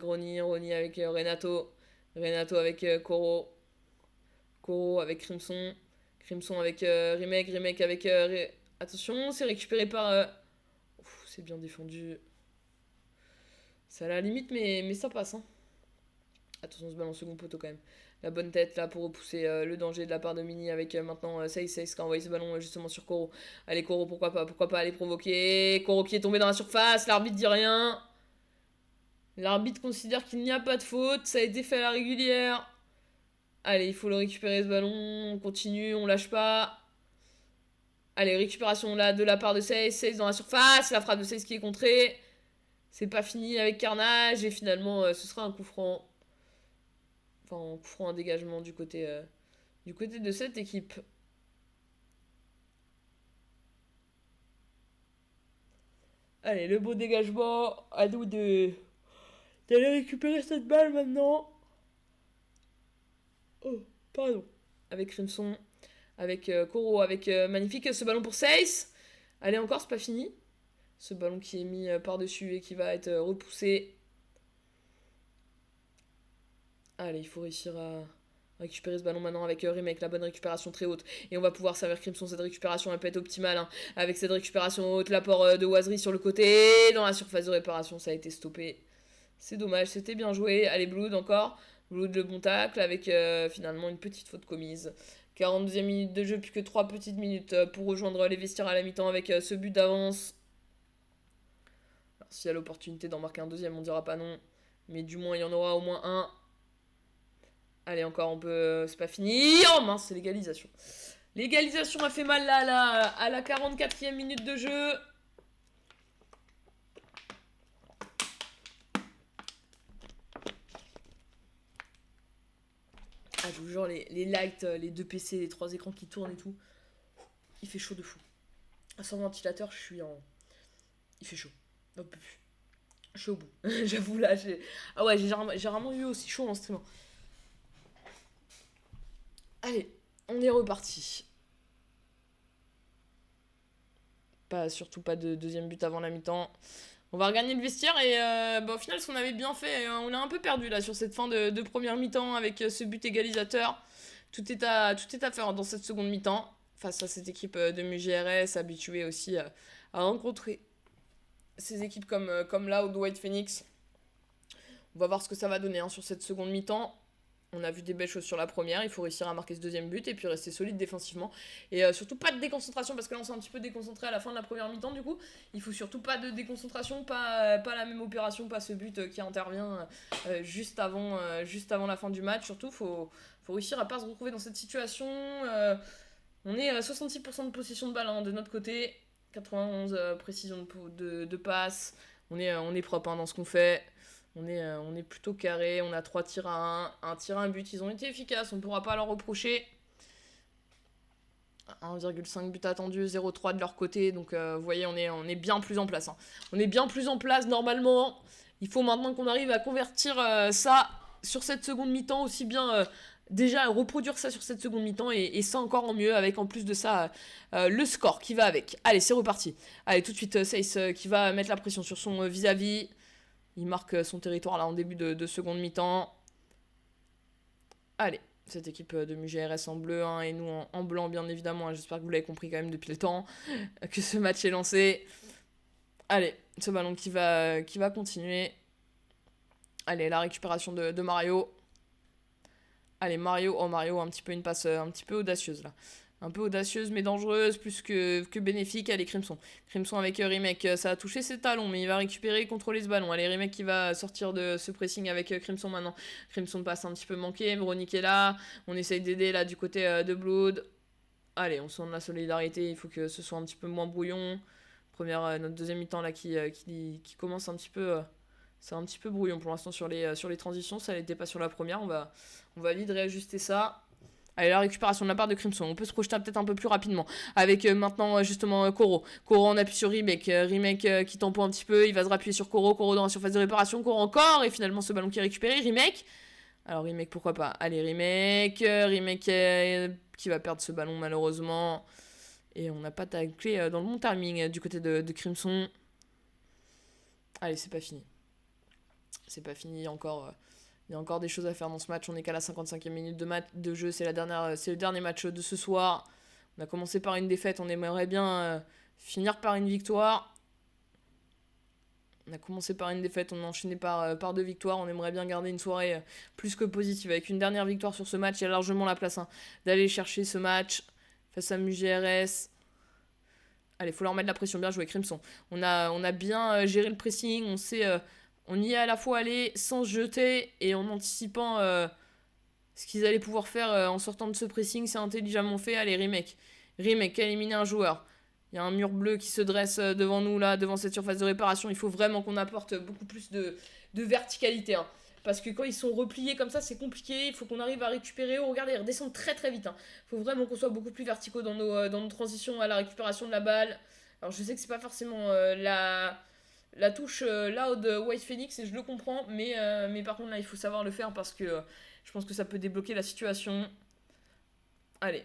Ronnie. Ronnie avec Renato. Renato avec Koro. Koro avec Crimson. Crimson avec Remake. Remake avec... Attention, c'est récupéré par... c'est bien défendu. C'est à la limite, mais ça passe. Hein. Attention, ce ballon second poteau quand même. La bonne tête là pour repousser le danger de la part de Mini avec maintenant Seiss qui a envoyé ce ballon justement sur Koro. Allez, Koro, pourquoi pas aller provoquer. Koro qui est tombé dans la surface, l'arbitre dit rien. L'arbitre considère qu'il n'y a pas de faute, ça a été fait à la régulière. Allez, il faut le récupérer ce ballon, on continue, on lâche pas. Allez, récupération là de la part de Seiss, Seiss dans la surface, la frappe de Seiss qui est contrée. C'est pas fini avec Carnage et finalement ce sera un coup franc. Enfin, un coup franc, un dégagement du côté de cette équipe. Allez, le beau dégagement. À nous d'aller récupérer cette balle maintenant. Oh, pardon. Avec Crimson, avec Koro, avec Magnifique. Ce ballon pour Seiss. Allez, encore, c'est pas fini. Ce ballon qui est mis par-dessus et qui va être repoussé. Allez, il faut réussir à récupérer ce ballon maintenant avec Remake, la bonne récupération très haute. Et on va pouvoir servir Crimson, cette récupération elle peut être optimale. Hein. Avec cette récupération haute, l'apport de Wazri sur le côté. Dans la surface de réparation, ça a été stoppé. C'est dommage, c'était bien joué. Allez, Blood encore. Blood le bon tacle avec finalement une petite faute commise. 42e minute de jeu, plus que 3 petites minutes pour rejoindre les vestiaires à la mi-temps avec ce but d'avance. S'il y a l'opportunité d'en marquer un deuxième, on dira pas non. Mais du moins, il y en aura au moins un. Allez, encore, on peut. C'est pas fini. Oh mince, c'est l'égalisation. L'égalisation a fait mal là, à la 44e minute de jeu. Ah, je vous jure, les lights, les deux PC, les trois écrans qui tournent et tout. Il fait chaud de fou. Sans ventilateur, je suis en. Il fait chaud. Hop, je suis au bout. J'avoue, là, j'ai. Ah ouais, j'ai rarement eu aussi chaud en streamant. Allez, on est reparti. Surtout pas de deuxième but avant la mi-temps. On va regagner le vestiaire et au final, ce qu'on avait bien fait, on a un peu perdu là sur cette fin de première mi-temps avec ce but égalisateur. Tout est à faire dans cette seconde mi-temps face à cette équipe de MUGRS habituée aussi à rencontrer ces équipes comme là ou de White Phoenix. On va voir ce que ça va donner hein, sur cette seconde mi-temps. On a vu des belles choses sur la première, il faut réussir à marquer ce deuxième but et puis rester solide défensivement. Et surtout pas de déconcentration parce que là on s'est un petit peu déconcentré à la fin de la première mi-temps du coup. Il faut surtout pas de déconcentration, pas la même opération, pas ce but qui intervient juste avant la fin du match. Surtout faut réussir à pas se retrouver dans cette situation. On est à 66% de possession de balle hein, de notre côté, 91 précision de passe. On est propre hein, dans ce qu'on fait. On est plutôt carré, on a 3 tirs à 1 tir à 1 but, ils ont été efficaces, on ne pourra pas leur reprocher. 1,5 but attendu, 0,3 de leur côté, donc vous voyez on est bien plus en place. Hein. On est bien plus en place normalement, il faut maintenant qu'on arrive à convertir ça sur cette seconde mi-temps, aussi bien déjà reproduire ça sur cette seconde mi-temps et ça encore en mieux, avec en plus de ça le score qui va avec. Allez c'est reparti, allez tout de suite Seiss qui va mettre la pression sur son vis-à-vis. Il marque son territoire là en début de seconde mi-temps. Allez, cette équipe de MUGRS en bleu hein, et nous en blanc bien évidemment. Hein, j'espère que vous l'avez compris quand même depuis le temps que ce match est lancé. Allez, ce ballon qui va continuer. Allez, la récupération de Mario. Allez, Mario un petit peu une passe un petit peu audacieuse là. Un peu audacieuse mais dangereuse, plus que bénéfique. Allez, Crimson. Crimson avec Remake, ça a touché ses talons, mais il va récupérer, contrôler ce ballon. Allez, Remake qui va sortir de ce pressing avec Crimson maintenant. Crimson passe un petit peu manqué, Veronique est là. On essaye d'aider là du côté de Blood. Allez, on sent de la solidarité, il faut que ce soit un petit peu moins brouillon. Notre deuxième mi-temps là qui commence un petit peu... c'est un petit peu brouillon pour l'instant sur les transitions, ça n'était pas sur la première, on va vite réajuster ça. Allez, la récupération de la part de Crimson. On peut se projeter peut-être un peu plus rapidement. Avec maintenant, justement, Koro. Koro, on appuie sur Remake. Remake qui tempo un petit peu. Il va se rappuyer sur Koro. Koro dans la surface de réparation. Koro encore. Et finalement, ce ballon qui est récupéré. Remake. Alors, Remake, pourquoi pas. Allez, Remake. Remake qui va perdre ce ballon, malheureusement. Et on n'a pas taclé dans le bon timing du côté de Crimson. Allez, c'est pas fini. C'est pas fini encore. Il y a encore des choses à faire dans ce match. On est qu'à la 55e minute de jeu. C'est le dernier match de ce soir. On a commencé par une défaite. On aimerait bien finir par une victoire. On a commencé par une défaite. On a enchaîné par 2 victoires. On aimerait bien garder une soirée plus que positive. Avec une dernière victoire sur ce match, il y a largement la place d'aller chercher ce match face à MUGRS. Allez, il faut leur mettre la pression. Bien joué, Crimson. On a bien géré le pressing. On y est à la fois allé sans se jeter et en anticipant ce qu'ils allaient pouvoir faire en sortant de ce pressing. C'est intelligemment fait. Allez, Remake qui a éliminé un joueur. Il y a un mur bleu qui se dresse devant nous, là, devant cette surface de réparation. Il faut vraiment qu'on apporte beaucoup plus de verticalité. Hein. Parce que quand ils sont repliés comme ça, c'est compliqué. Il faut qu'on arrive à récupérer. Oh, regardez, ils redescendent très très vite. Il faut vraiment qu'on soit beaucoup plus verticaux dans nos transitions à la récupération de la balle. Alors, je sais que c'est pas forcément la touche là de White Phoenix et je le comprends, mais par contre là il faut savoir le faire parce que je pense que ça peut débloquer la situation. Allez,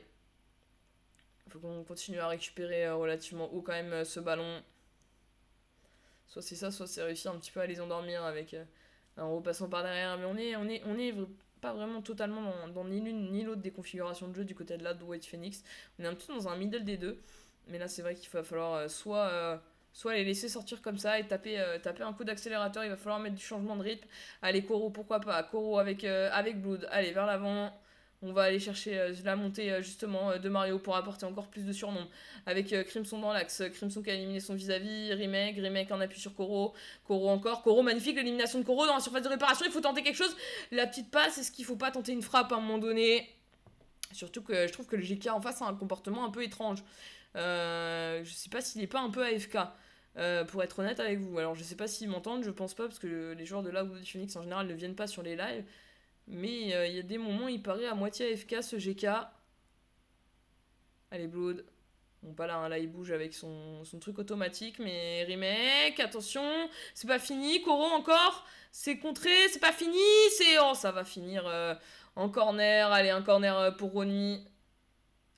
il faut qu'on continue à récupérer relativement haut quand même ce ballon. Soit c'est ça, soit c'est réussir un petit peu à les endormir avec en repassant par derrière. Mais on est pas vraiment totalement dans ni l'une ni l'autre des configurations de jeu du côté de là de White Phoenix. On est un petit peu dans un middle des deux. Mais là, c'est vrai qu'il va falloir soit les laisser sortir comme ça et taper un coup d'accélérateur. Il va falloir mettre du changement de rythme. Allez, Koro, pourquoi pas. Koro avec Blood. Allez, vers l'avant. On va aller chercher la montée justement de Mario pour apporter encore plus de surnombre. Avec Crimson dans l'axe. Crimson qui a éliminé son vis-à-vis. Remake en appui sur Koro. Koro encore. Koro, magnifique l'élimination de Koro dans la surface de réparation. Il faut tenter quelque chose. La petite passe, est-ce qu'il faut pas tenter une frappe à un moment donné? Surtout que je trouve que le GK en face a un comportement un peu étrange. Je sais pas s'il est pas un peu AFK. Pour être honnête avec vous. Alors je sais pas s'ils m'entendent, je pense pas, parce que les joueurs de là ou de Phoenix en général ne viennent pas sur les lives. Mais il y a des moments où il paraît à moitié AFK ce GK. Allez, Blood. Bon, pas là, hein, là il bouge avec son truc automatique, mais remake, attention, c'est pas fini, Koro encore, c'est contré, c'est pas fini, oh, ça va finir en corner, allez, un corner pour Ronnie.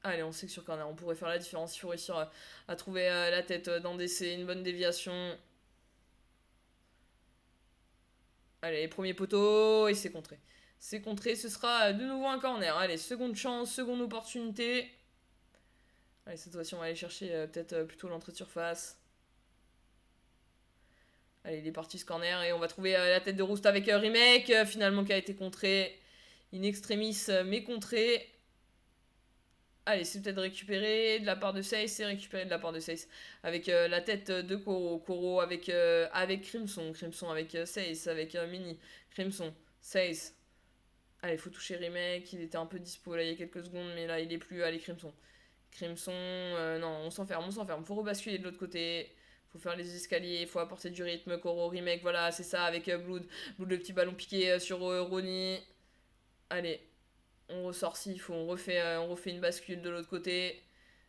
Allez, on sait que sur corner, on pourrait faire la différence, il faut réussir à trouver la tête d'un DC, une bonne déviation. Allez, premier poteau, et c'est contré. C'est contré, ce sera de nouveau un corner. Allez, seconde chance, seconde opportunité. Allez, cette fois-ci, on va aller chercher peut-être plutôt l'entrée de surface. Allez, il est parti ce corner et on va trouver la tête de Roost avec Remake, finalement qui a été contré. In extremis, mais contré. Allez, c'est peut-être récupéré de la part de Seiss, c'est récupéré de la part de Seiss. Avec la tête de Koro. Koro avec Crimson. Crimson avec Seiss, avec Mini. Crimson, Seiss. Allez, faut toucher Remake, il était un peu dispo là il y a quelques secondes, mais là il est plus. Allez, Crimson. Crimson, non, on s'enferme. Faut rebasculer de l'autre côté. Faut faire les escaliers, faut apporter du rythme. Koro, Remake, voilà, c'est ça, avec Blood. Blood, le petit ballon piqué sur Ronnie. Allez, on ressort s'il faut, on refait une bascule de l'autre côté.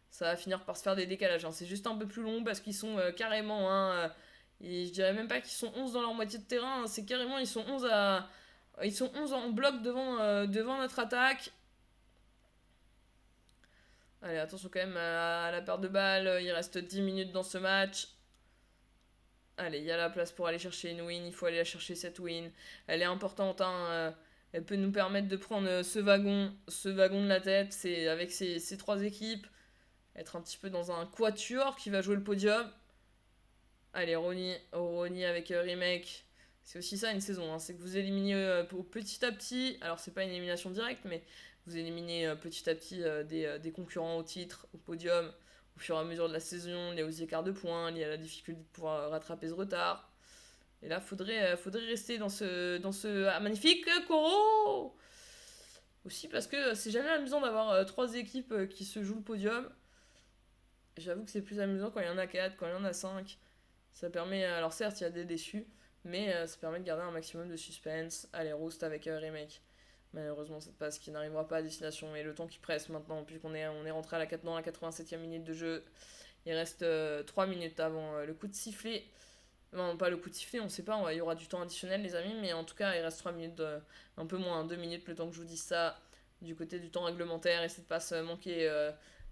Ça va finir par se faire des décalages. Hein. C'est juste un peu plus long parce qu'ils sont carrément. Et je dirais même pas qu'ils sont 11 dans leur moitié de terrain. Hein. C'est carrément, ils sont 11 en bloc devant notre attaque. Allez, attention quand même à la perte de balles. Il reste 10 minutes dans ce match. Allez, il y a la place pour aller chercher une win. Il faut aller la chercher cette win. Elle est importante. Hein. Elle peut nous permettre de prendre ce wagon de la tête. C'est avec ces trois équipes. Être un petit peu dans un quatuor qui va jouer le podium. Allez, Ronnie avec Remake. C'est aussi ça une saison. Hein. C'est que vous éliminez petit à petit. Alors, c'est pas une élimination directe, mais vous éliminez petit à petit des concurrents au titre, au podium, au fur et à mesure de la saison, liés aux écarts de points, liés à la difficulté de pouvoir rattraper ce retard. Et là, faudrait rester dans ce magnifique Koro. Aussi parce que c'est jamais amusant d'avoir trois équipes qui se jouent le podium. J'avoue que c'est plus amusant quand il y en a 4, quand il y en a 5. Ça permet, alors certes, il y a des déçus, mais ça permet de garder un maximum de suspense. Allez, Roost avec Remake. Malheureusement, cette passe qui n'arrivera pas à destination. Et le temps qui presse maintenant, puisqu'on est rentré dans la 87e minute de jeu. Il reste 3 minutes avant le coup de sifflet. Non, pas le coup de sifflet, on sait pas, il y aura du temps additionnel, les amis. Mais en tout cas, il reste 3 minutes, un peu moins, 2 minutes, le temps que je vous dise ça. Du côté du temps réglementaire. Et cette passe manquée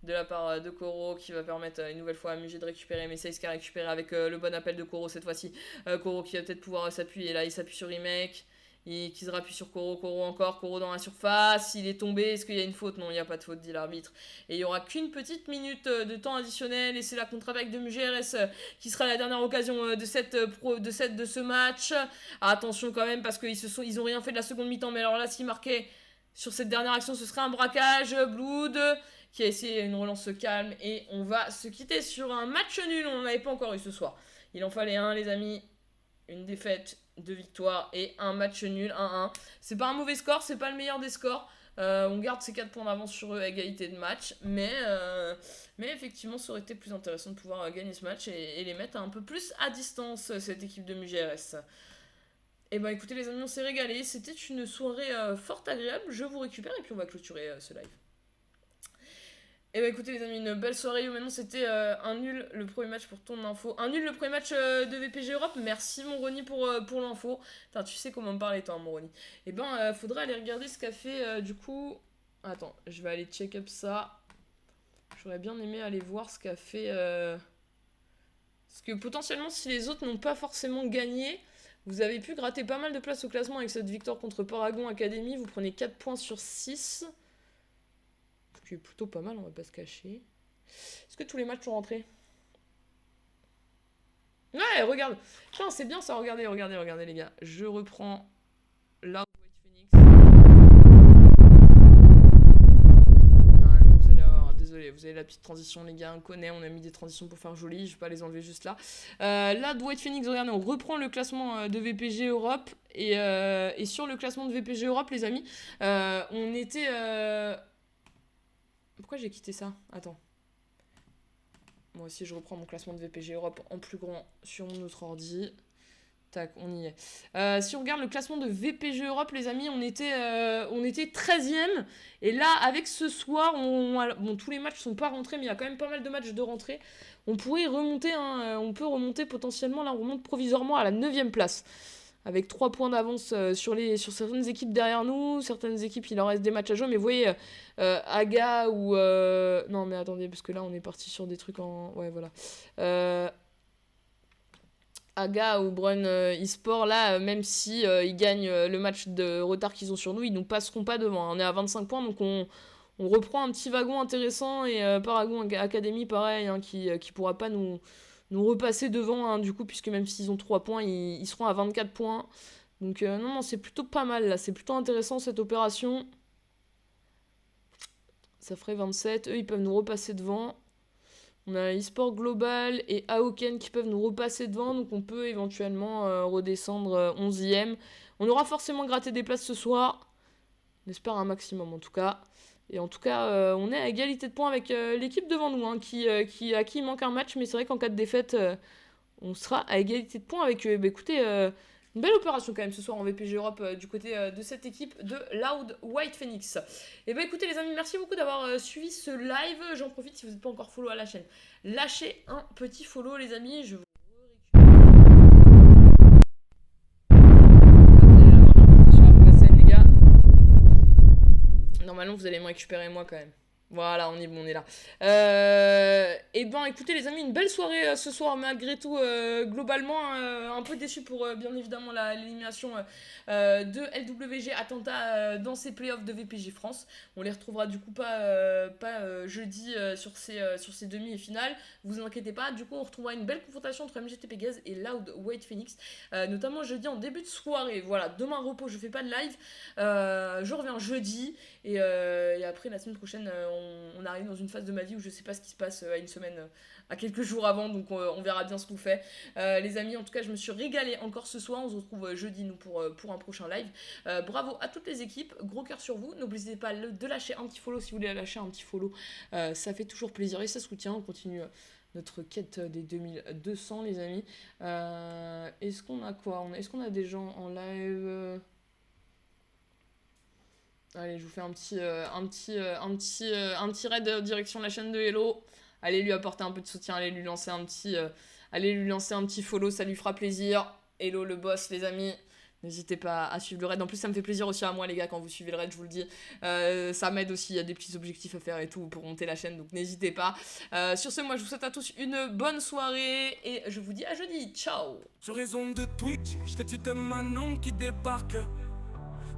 de la part de Koro qui va permettre une nouvelle fois à Muji de récupérer. Mais Seiss qui a récupéré avec le bon appel de Koro cette fois-ci. Koro qui va peut-être pouvoir s'appuyer. Là, il s'appuie sur Remake. Qui se rappuie sur Koro encore, Koro dans la surface, il est tombé, est-ce qu'il y a une faute? Non, il n'y a pas de faute, dit l'arbitre. Et il n'y aura qu'une petite minute de temps additionnel, et c'est la contre-attaque de MuGRS qui sera la dernière occasion de ce match. Attention quand même, parce qu'ils ont rien fait de la seconde mi-temps, mais alors là, s'ils marquaient sur cette dernière action, ce serait un braquage. Blood qui a essayé une relance calme, et on va se quitter sur un match nul, on n'en avait pas encore eu ce soir. Il en fallait un, les amis. Une défaite, 2 victoires et un match nul, 1-1. C'est pas un mauvais score, c'est pas le meilleur des scores. On garde ces 4 points d'avance sur eux à égalité de match. Mais effectivement, ça aurait été plus intéressant de pouvoir gagner ce match et les mettre un peu plus à distance, cette équipe de MuGRS. Et ben écoutez les amis, on s'est régalé. C'était une soirée fort agréable. Je vous récupère et puis on va clôturer ce live. Et bah écoutez les amis, une belle soirée. Maintenant c'était un nul le premier match pour ton info. Un nul le premier match de VPG Europe. Merci mon Ronnie pour l'info. Putain, tu sais comment me parler toi mon Ronnie. Et ben faudrait aller regarder ce qu'a fait du coup. Attends, je vais aller check up ça. J'aurais bien aimé aller voir ce qu'a fait Parce que potentiellement, si les autres n'ont pas forcément gagné, vous avez pu gratter pas mal de places au classement avec cette victoire contre Paragon Academy. Vous prenez 4 points sur 6. Ce qui est plutôt pas mal, on va pas se cacher. Est-ce que tous les matchs sont rentrés? Ouais, regarde. Putain, c'est bien ça, regardez les gars. Je reprends là White Phoenix. Normalement, vous allez avoir... Désolé, vous avez la petite transition, les gars. On connaît, on a mis des transitions pour faire joli. Je vais pas les enlever juste là. Là, White Phoenix, regardez, on reprend le classement de VPG Europe. Et sur le classement de VPG Europe, les amis, on était... Pourquoi j'ai quitté ça? Attends. Moi aussi, je reprends mon classement de VPG Europe en plus grand sur mon autre ordi. Tac, on y est. Si on regarde le classement de VPG Europe, les amis, on était 13e. Et là, avec ce soir, bon, tous les matchs ne sont pas rentrés, mais il y a quand même pas mal de matchs de rentrée. On pourrait remonter, on peut remonter potentiellement, là, on remonte provisoirement à la 9e place. Avec 3 points d'avance sur certaines équipes derrière nous. Certaines équipes, il en reste des matchs à jouer. Mais vous voyez, Aga ou... Non, mais attendez, parce que là, on est parti sur des trucs en... Ouais, voilà. Aga ou Brun eSport, là, même si ils gagnent le match de retard qu'ils ont sur nous, ils nous passeront pas devant. On est à 25 points, donc on reprend un petit wagon intéressant. Et Paragon Academy, pareil, hein, qui pourra pas nous repasser devant, hein, du coup, puisque même s'ils ont 3 points, ils seront à 24 points. Donc non, c'est plutôt pas mal, là. C'est plutôt intéressant, cette opération. Ça ferait 27. Eux, ils peuvent nous repasser devant. On a eSport Global et Aoken qui peuvent nous repasser devant. Donc on peut éventuellement redescendre 11e. On aura forcément gratté des places ce soir. On espère un maximum, en tout cas. Et en tout cas, on est à égalité de points avec l'équipe devant nous, hein, à qui il manque un match. Mais c'est vrai qu'en cas de défaite, on sera à égalité de points avec eux. Bah, écoutez, une belle opération quand même ce soir en VPG Europe du côté de cette équipe de Loud White Phoenix. Et bah écoutez les amis, merci beaucoup d'avoir suivi ce live. J'en profite, si vous n'êtes pas encore follow à la chaîne, lâchez un petit follow les amis. Je vous normalement vous allez me récupérer moi quand même. Voilà, on est là. Et ben écoutez les amis, une belle soirée ce soir malgré tout, globalement un peu déçu pour bien évidemment l'élimination de LWG Attentat dans ces playoffs de VPG France. On les retrouvera du coup pas jeudi sur ces demi et finales. Vous inquiétez pas, du coup on retrouvera une belle confrontation entre MGT Pégase et Loud White Phoenix, notamment jeudi en début de soirée. Voilà, demain repos, je fais pas de live, je reviens jeudi et après la semaine prochaine on arrive dans une phase de ma vie où je sais pas ce qui se passe à une semaine, à quelques jours avant, donc on verra bien ce qu'on fait. Les amis, en tout cas, je me suis régalée encore ce soir. On se retrouve jeudi, nous, pour un prochain live. Bravo à toutes les équipes, gros cœur sur vous. N'oubliez pas de lâcher un petit follow si vous voulez lâcher un petit follow. Ça fait toujours plaisir et ça soutient. On continue notre quête des 2200, les amis. Est-ce qu'on a quoi? Est-ce qu'on a des gens en live? Allez, je vous fais un petit raid direction la chaîne de Hello. Allez lui apporter un peu de soutien, allez lui lancer un petit follow, ça lui fera plaisir. Hello le boss les amis. N'hésitez pas à suivre le raid. En plus, ça me fait plaisir aussi à moi, les gars, quand vous suivez le raid, je vous le dis. Ça m'aide aussi, il y a des petits objectifs à faire et tout pour monter la chaîne, donc n'hésitez pas. Sur ce, moi, je vous souhaite à tous une bonne soirée et je vous dis à jeudi. Ciao. Sur raison de Twitch, statut de Manon qui débarque.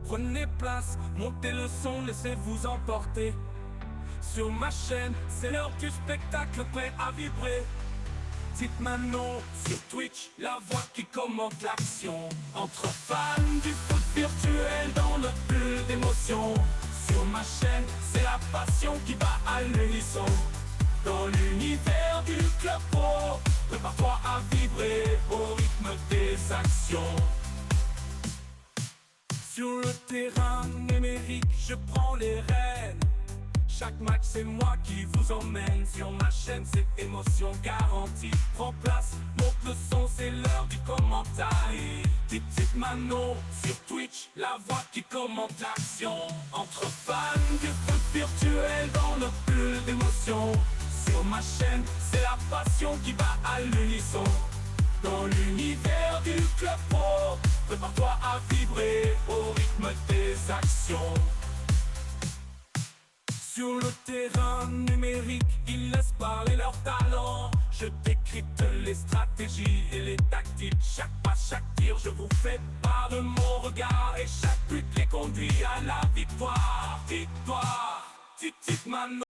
Prenez place, montez le son, laissez-vous emporter. Sur ma chaîne, c'est l'heure du spectacle prêt à vibrer. Dites Manon sur Twitch, la voix qui commente l'action. Entre fans du foot virtuel dans le bulle d'émotion. Sur ma chaîne, c'est la passion qui bat à l'unisson. Dans l'univers du club pro, prépare-toi à vibrer au rythme des actions. Sur le terrain numérique, je prends les rênes. Chaque match, c'est moi qui vous emmène. Sur ma chaîne, c'est émotion garantie. Prends place, monte le son, c'est l'heure du commentaire. Dites Manon sur Twitch, la voix qui commente l'action. Entre fans du foot virtuel dans le bulle d'émotion. Sur ma chaîne, c'est la passion qui bat à l'unisson. Dans l'univers du club pro, prépare-toi à vibrer au rythme des actions. Sur le terrain numérique, ils laissent parler leur talent. Je t'écris décrypte les stratégies et les tactiques. Chaque pas, chaque tir, je vous fais part de mon regard. Et chaque but les conduit à la victoire. Victoire, tic tic man.